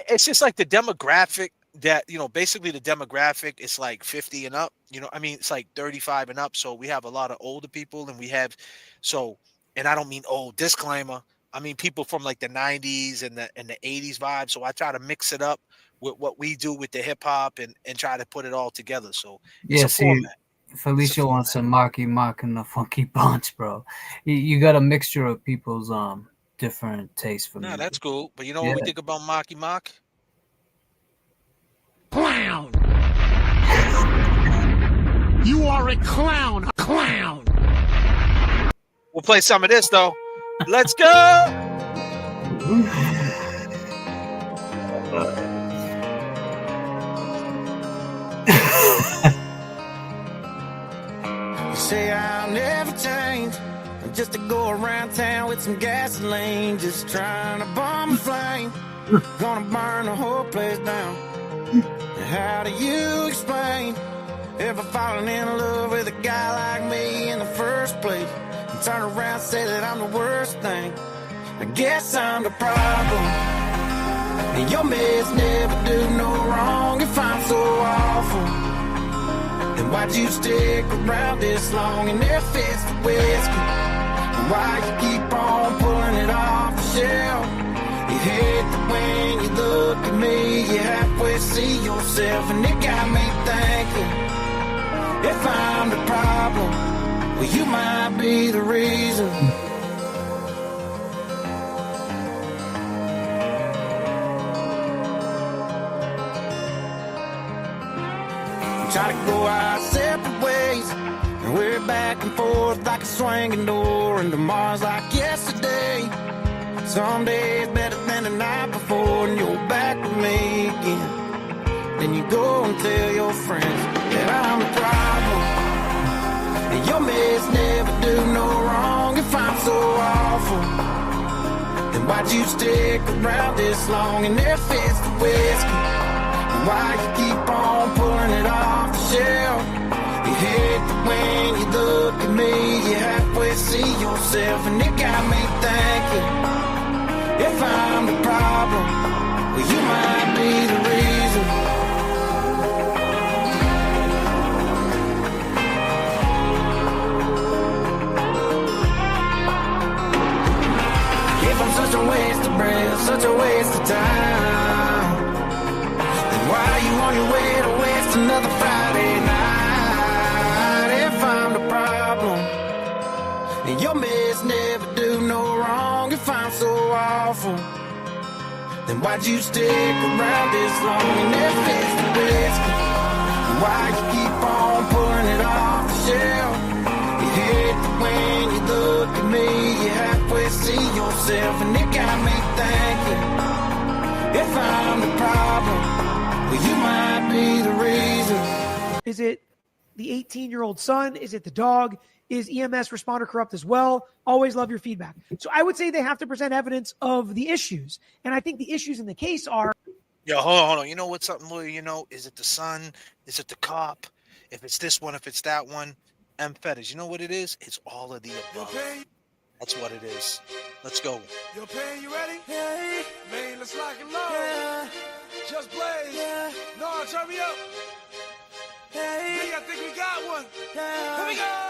it's just like the demographic that, basically the demographic is like 50 and up, it's like 35 and up. So we have a lot of older people and and I don't mean old, disclaimer, I mean, people from like the 90s and the 80s vibe. So I try to mix it up with what we do with the hip hop and try to put it all together. So it's Yeah, a see, format. Felicia wants a Marky Mark and the Funky Bunch, bro. You got a mixture of people's different tastes for No, music. that's cool. But you know what we think about Marky Mark? Clown. You are a clown. A clown. We'll play some of this though. Let's go. You say I'll never change, just to go around town with some gasoline, just trying to bomb a flame, gonna burn the whole place down. How do you explain ever falling in love with a guy like me in the first place, and turn around and say that I'm the worst thing? I guess I'm the problem, and your mess never do no wrong. If I'm so awful, then why'd you stick around this long? And if it's the whiskey, then why you keep on pulling it off the shelf? You hate that when you look at me, you halfway see yourself, and it got me thinking, if I'm the problem, well, you might be the reason. Try to go our separate ways, and we're back and forth like a swinging door, and tomorrow's like yesterday. Some days better than the night before, and you're back with me again. Then you go and tell your friends that I'm the problem, and your mess never do no wrong. If I'm so awful, then why'd you stick around this long? And if it's the whiskey, why you keep on pulling it off the shelf? You hate that when you look at me, you halfway see yourself, and it got me thinking, if I'm the problem, well, you might be the reason. If I'm such a waste of breath, such a waste of time, why are you on your way to waste another Friday night? If I'm the problem, and your mess never do no wrong. If I'm so awful, then why'd you stick around this long? And if it's the whiskey, why you keep on pulling it off the shelf? You hate that when you look at me, you halfway see yourself, and it got me thinking, if I'm the problem, well, you might be the reason. Is it the 18-year-old son? Is it the dog? Is EMS responder corrupt as well? Always love your feedback. So I would say they have to present evidence of the issues. And I think the issues in the case are... Yo, hold on. You know what's something, lawyer? You know, is it the son? Is it the cop? If it's this one, if it's that one, M fetish. You know what it is? It's all of the above. That's what it is. Let's go. Yo, Pain, you ready? Yeah. Man, let's lock and load. Yeah. Just blaze. Yeah. No, turn me up. Hey. I think we got one. Yeah. Here we go.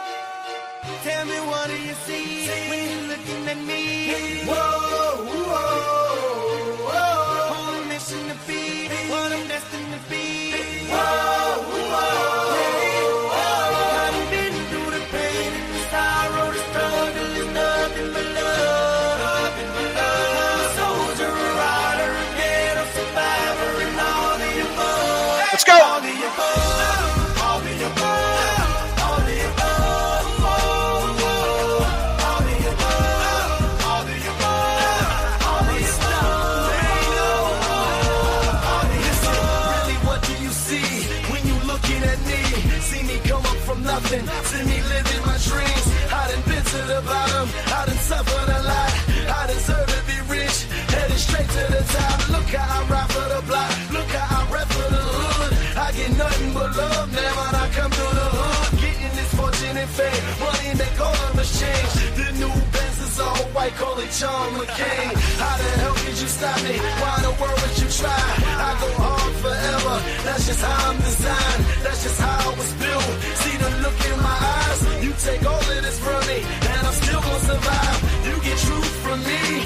Tell me, what do you see when you're looking at me? Whoa, whoa, whoa. On a mission to be what I'm destined to be. Whoa, whoa, whoa. I've been through the pain and the sorrow, the struggle is nothing but love. Nothing but love. I'm a soldier, a rider, a ghetto survivor, and all the above. Let's go. All the above. All the above. All the above. Nothing, see me living my dreams. I done been to the bottom, I done suffered a lot. I deserve to be rich, headed straight to the top. Look how I ride for the block, look how I rap for the hood. I get nothing but love now when I come through the hood. Getting this fortune and fame, money that color machine. The new Benz is all white, call it John McCain. How the hell could you stop me? Why in the world would you try? I go hard forever, that's just how I'm designed. That's just how I was built. See the look in my eyes, you take all of this from me, and I'm still gonna survive. You get truth from me,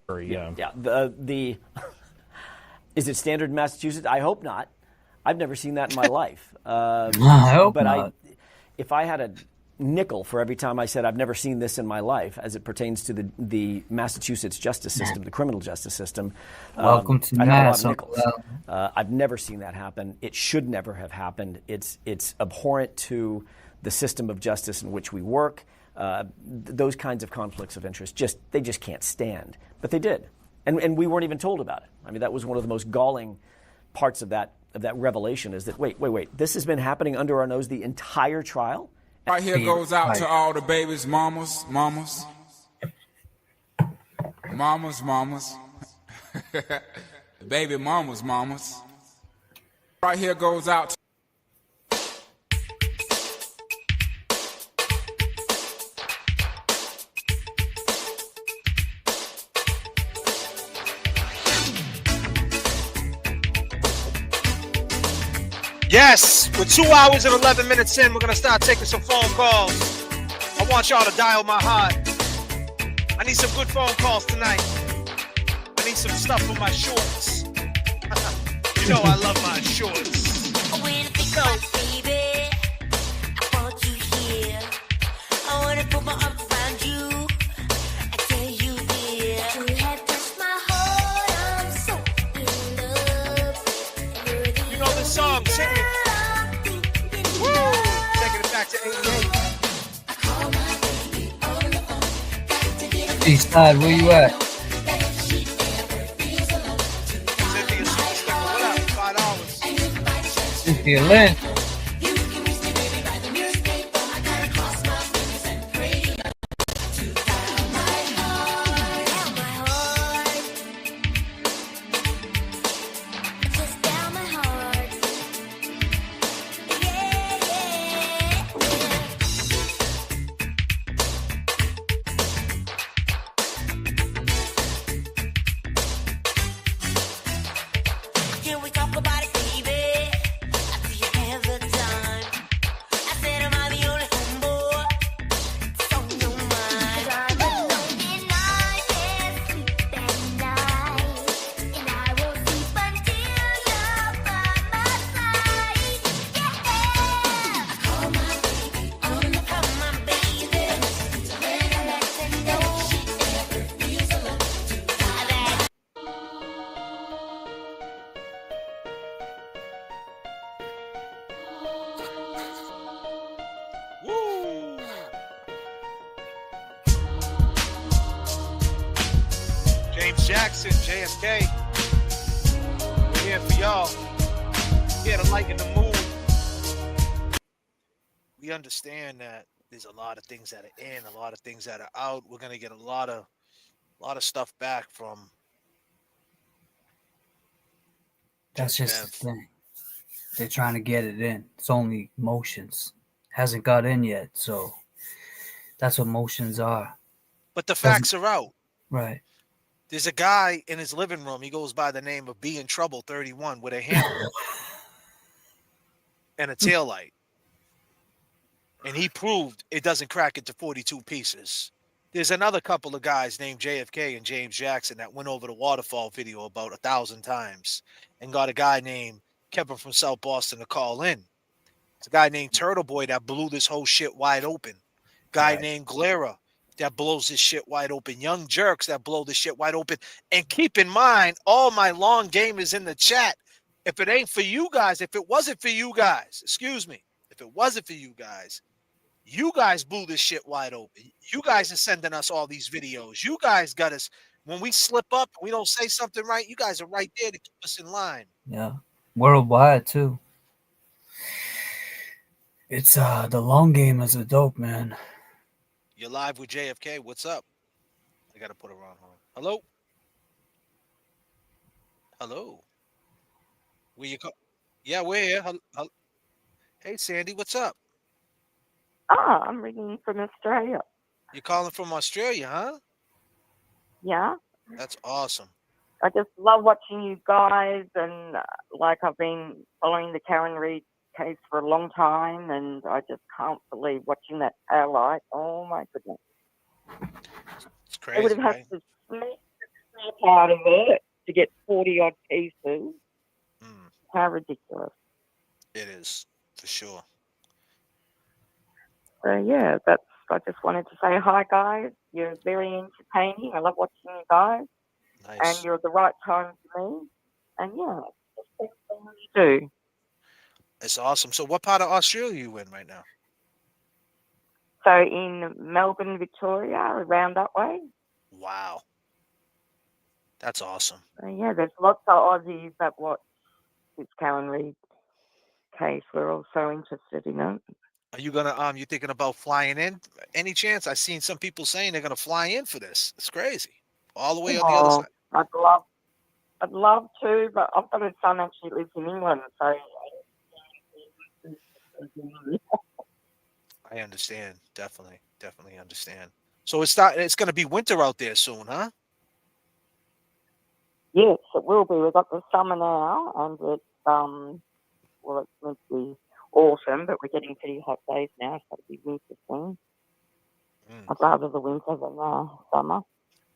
Yeah. Yeah. The is it standard in Massachusetts? I hope not. I've never seen that in my life. I hope but not. If I had a nickel for every time I said I've never seen this in my life, as it pertains to the Massachusetts justice system, the criminal justice system, Welcome to I'd have a lot Mass. of nickels. I've never seen that happen. It should never have happened. It's abhorrent to the system of justice in which we work. Those kinds of conflicts of interest they just can't stand. But they did, and we weren't even told about it. I mean, that was one of the most galling parts of that revelation, is that wait, this has been happening under our nose the entire trial. Right here goes out to all the babies, mamas. The baby mamas. Right here goes out to Yes, we're 2 hours and 11 minutes in. We're going to start taking some phone calls. I want y'all to dial my heart. I need some good phone calls tonight. I need some stuff for my shorts. You know I love my shorts. Baby, I want you here. I want to put my arms around you. I tell you dear. You have touched my heart. I'm so in love. You know this song, sing it. Woo! Taking it back to 88. East side, where you at? Cynthia Lynn. Can we talk about it, baby? After you have the time. I said, am I the only homeboy? It's on your mind. I'm alone and I can't sleep at night. And I won't sleep until you're by my side. Yeah! I call my baby on the phone. Call my baby. When I let her know she ever feels alone. Woo! James Jackson, J.F.K. We're here for y'all. Here to lighten the mood. We understand that there's a lot of things that are in, a lot of things that are out. We're gonna get a lot of stuff back from. That's just the thing. They're trying to get it in. It's only motions. Hasn't got in yet, so that's what motions are. But the facts are out. Right. There's a guy in his living room. He goes by the name of Be in Trouble 31 with a hammer and a taillight. And he proved it doesn't crack into 42 pieces. There's another couple of guys named JFK and James Jackson that went over the waterfall video about 1,000 times and got a guy named Kevin from South Boston to call in. It's a guy named Turtle Boy that blew this whole shit wide open. Guy named Glera that blows this shit wide open. Young Jerks that blow this shit wide open. And keep in mind, all my long game is in the chat. If it ain't for you guys, if it wasn't for you guys, excuse me, if it wasn't for you guys blew this shit wide open. You guys are sending us all these videos. You guys got us. When we slip up, we don't say something right, you guys are right there to keep us in line. Yeah. Worldwide, too. It's the long game is a dope, man. You're live with JFK. What's up? I got to put her on. Hello? Hello? Where you go? Yeah, we're here. Hey, Sandy, what's up? Oh, I'm ringing from Australia. You're calling from Australia, huh? Yeah. That's awesome. I just love watching you guys, and like I've been following the Karen Reid case for a long time, and I just can't believe watching that taillight. Oh my goodness. It's crazy. They would have right? had to smash the out of it to get 40 odd pieces. How ridiculous. It is, for sure. So yeah, I just wanted to say hi, guys. You're very entertaining. I love watching you guys. Nice. And you're at the right time for me. And yeah, just keep doing what you do. It's awesome. So what part of Australia are you in right now? So in Melbourne, Victoria, around that way. Wow. That's awesome. So yeah, there's lots of Aussies that watch this Karen Reid case. We're all so interested in it. Are you gonna you thinking about flying in? Any chance? I've seen some people saying they're gonna fly in for this. It's crazy. All the way on the other side. I'd love to, but I've got a son actually lives in England, so I understand. Definitely understand. So it's gonna be winter out there soon, huh? yes, it will be. We've got the summer now, and it's well, it's meant to be autumn, but we're getting pretty hot days now, so it'll be winter soon. I'd rather the winter than the summer.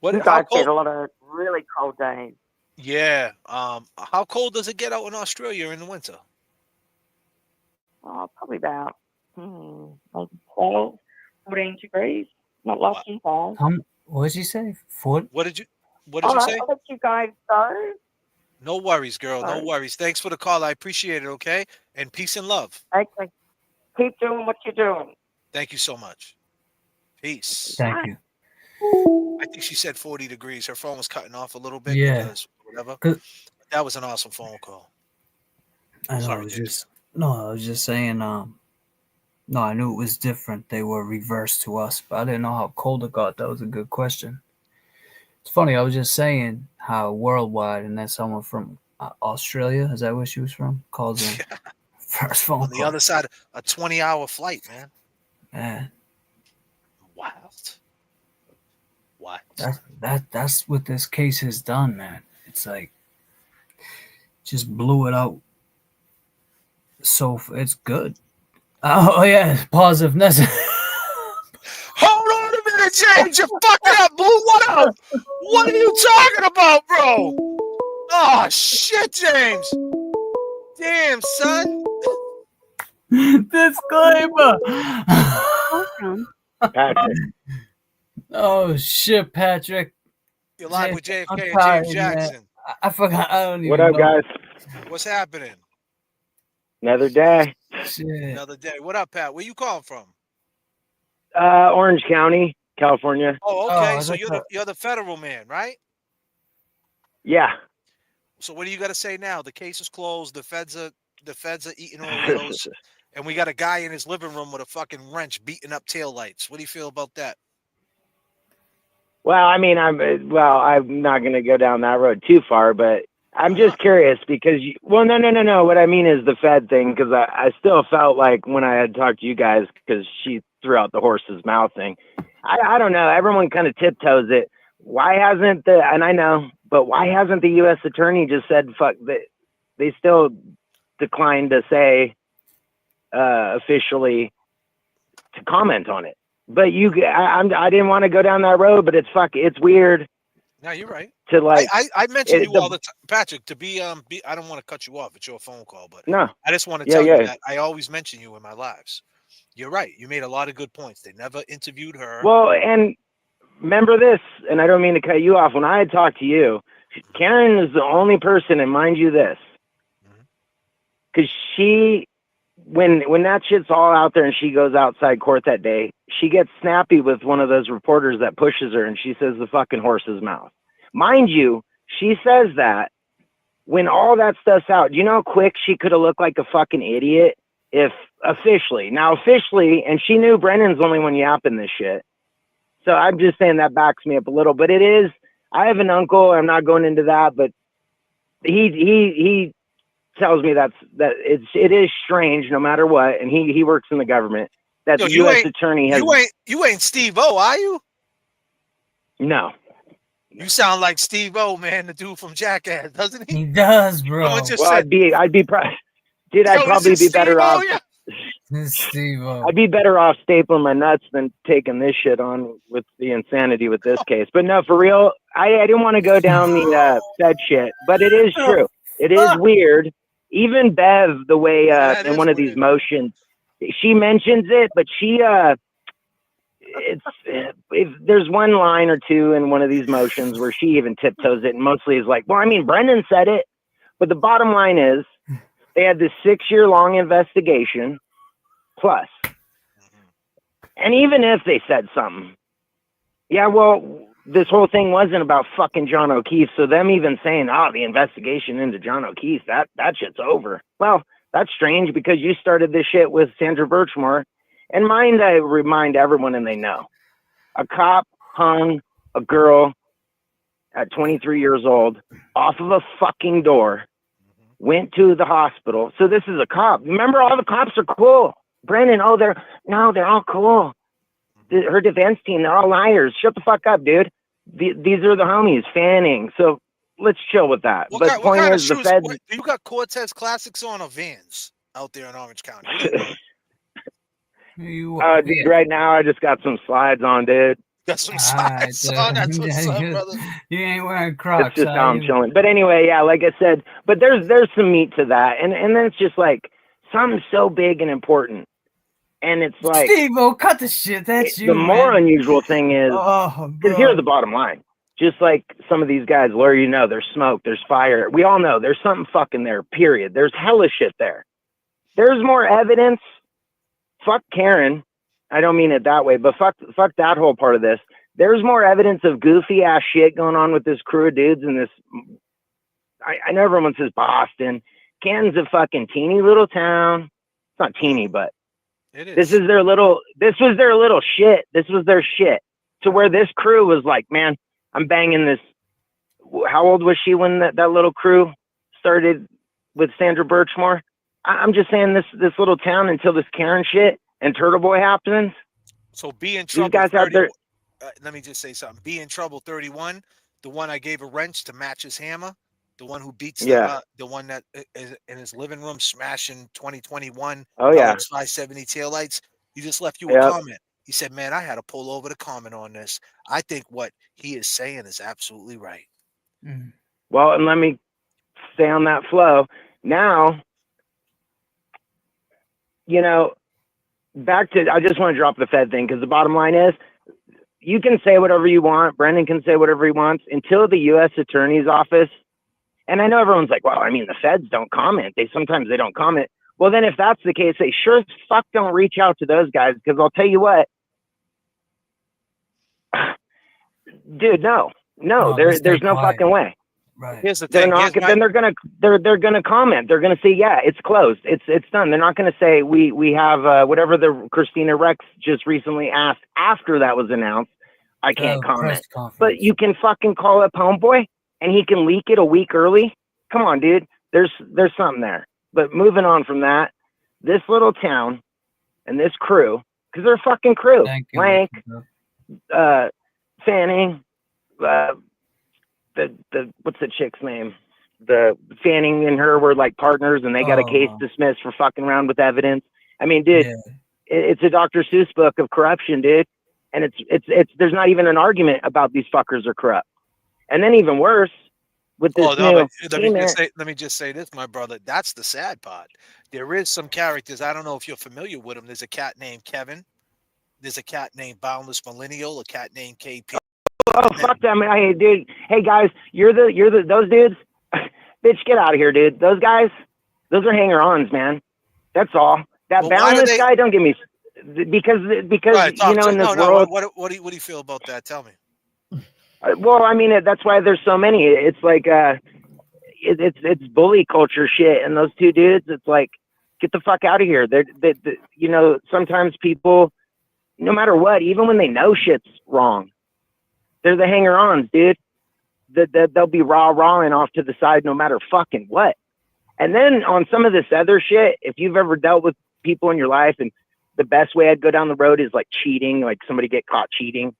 What? You How guys cold? get a lot of really cold days. Yeah. How cold does it get out in Australia in the winter? Oh, probably about maybe 12, 14 degrees. Not like you guys. What did you say? What did you All right, say? I'll let you guys go. No worries, girl. No Sorry. worries. Thanks for the call. I appreciate it. Okay. And peace and love. Okay. Keep doing what you're doing. Thank you so much. Peace. Thank you. I think she said 40 degrees. Her phone was cutting off a little bit Yeah. because whatever. 'Cause- That was an awesome phone call. I know. Sorry, I was just saying. No, I knew it was different. They were reversed to us, but I didn't know how cold it got. That was a good question. It's funny. I was just saying how worldwide, and then someone from Australia, is that where she was from? Calls in first phone On the call. other side, a 20-hour flight, man. Yeah, Wild. What? that's what this case has done, man. It's like just blew it out. So it's good. Oh yeah, positiveness. Hold on a minute, James. You're fucking up, Blue. What up? What are you talking about, bro? Oh, shit, James. Damn, son. Disclaimer. Patrick. Oh shit, Patrick. You're live Jay, with JFK I'm and tired, James man. Jackson. I forgot. I don't even What up, know. guys? What's happening? Another day. Shit. Another day. What up, Pat? Where you calling from? Orange County, California. Oh, okay. Oh, So that's you're the federal man, right? Yeah. So what do you got to say now? The case is closed. The feds are eating Oreos, and we got a guy in his living room with a fucking wrench beating up taillights. What do you feel about that? Well, I mean, I'm not going to go down that road too far, but I'm just curious because no. What I mean is the Fed thing, because I still felt like when I had talked to you guys, because she threw out the horse's mouth thing. I don't know. Everyone kind of tiptoes it. Why hasn't and I know, but why hasn't the U.S. attorney just said fuck that? They still declined to say officially to comment on it. But I didn't want to go down that road, but it's weird. No, you're right. To like, I mention you all the time, Patrick. To be I don't want to cut you off. It's your phone call, but no, I just want to tell you that I always mention you in my lives. You're right. You made a lot of good points. They never interviewed her. Well, and remember this, and I don't mean to cut you off. When I had talked to you, Karen is the only person, and mind you this, because she, when that shit's all out there and she goes outside court that day, she gets snappy with one of those reporters that pushes her, and she says the fucking horse's mouth. Mind you, she says that when all that stuff's out. Do you know how quick she could have looked like a fucking idiot if officially? Now officially, and she knew Brennan's the only one yapping this shit. So I'm just saying that backs me up a little. But it is, I have an uncle, I'm not going into that, but he tells me that it is strange no matter what, and he works in the government, that the U.S. attorney has. You ain't Steve O, are you? No. You sound like Steve O, man, the dude from Jackass, doesn't he? He does, bro. Well, I'd be dude, I'd probably be better off. Steve-O. I'd be better off stapling my nuts than taking this shit on with the insanity with this case. But no, for real, I didn't want to go down the Fed shit, but it is true. It is weird. Even Bev, the way in one of these motions, she mentions it, but she it's if there's one line or two in one of these motions where she even tiptoes it, and mostly is like, well, I mean, Brendan said it, but the bottom line is they had this 6-year-long investigation plus, and even if they said something, yeah, well, this whole thing wasn't about fucking John O'Keefe, so them even saying, oh, the investigation into John O'Keefe, that shit's over. Well, that's strange because you started this shit with Sandra Birchmore. And mind I remind everyone, and they know, a cop hung a girl at 23 years old off of a fucking door, went to the hospital. So this is a cop. Remember, all the cops are cool. Brendan, they're all cool. Her defense team, they're all liars. Shut the fuck up, dude. These are the homies, Fanning. So let's chill with that. What But kind, point what is, the kind of Fed. shoes? You got Cortez Classics on or Vans out there in Orange County? Dude, right now I just got some slides on, dude. Got some slides on. That's what's up, brother. You ain't wearing Crocs. It's just how I'm chilling. But anyway, yeah, like I said, but there's some meat to that, and then it's just like something so big and important, and it's like, Steve-O, cut the shit. That's you. The more man. unusual thing is, because here's the bottom line. Just like some of these guys, Lawyer, there's smoke, there's fire. We all know there's something fucking there, period. There's hella shit there. There's more evidence. Fuck Karen. I don't mean it that way, but fuck that whole part of this. There's more evidence of goofy ass shit going on with this crew of dudes in this. I know everyone says Boston. Canton's a fucking teeny little town. It's not teeny, but it is. This was their little shit. This was their shit. To where this crew was like, man, I'm banging this. How old was she when that little crew started with Sandra Birchmore? I'm just saying this little town until this Karen shit and Turtle Boy happens. So be in trouble. These guys 30, out there. Let me just say something. Be in trouble 31. The one I gave a wrench to match his hammer. The one who beats the one that is in his living room smashing 2021. Oh yeah. 570 taillights. He just left you a comment. He said, "Man, I had to pull over to comment on this. I think what he is saying is absolutely right." Well, and let me stay on that flow now. Back to, I just want to drop the Fed thing because the bottom line is you can say whatever you want. Brendan can say whatever he wants until the U.S. Attorney's Office. And I know everyone's like, well, I mean, the Feds don't comment. Sometimes they don't comment. Well, then if that's the case, they sure as fuck don't reach out to those guys because I'll tell you what, dude, no, there's no fucking way. Right. Here's the They're thing. not. Then they're gonna comment. They're gonna say, yeah, it's closed. It's done. They're not gonna say we have whatever the Christina Rex just recently asked after that was announced. I can't comment. But you can fucking call up Homeboy and he can leak it a week early. Come on, dude. There's something there. But moving on from that, this little town and this crew, because they're a fucking crew. Blank, Fanning, the what's the chick's name? The Fanning and her were like partners, and they got a case dismissed for fucking around with evidence. I mean, dude, it's a Dr. Seuss book of corruption, dude. And it's there's not even an argument about these fuckers are corrupt. And then even worse with this let me just say this, my brother. That's the sad part. There is some characters. I don't know if you're familiar with them. There's a cat named Kevin. There's a cat named Boundless Millennial. A cat named KP. Oh, fuck them. Hey, dude. Hey, guys, you're those dudes. Bitch, get out of here, dude. Those guys, those are hanger-ons, man. That's all. That Boundless guy, don't give me... Because right, in this world... What do you feel about that? Tell me. Well, I mean, that's why there's so many. It's like, it's bully culture shit. And those two dudes, it's like, get the fuck out of here. They sometimes people, no matter what, even when they know shit's wrong, they're the hanger-ons, dude. They'll be rawing off to the side no matter fucking what. And then on some of this other shit, if you've ever dealt with people in your life, and the best way I'd go down the road is like cheating, like somebody get caught cheating.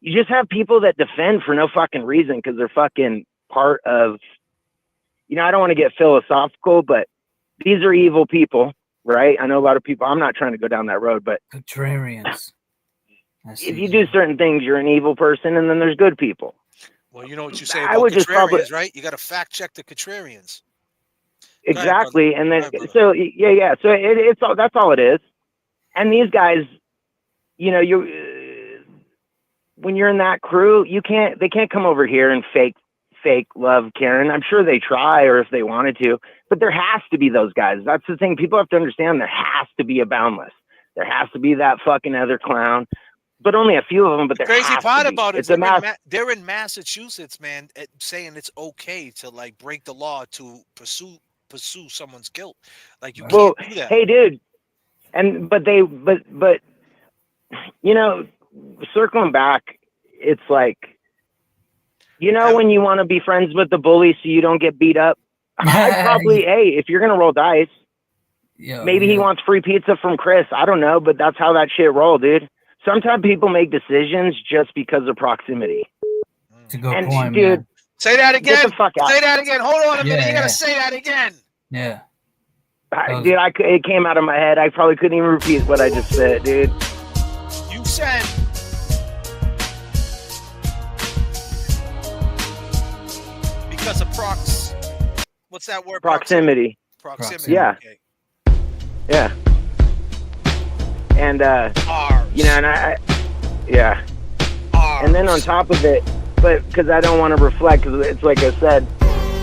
You just have people that defend for no fucking reason because they're fucking part of, I don't want to get philosophical, but these are evil people. right? I know a lot of people. I'm not trying to go down that road, but Contrarians. if you do certain things, you're an evil person, and then there's good people. Well, you know what you say I about would just probably contrarians, right? You got to fact check the contrarians. exactly, and then so yeah. So it's all that's all it is. And these guys, you know, when you're in that crew, they can't come over here and fake love Karen. I'm sure they try, or if they wanted to, but there has to be those guys. That's the thing. People have to understand there has to be a Boundless. There has to be that fucking other clown, but only a few of them. But there Crazy has part to be. about it It's is a they're in Massachusetts, man, saying it's okay to like break the law to pursue someone's guilt. Like you well, can't do that. hey, dude, but you know, circling back, it's like, you know, when you want to be friends with the bully so you don't get beat up, I'd probably, hey, if you're going to roll dice, maybe he wants free pizza from Chris. I don't know, but that's how that shit roll, dude. Sometimes people make decisions just because of proximity. It's a good And point, dude, man. Say that again. Get the fuck out. Say that again. Hold on a minute. You Yeah, gotta yeah. say that again. Yeah. Dude, it came out of my head. I probably couldn't even repeat what I just said, dude. You said because of what's that word? Proximity. Proximity. Yeah. Okay. Yeah. And you know, and yeah. And then on top of it, but because I don't want to reflect, because it's like I said,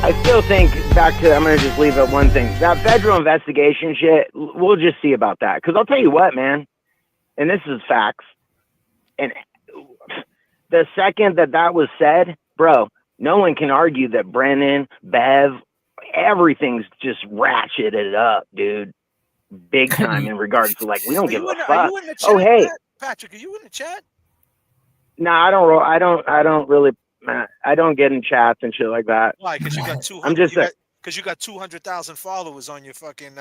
I still think back to, I'm going to just leave at one thing. That federal investigation shit, we'll just see about that. Because I'll tell you what, man, and this is facts. And the second that was said, bro, no one can argue that Brennan, Bev, everything's just ratcheted up, dude. Big time in regards to, like, we don't give a fuck. Are you in the chat, Oh, hey. Patrick, are you in the chat? No, I don't really, I don't get in chats and shit like that. Why? Because you got 200. I'm just because you got 200,000 followers on your fucking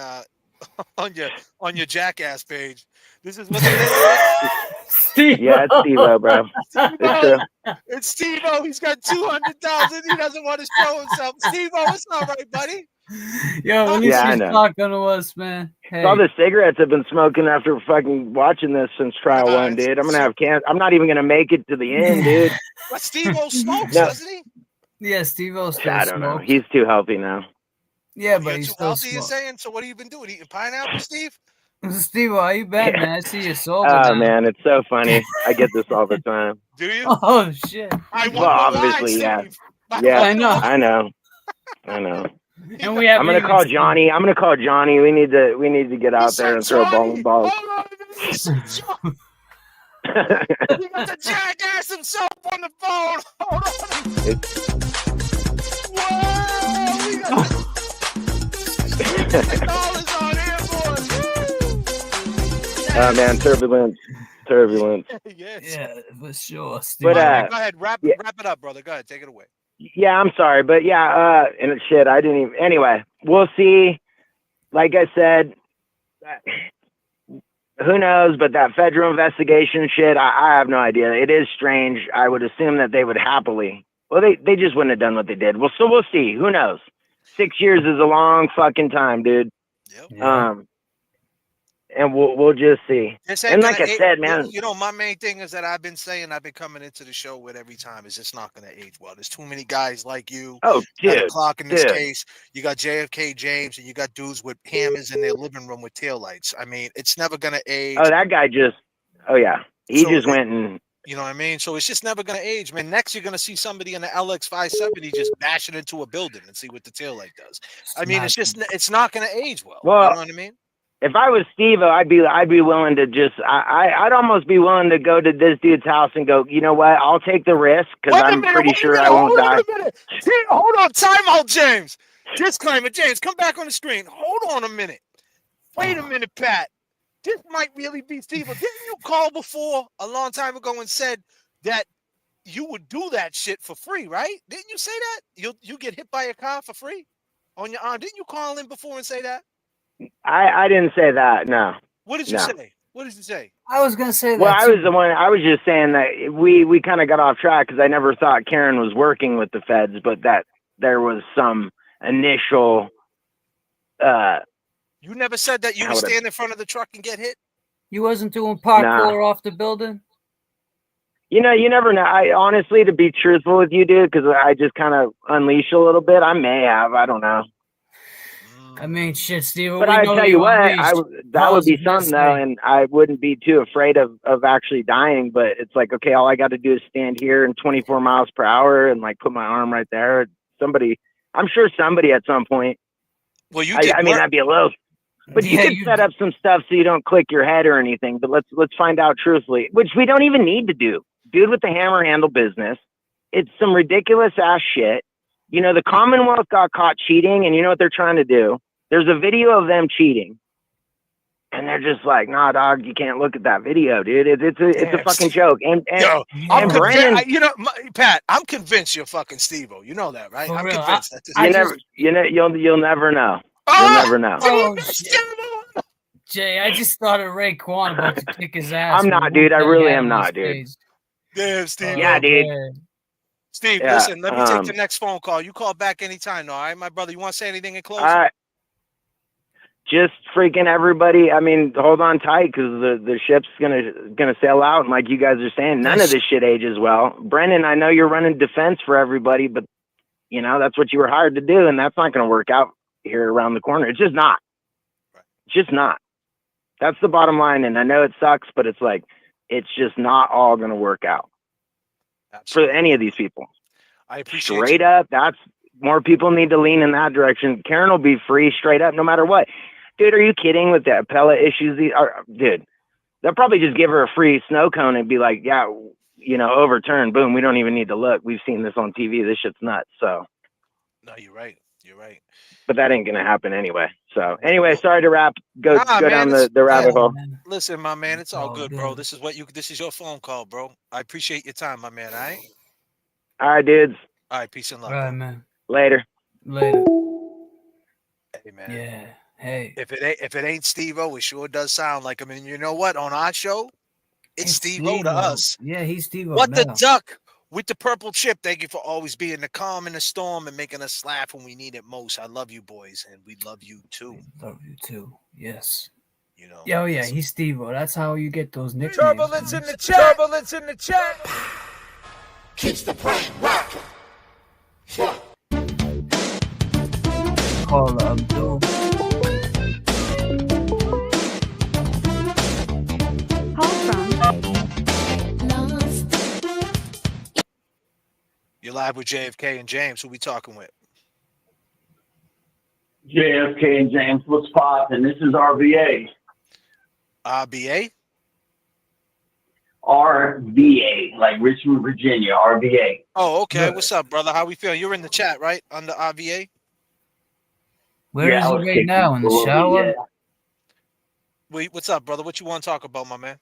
on your Jackass page. This is what it is. Steve. Yeah, it's Steve-O, bro. It's true. It's Steve-O. He's got 200,000. He doesn't want to show himself. Steve-O, it's all right, buddy. Yo, at least he's talking to us, man. Hey. All the cigarettes I've been smoking after fucking watching this since trial one, dude. I'm gonna have I'm not even gonna make it to the end, dude. But Steve-O smokes, doesn't he? Yeah, Steve-O still I don't know. smokes. He's too healthy now. Yeah, but You're he's too still healthy, you're smokes. saying? So what have you been doing? Eating pineapple, Steve? Steve-O, how you been, man? I see you sober Oh now. man, it's so funny. I get this all the time. Do you? Oh shit! Well, obviously, yeah. Yeah, I know. I know. And we have. I'm gonna call Johnny. We need to get out there and throw bowling balls. You got the Jackass himself on the phone. Hold on. Whoa! We got $50 on here, boys. Oh man, turbulence. Yes. Yeah, for sure. But go ahead, wrap it up, brother. Go ahead, take it away. yeah, I'm sorry, but yeah, and shit, I didn't even. Anyway, we'll see. Like I said, who knows? But that federal investigation shit, I have no idea. It is strange. I would assume that they would happily. Well, they just wouldn't have done what they did. Well, so we'll see. Who knows? 6 years is a long fucking time, dude. Yep. And we'll just see. And like I said, man, you know, my main thing is that I've been coming into the show with every time is it's not going to age well. There's too many guys like you. Oh, Got a dude, clock in this dude. case. You got J.F.K. James, and you got dudes with hammers in their living room with taillights. I mean, it's never going to age. Oh, that guy just. Oh yeah, he So just went and. You know what I mean? So it's just never going to age, man. Next, you're going to see somebody in the LX 570 just bash it into a building and see what the taillight does. I mean, it's not going to age well. Well, you know what I mean? If I was Steve-O, I'd be willing to just. I'd almost be willing to go to this dude's house and go. You know what? I'll take the risk because I'm pretty sure I won't die. Hold on, time out, James. Disclaimer, James, come back on the screen. Hold on a minute. Wait a minute, Pat. This might really be Steve-O. Didn't you call before a long time ago and said that you would do that shit for free, right? Didn't you say that? You get hit by a car for free on your arm. Didn't you call in before and say that? I didn't say that. No. What did you say? What did you say? I was gonna say that. Well, I was the one. I was just saying that we kind of got off track because I never thought Karen was working with the feds, but that there was some initial You never said that you I would would've- stand in front of the truck and get hit? You wasn't doing parkour Nah. off the building? You know, you never know. I honestly, to be truthful with you, dude, because I just kind of unleash a little bit. I may have. I don't know. I mean, shit, Steve. But I tell you what, that would be something though, and I wouldn't be too afraid of actually dying. But it's like, okay, all I got to do is stand here in 24 miles per hour and like put my arm right there. Somebody, I'm sure somebody at some point. Well, you. I mean, that'd be a little. But you could set up some stuff so you don't click your head or anything. But let's find out truthfully, which we don't even need to do. Dude with the hammer handle business. It's some ridiculous ass shit. You know, the Commonwealth got caught cheating, and you know what they're trying to do? There's a video of them cheating, and they're just like, "Nah, dog, you can't look at that video, dude. It's a fucking joke." And Yo, I'm Brandon, convinced. You know, Pat, I'm convinced you're fucking Steve-O. You know that, right? For I'm real, convinced. you'll never know. Oh! You'll never know. Oh, shit. Jay, I just thought of Raekwon about to kick his ass. I'm not, dude. I really am not, dude. Damn, Steve. Yeah, dude. Steve, Yeah, listen, let me take the next phone call. You call back anytime, though, all right, my brother? You want to say anything in closing? Just freaking everybody. I mean, hold on tight because the ship's gonna sail out, and like you guys are saying, none of this shit ages well. Brendan, I know you're running defense for everybody, but you know that's what you were hired to do, and that's not gonna work out here around the corner. It's just not. It's just not. That's the bottom line, and I know it sucks, but it's like it's just not all gonna work out for any of these people. I appreciate straight up. That's more people need to lean in that direction. Karen will be free straight up, no matter what. Dude, are you kidding with the appellate issues? Dude, they'll probably just give her a free snow cone and be like, yeah, you know, overturn. Boom. We don't even need to look. We've seen this on TV. This shit's nuts. So. No, you're right. You're right. But that ain't gonna happen anyway. So anyway, sorry to go Nah, down man, the rabbit hole. Listen, my man, it's all good, bro. This is your phone call, bro. I appreciate your time, my man. All right. All right, dudes. All right, peace and love. All right, man. Later. Hey, man. Yeah. Hey. If it ain't Steve-O, it sure does sound like him. And you know what? On our show, it's Steve-O to us. Yeah, he's Steve-O. What the now. duck with the purple chip. Thank you for always being the calm in the storm and making us laugh when we need it most. I love you, boys, and we love you too. Love you too. Yes. You know. Yeah, oh yeah, he's Steve-O. That's how you get those nicknames. Turbulence in the chat. Turbulence in the chat. Keeps the prank rock. Call Abdul. You're live with J.F.K. and James. Who we talking with? J.F.K. and James, what's poppin'? This is RVA. RBA? RVA, like Richmond, Virginia, RVA. Oh, okay. Good. What's up, brother? How we feeling? You're in the chat, right? On the RVA? Where is he right now? In the shower? Yeah. Wait, what's up, brother? What you want to talk about, my man?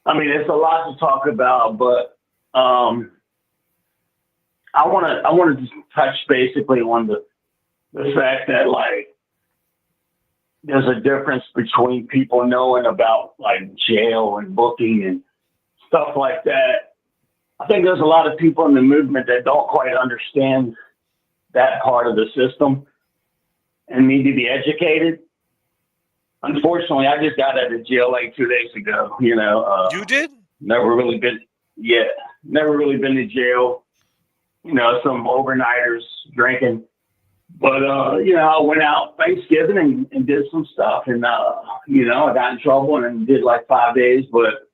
I mean, there's a lot to talk about, but I want to just touch basically on the fact that like there's a difference between people knowing about like jail and booking and stuff like that. I think there's a lot of people in the movement that don't quite understand that part of the system and need to be educated. Unfortunately, I just got out of jail like 2 days ago. You know, you did? Never really been to jail. You know, some overnighters drinking. But, you know, I went out Thanksgiving and did some stuff. And, you know, I got in trouble and did like 5 days. But,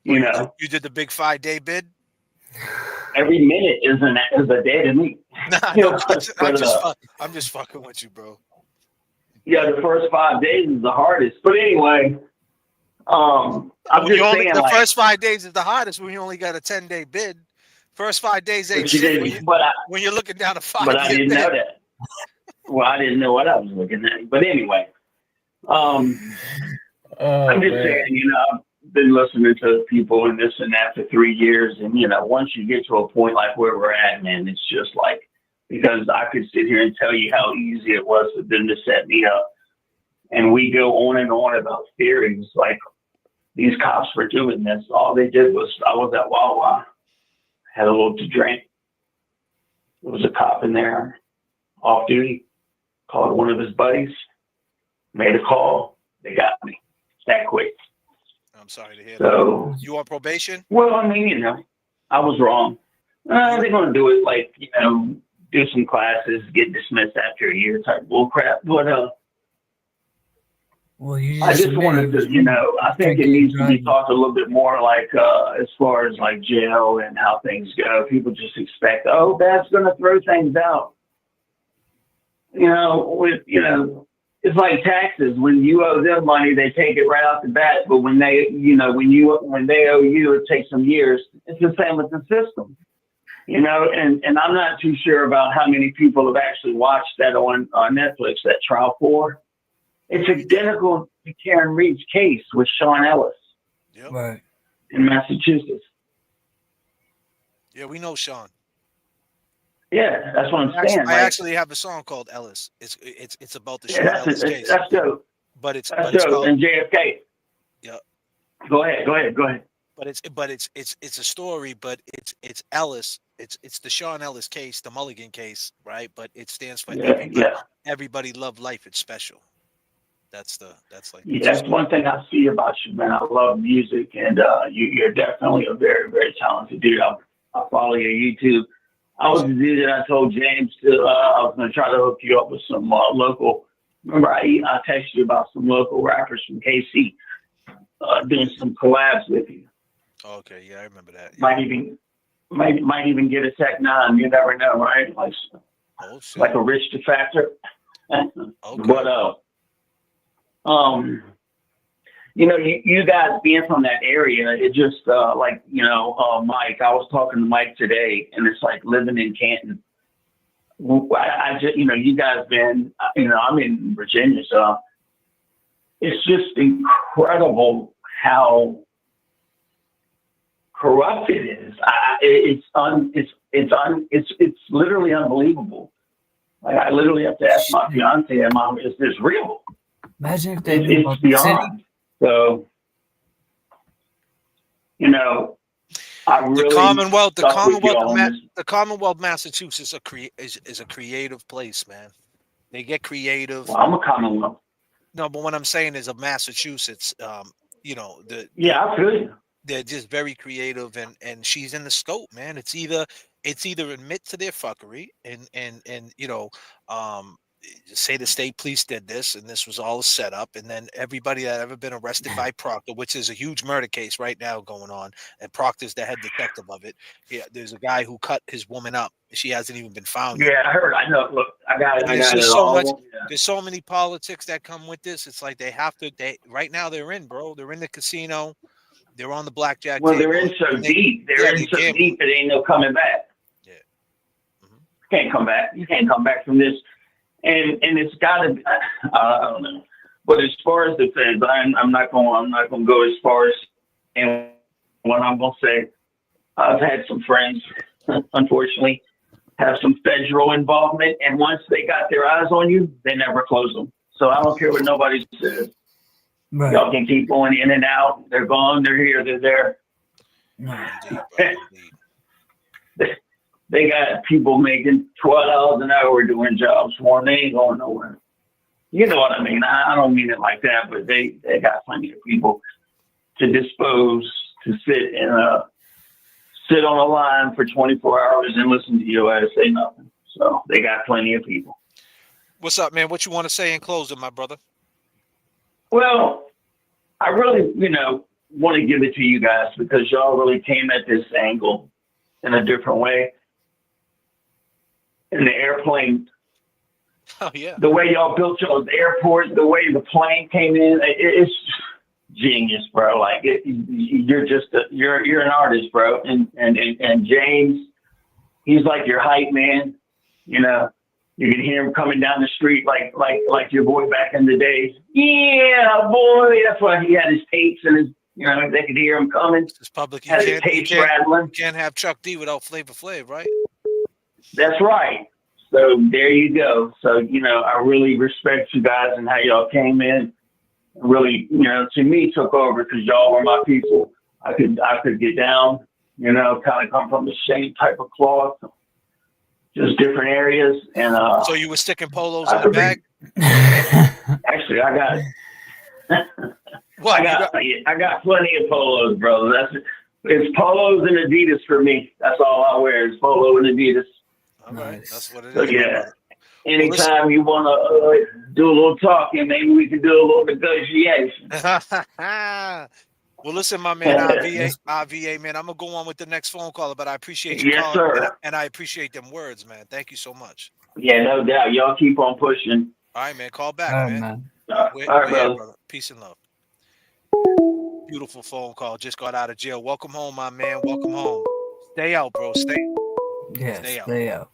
you know. You did the big 5-day bid? Every minute is a day to me. Nah, You no, know, I'm just fucking with you, bro. Yeah, the first 5 days is the hardest. But anyway, I'm just saying, the like, first 5 days is the hardest when you only got a 10-day bid. First 5 days ain't shit when you're looking down a 5 But I didn't know that. Well, I didn't know what I was looking at. But anyway, I'm just saying, you know, I've been listening to people and this and that for 3 years. And, you know, once you get to a point like where we're at, man, it's just like, because I could sit here and tell you how easy it was for them to set me up. And we go on and on about theories like these cops were doing this. All they did was, I was at Wawa, had a little to drink. There was a cop in there, off duty, called one of his buddies. Made a call. They got me that quick. I'm sorry to hear So, that. You on probation? Well, I mean, I was wrong. They're going to do it like, do some classes, get dismissed after a year type bullcrap. But well, you I just wanted to, I think it needs to be talked a little bit more like as far as like jail and how things go. People just expect, oh, that's going to throw things out. It's like taxes. When you owe them money, they take it right off the bat. But when they, when they owe you, it takes some years. It's the same with the system, and I'm not too sure about how many people have actually watched that on Netflix, that Trial 4. It's identical to Karen Reed's case with Sean Ellis right. in Massachusetts. Yeah, we know Sean. Yeah, that's what I'm saying. I actually have a song called Ellis. It's about the Sean Ellis case. That's dope. But it's dope. And J.F.K. Yeah. Go ahead. But it's a story. But it's Ellis. It's the Sean Ellis case, the Mulligan case, right? But it stands for everybody love life. It's special. That's one thing I see about you, man. I love music, and you're definitely a very, very talented dude. I follow your YouTube. I was the dude that I told James I was going to try to hook you up with some local. Remember, I texted you about some local rappers from KC doing some collabs with you. Okay, yeah, I remember that. Yeah. Might even get a Tech 9. You never know, right? Like a Rich the Factor. Okay. But you guys being from that area, it just Mike. I was talking to Mike today, and it's like living in Canton. I just you guys been I'm in Virginia, so it's just incredible how corrupt it is. It's literally unbelievable. Like I literally have to ask my fiance, "Mom, is this real?" Imagine if they it's beyond. So, I really the Commonwealth, Massachusetts is a creative place, man. They get creative. Well, I'm a Commonwealth. No, but what I'm saying is of Massachusetts. I feel you. They're just very creative, and she's in the scope, man. It's either admit to their fuckery and say the state police did this and this was all a setup, and then everybody that ever been arrested by Proctor, which is a huge murder case right now going on, and Proctor's the head detective of it. Yeah, there's a guy who cut his woman up. She hasn't even been found yet. Yeah, I heard. I know. Look, I got it. There's so many politics that come with this. It's like right now they're in, bro. They're in the casino. They're on the blackjack. Well, they're in so deep. They're in so deep that ain't no coming back. Yeah. Mm-hmm. Can't come back. You can't come back from this. And it's got to. I don't know. But as far as the feds, I'm not going to go as far as. And what I'm going to say, I've had some friends, unfortunately, have some federal involvement, and once they got their eyes on you, they never close them. So I don't care what nobody says. Right. Y'all can keep going in and out. They're gone. They're here. They're there. No, indeed. They got people making $12 an hour doing jobs for them. They ain't going nowhere. You know what I mean? I don't mean it like that, but they got plenty of people to dispose, to sit on a line for 24 hours and listen to your ass say nothing. So they got plenty of people. What's up, man? What you want to say in closing, my brother? Well, I really, want to give it to you guys because y'all really came at this angle in a different way. In the airplane, the way y'all built y'all's airport, the way the plane came in, it's genius, bro. Like you're just you're an artist, bro. And James, he's like your hype man. You can hear him coming down the street like your boy back in the days. Yeah, boy. That's why he had his tapes and his, they could hear him coming. It's public. You can't have Chuck D without Flavor Flav, right? That's right. So there you go. So, I really respect you guys and how y'all came in. Really, to me took over because y'all were my people. I could get down, kind of come from the same type of cloth. Just different areas, and so you were sticking polos in the bag. Actually, I got. What? I got plenty of polos, brother. It's polos and Adidas for me. That's all I wear is polo and Adidas. All right, that's what it So is. yeah, anytime you want to do a little talking, maybe we can do a little negotiation. Well, listen, my man, IVA, man, I'm gonna go on with the next phone caller, but I appreciate you Yes, calling, sir. and I appreciate them words, man. Thank you so much. Yeah, no doubt. Y'all keep on pushing. All right, man. Call back, All right, man. man. We're All right, here, brother. brother. Peace and love. Beautiful phone call. Just got out of jail. Welcome home, my man. Welcome home. Stay out, bro. Stay out. Stay out.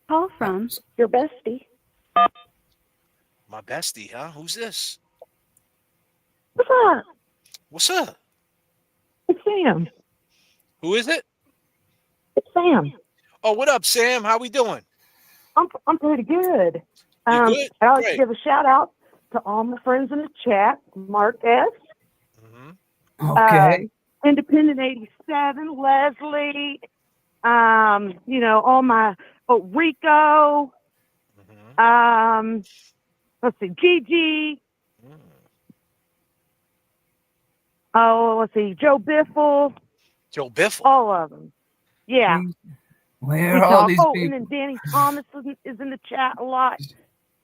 Call from your bestie. My bestie, huh? Who's this? What's up? What's up? It's Sam. Who is it? It's Sam. Oh, what up, Sam? How we doing? I'm pretty good. You good? I'd like to Great. give a shout out to all my friends in the chat. Mark S. Okay. Independent 87, Leslie. All my Rico. Let's see, Gigi. Oh, let's see, Joe Biffle. Joe Biffle. All of them. Yeah. Where are all these and people? then Danny Thomas is in the chat a lot.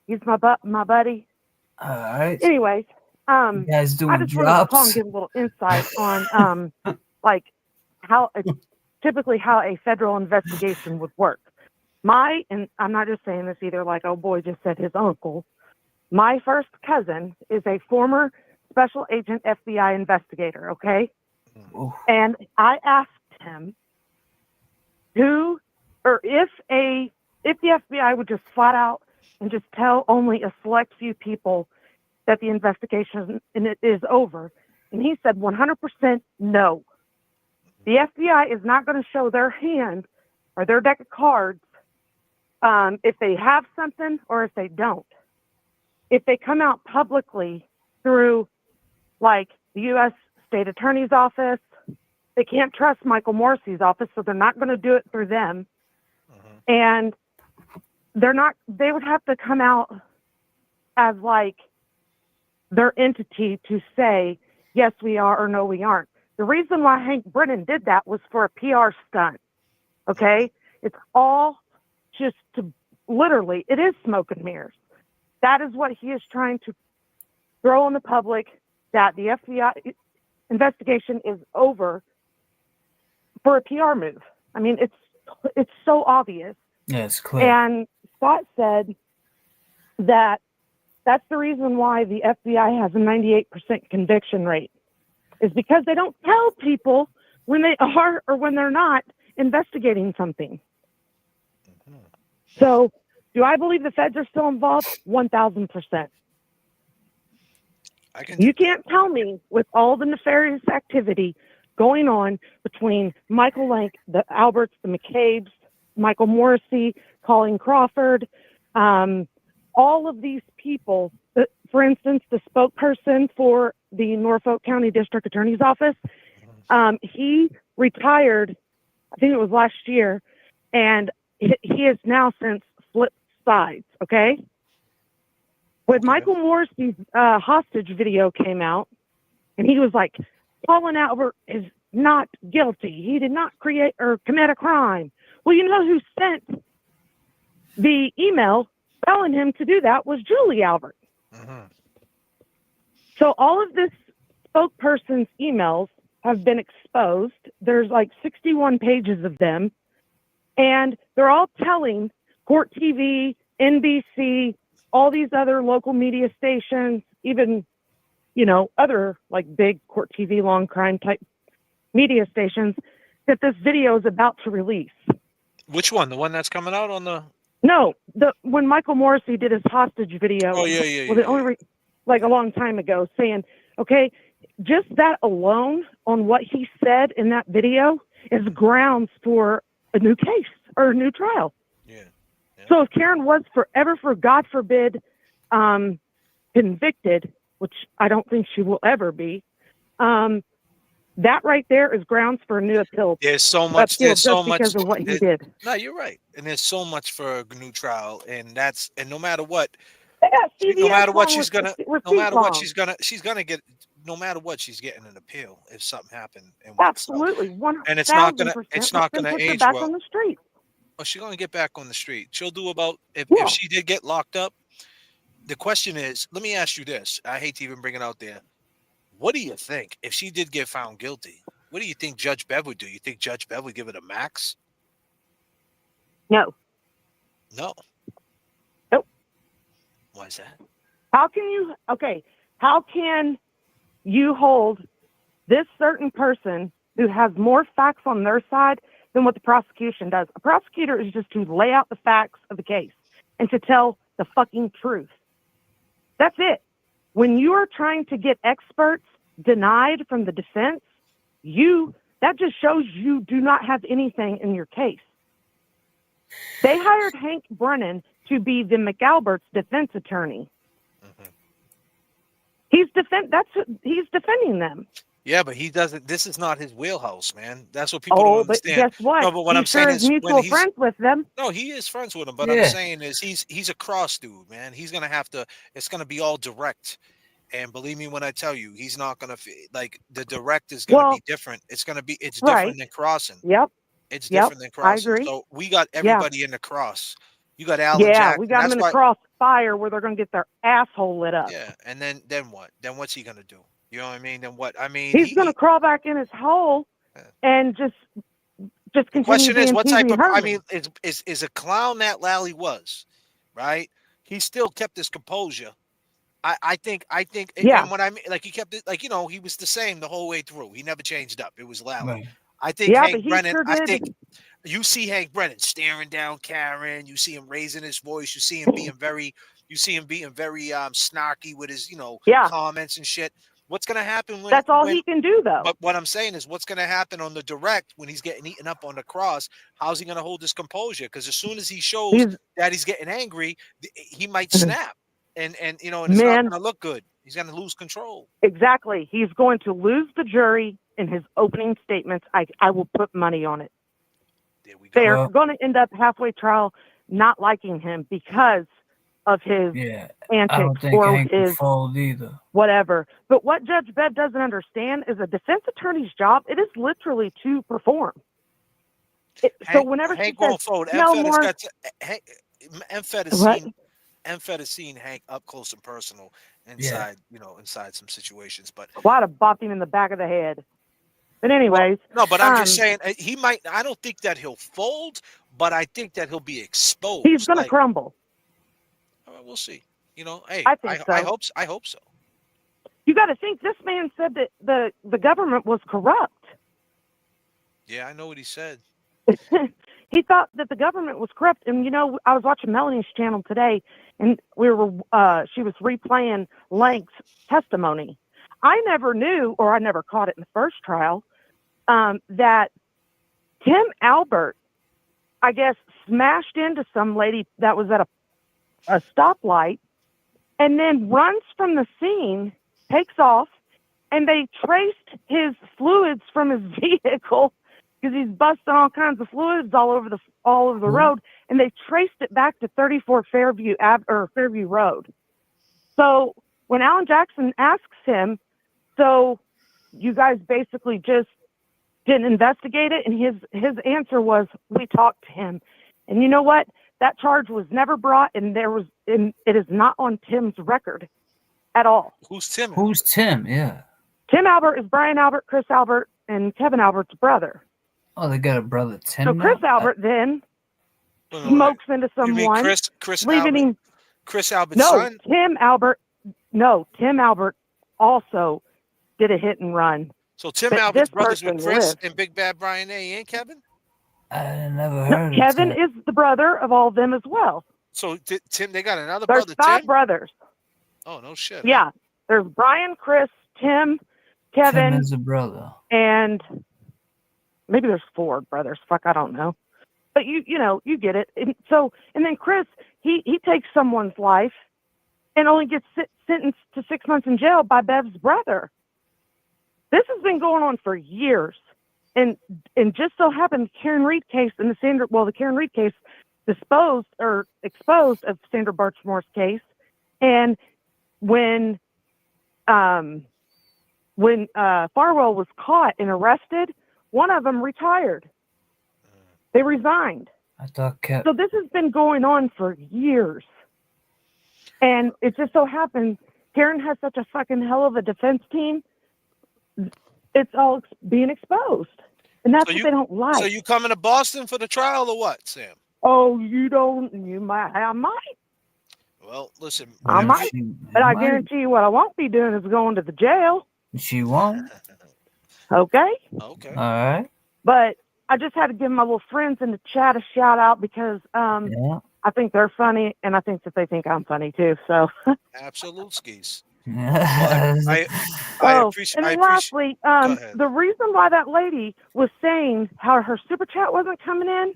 He's my buddy. All right. Anyways, You guys I doing just wanted to call drops? and give a little insight on like typically how a federal investigation would work. And I'm not just saying this either, like, oh boy just said his uncle. My first cousin is a former special agent FBI investigator, okay? And I asked him if the FBI would just flat out and just tell only a select few people that the investigation is over. And he said 100% no. The FBI is not going to show their hand or their deck of cards if they have something or if they don't. If they come out publicly through, like, the U.S. State Attorney's Office, they can't trust Michael Morrissey's office, so they're not going to do it through them. And they would have to come out as, like, their entity to say, yes, we are, or no, we aren't. The reason why Hank Brennan did that was for a PR stunt, okay? It's all just it is smoke and mirrors. That is what he is trying to throw on the public, that the FBI investigation is over for a PR move. I mean, it's so obvious. Yeah, it's clear. And Scott said that that's the reason why the FBI has a 98% conviction rate, is because they don't tell people when they are or when they're not investigating something. So, do I believe the feds are still involved? 1,000%. You can't tell me, with all the nefarious activity going on between Michael Lank, the Alberts, the McCabe's, Michael Morrissey, Colleen Crawford, all of these people, for instance, the spokesperson for the Norfolk County District Attorney's Office, he retired, I think it was last year, and he has now since flipped sides, okay? When Michael Morrissey's hostage video came out, and he was like, Colin Albert is not guilty. He did not create or commit a crime. Well, you know who sent the email telling him to do that was Julie Albert. So all of this spokesperson's emails have been exposed. There's like 61 pages of them. And they're all telling Court TV, NBC, all these other local media stations, even, other like big Court TV, long crime type media stations, that this video is about to release. Which one? The one that's coming out on the... No, when Michael Morrissey did his hostage video. Oh, yeah. Well, like a long time ago, saying, okay, just that alone on what he said in that video is grounds for a new case or a new trial. Yeah. So if Karen was forever, for God forbid, convicted, which I don't think she will ever be, that right there is grounds for a new appeal. There's so much. There's so much because of what he did. No, you're right. And there's so much for a new trial, and no matter what, They got CVS No matter what long she's gonna, receipt no matter what long. she's gonna get. No matter what, she's getting an appeal if something happened. And what, so, Absolutely, and it's not 1000%. gonna Puts her age back well. on the street. Well, she's gonna get back on the street. She'll do about if Yeah. she did get locked up. The question is, let me ask you this. I hate to even bring it out there. What do you think if she did get found guilty? What do you think Judge Bev would do? You think Judge Bev would give it a max? No. No. Nope. Why is that? How can you hold this certain person who has more facts on their side than what the prosecution does? A prosecutor is just to lay out the facts of the case and to tell the fucking truth. That's it. When you are trying to get experts denied from the defense, that just shows you do not have anything in your case. They hired Hank Brennan to be the McAlbert's defense attorney. He's defending them. Yeah, but he doesn't. This is not his wheelhouse, man. That's what people don't But understand. guess what? No, but what he I'm saying is is mutual friends with them. No, he is friends with him. But Yeah. I'm saying is he's a cross dude, man. He's gonna have to. It's gonna be all direct. And believe me when I tell you, he's not gonna like the direct is gonna be different. It's different Right. than crossing. Yep. It's Yep, different than I crossing. agree. So we got Yeah. everybody in the cross. You got Alan Yeah, Jackson. we got them in the crossfire where they're going to get their asshole lit up. Yeah, and then what? Then what's he gonna do? You know what I mean? Then what? I mean, He's going to crawl back in his hole and just the continue question is, being what type Pee-wee of? I Herman. mean, is a clown that Lally was, right? He still kept his composure. I think. Yeah. And what I mean, like he kept it, like he was the same the whole way through. He never changed up. It was Lally. Right. I think Yeah, but Hank he Brennan. sure I did. think you see Hank Brennan staring down Karen. You see him raising his voice. You see him being very. Snarky with his Yeah. comments and shit. What's gonna happen when? That's all he can do, though. But what I'm saying is, what's gonna happen on the direct when he's getting eaten up on the cross? How's he gonna hold his composure? Because as soon as he shows that he's getting angry, he might snap, and it's not Man. gonna look good. He's gonna lose control. Exactly. He's going to lose the jury in his opening statements. I will put money on it. They're going to end up halfway trial not liking him because of his I antics don't think or Hank would his fold either. whatever. But what Judge Bev doesn't understand is a defense attorney's job, it is literally to perform. So whenever Hank she says, won't fold. no MFed more... has seen Hank up close and personal inside some situations. But Well, I'd have bopped him in the back of the head. But anyways. no, but I'm just saying he might. I don't think that he'll fold, but I think that he'll be exposed. He's going to crumble. We'll see. Hey, I think so. I hope so. You got to think this man said that the government was corrupt. Yeah, I know what he said. He thought that the government was corrupt. And, I was watching Melanie's channel today, and she was replaying Lank's testimony. I never knew, or I never caught it in the first trial, that Tim Albert, I guess, smashed into some lady that was at a stoplight and then runs from the scene, takes off, and they traced his fluids from his vehicle because he's busting all kinds of fluids all over the road, and they traced it back to 34 Fairview Road. So when Alan Jackson asks him, so you guys basically just didn't investigate it, and his answer was, we talked to him. And you know what? That charge was never brought, and it is not on Tim's record at all. Who's Tim? Who's Tim? Yeah. Tim Albert is Brian Albert, Chris Albert, and Kevin Albert's brother. Oh, they got a brother Tim. So Chris Albert then smokes into someone. You mean Chris leaving Albert? him. Chris Albert's No, son? Tim Albert. No, Tim Albert also did a hit and run. So Tim But Albert's this brothers with person Chris lived. and Big Bad Brian A. and Kevin? I never No, heard of Kevin Tim. is the brother of all of them as well. So Tim, they got another There's brother, 5 Tim? brothers. Oh, no shit. Yeah, there's Brian, Chris, Tim, Kevin, Tim is a brother. and maybe there's 4 brothers. Fuck, I don't know. But you get it. And then Chris, he takes someone's life and only gets sentenced to 6 months in jail by Bev's brother. This has been going on for years. And just so happened, Karen Reed case and the Karen Reed case exposed of Sandra Barchmore's case And when Farwell was caught and arrested, one of them retired. They resigned. I thought Cap. So this has been going on for years. And it just so happened Karen has such a fucking hell of a defense team. It's all being exposed. And that's what they don't like. So you coming to Boston for the trial or what, Sam? Oh, you might. I might. Well, listen. I might. But I guarantee you what I won't be doing is going to the jail. She won't. Okay? Okay. All right. But I just had to give my little friends in the chat a shout out because I think they're funny and I think that they think I'm funny too. So Absolute skis. I appreciate. and then lastly, the reason why that lady was saying how her super chat wasn't coming in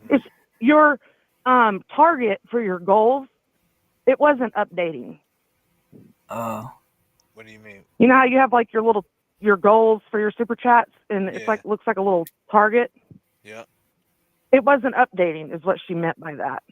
is your target for your goals. It wasn't updating. Oh. What do you mean? You know how you have like your goals for your super chats and it's like looks like a little target. Yeah. It wasn't updating, is what she meant by that.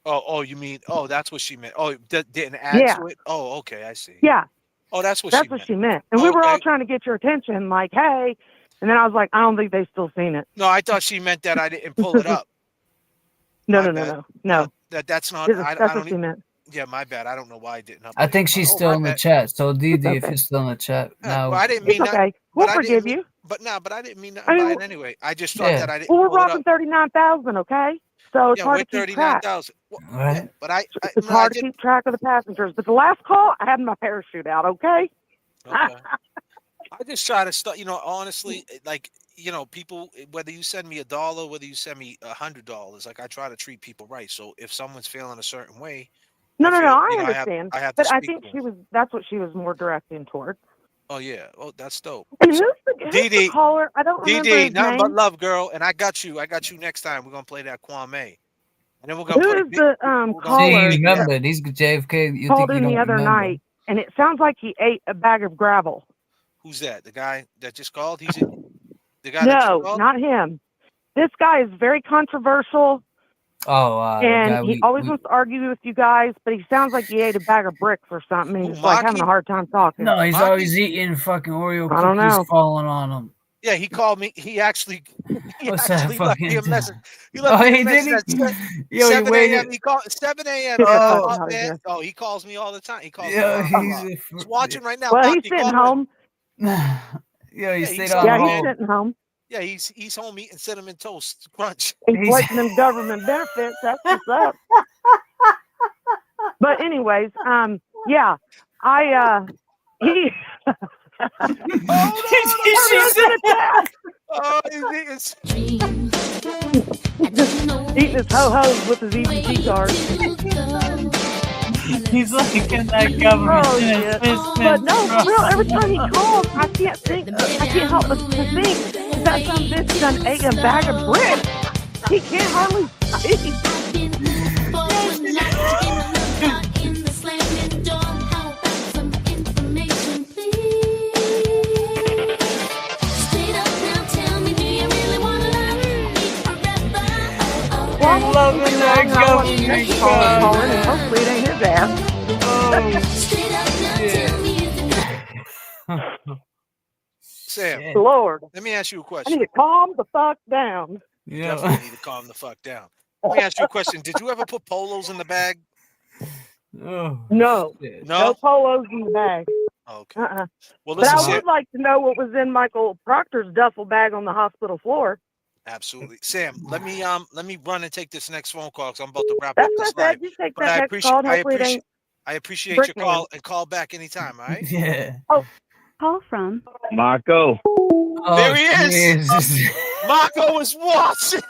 Oh, you mean? Oh, that's what she meant. Oh, didn't add to it. Oh, okay, I see. Yeah. Oh, that's what she meant. And we were all trying to get your attention, like, hey. And then I was like, I don't think they've still seen it. No, I thought she meant that I didn't pull it up. No. That's not. That's what she meant. Yeah, my bad. I don't know why I didn't. I think she's still in the chat. So Didi, if you're still in the chat now, well, I didn't mean okay. We'll forgive you. But I didn't mean nothing by it anyway. I just thought that I didn't. Well, we're pull it up. rocking 39,000, okay? So it's hard to keep track. 39,000. Right. But it's hard to keep track of the passengers. But the last call, I had my parachute out, okay? I just try to start. Honestly, like people. Whether you send me $1, whether you send me $100, like I try to treat people right. So if someone's feeling a certain way. No, I understand. I have but to I think that's what she was more directing toward. Oh yeah. Oh, that's dope. And who's the caller? I don't remember his nothing name. but love, girl. And I got you next time. We're gonna play that Kwame. And then we're gonna Who is the caller? See, remember, these JFK. You called think in you the don't other remember. night, and it sounds like he ate a bag of gravel. Who's that? The guy that just called? The guy that just No, called? not him. This guy is very controversial. Oh, and he always wants to argue with you guys, but he sounds like he ate a bag of bricks or something. He's like having a hard time talking. No, he's always eating fucking Oreo cookies, I don't know. falling on him. Yeah, he called me. He actually What's that left me a fucking message. He left me a message did at he? Yo, 7 wait. a.m. He called 7 a.m. Oh. He calls me all the time. He calls Yo, me. He's watching right now. Well, he's sitting home. Yo, he stayed he's home. sitting home. Yeah, he's home eating cinnamon toast crunch. He's collecting them government benefits. That's what's up. But anyways, yeah, he. Eating his ho-hos with his EBT card. He's like in that government. Shit. But no, for real, every time he calls, I can't help but to think that some bitch done ate a bag of bricks. He can't hardly speak. Loving that government call in, and hopefully it ain't his ass. Sam, Lord, let me ask you a I question. need to calm the fuck down. Yeah. Definitely need to calm the fuck down. Let me ask you a question. Did you ever put polos in the bag? No polos in the bag. Okay. Well, Well, but listen, I Sam. would like to know what was in Michael Proctor's duffel bag on the hospital floor. Absolutely, Sam. Let me run and take this next phone call because I'm about to wrap That's up what I this said. live. You take But that I next appreciate, call. And hopefully it ain't I appreciate your Brickman. call and call back anytime. All right. Yeah. Oh, call from Marco. Oh, There he is. Jesus. Marco is watching.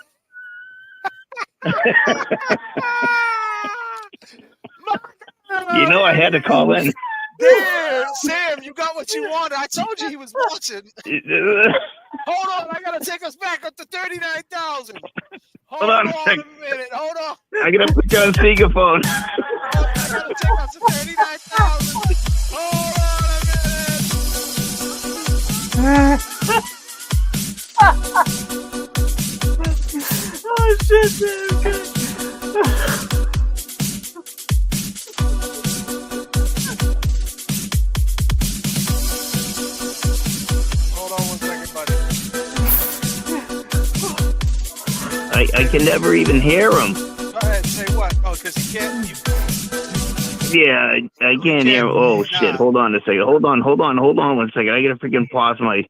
You know I had to call in. There, Sam, you got what you wanted. I told you he was watching. Hold on, I gotta take us back up to 39,000. Hold on a a second. minute. Hold on. I gotta put you on speakerphone. I gotta take us to 39,000. Hold Oh shit, dude. I can never even hear him. Go ahead, say what? Oh, because he can't. Yeah, I can't hear. Oh shit! Hold on a second. Hold on 1 second. I gotta freaking pause my.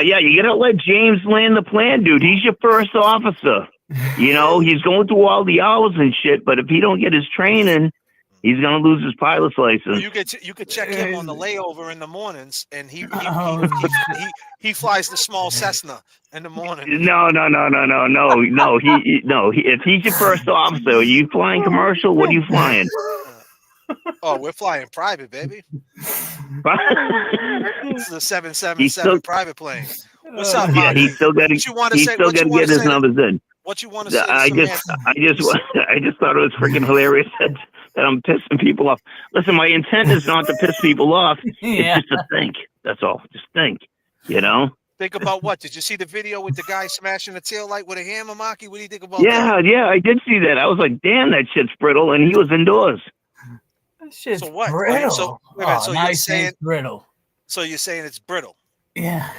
Yeah, you gotta let James land the plan, dude. He's your first officer. You know, he's going through all the hours and shit. But if he don't get his training, he's gonna lose his pilot's license. You could check him on the layover in the mornings, and he flies the small Cessna in the morning. No. If he's your first officer, are you flying commercial? What are you flying? Oh, we're flying private, baby. This is a 777 private plane. What's up, Yeah, Marty? he's still got to get his numbers in. What you want to say? I just thought it was freaking hilarious that I'm pissing people off. Listen, my intent is not to piss people off. Yeah. It's just to think. That's all. Just think. You know. Think about what? Did you see the video with the guy smashing the taillight with a hammer, Maki? What do you think about that? Yeah, I did see that. I was like, damn, that shit's brittle, and he was indoors. That shit's So what? brittle. So, wait a minute, so now you're he's saying saying it's brittle. So you're saying it's brittle? Yeah.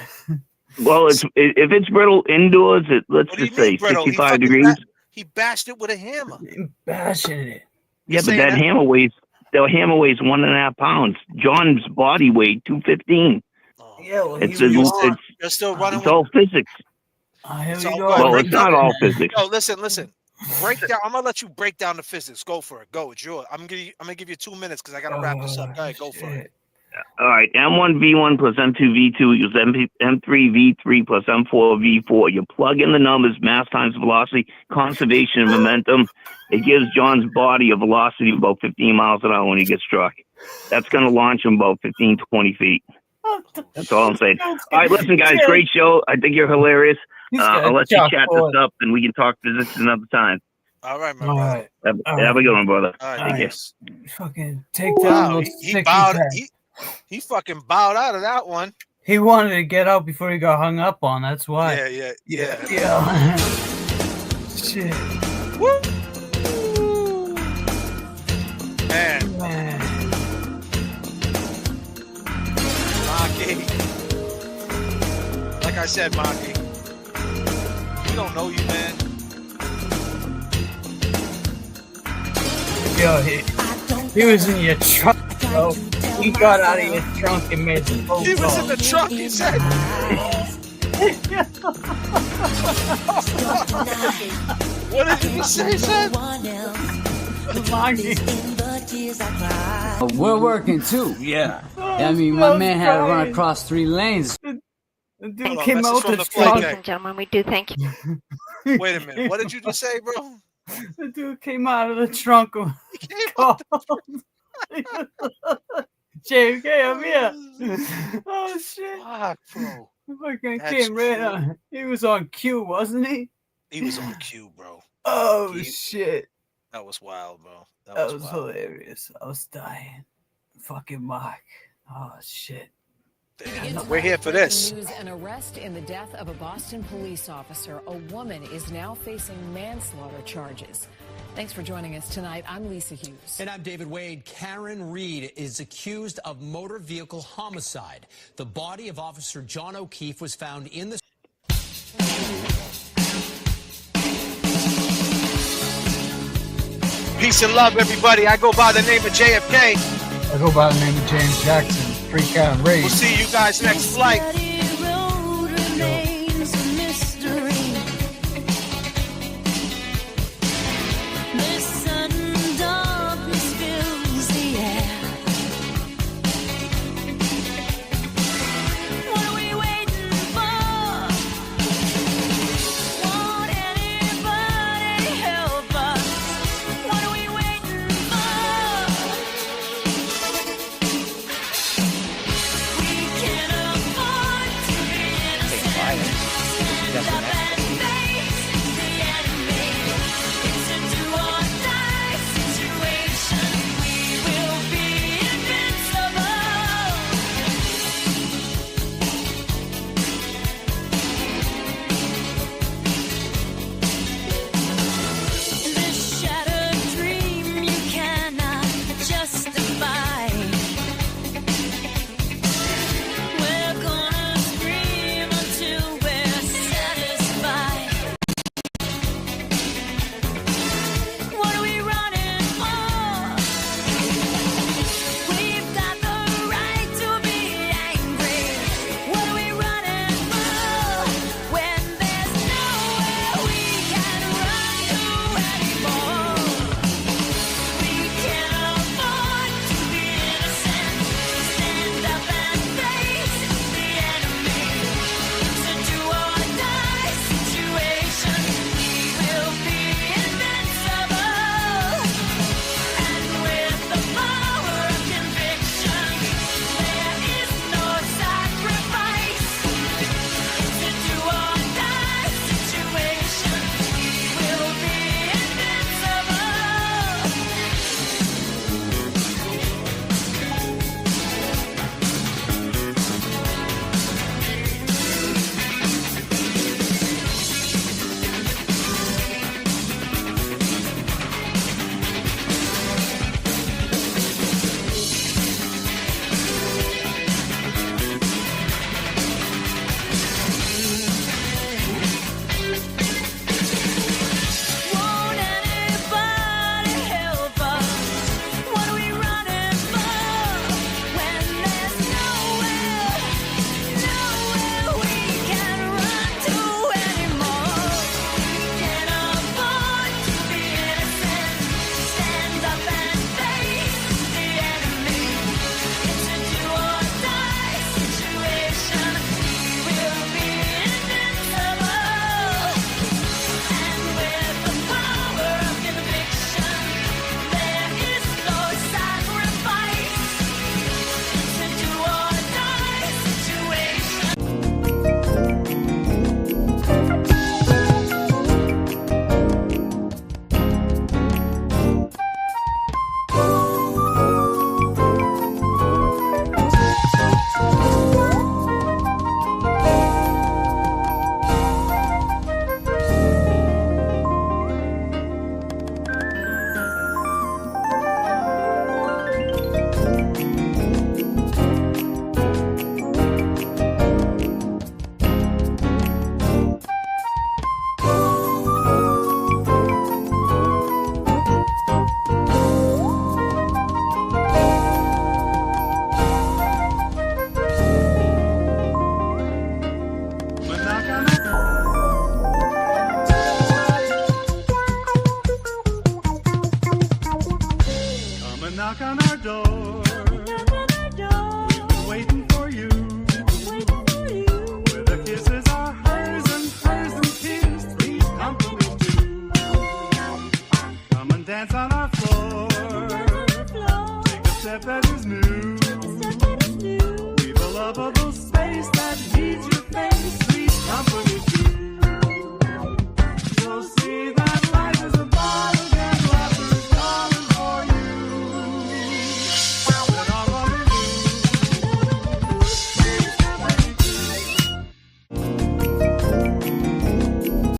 Well, if it's brittle indoors, let's just say brittle? 65 degrees. He bashed it with a hammer. Bashing it. Yeah, but that hammer weighs 1.5 pounds. John's body weight 215. Yeah, well, You're still running. It's all physics. It's all Well, it's not all physics. No, listen. Break down. I'm gonna let you break down the physics. Go for it. Go. It's yours. I'm gonna give you 2 minutes because I gotta wrap this up. Go ahead. Go for it. All right, M1V1 plus M2V2 equals M3V3 plus M4V4. You plug in the numbers, mass times velocity, conservation of momentum. It gives John's body a velocity of about 15 miles an hour when he gets struck. That's going to launch him about 15, 20 feet. That's all I'm saying. All right, listen, guys, great show. I think you're hilarious. I'll let you chat this up, and we can talk physics another time. All right, my brother. Have a good one, brother. All right, Take care. Fucking take down those he bowed. He fucking bowed out of that one. He wanted to get out before he got hung up on. That's why. Yeah. Shit. Woo! Man. Maki. Like I said, Maki. We don't know you, man. Yo, he was in your truck, bro. He got out of your trunk and made some phone He was calls. in the truck, he said. What did you say, son? We're working too. Yeah. I mean, my man had to run across 3 lanes. The dude came out the Ladies trunk. and gentlemen, we do thank you. Wait a minute. What did you just say, bro? The dude came out of the trunk. J.F.K, I'm here. Oh shit! Fuck, bro. Fucking That's came right cool. on. He was on cue, wasn't he? He was on cue, bro. Oh shit! That was wild, bro. That was hilarious. I was dying. Fucking Mark. Oh shit. We're here for this. News: an arrest in the death of a Boston police officer. A woman is now facing manslaughter charges. Thanks for joining us tonight. I'm Lisa Hughes. And I'm David Wade. Karen Reed is accused of motor vehicle homicide. The body of Officer John O'Keefe was found in the... Peace and love, everybody. I go by the name of J.F.K. I go by the name of James Jackson. Freak out and rage. We'll see you guys next flight.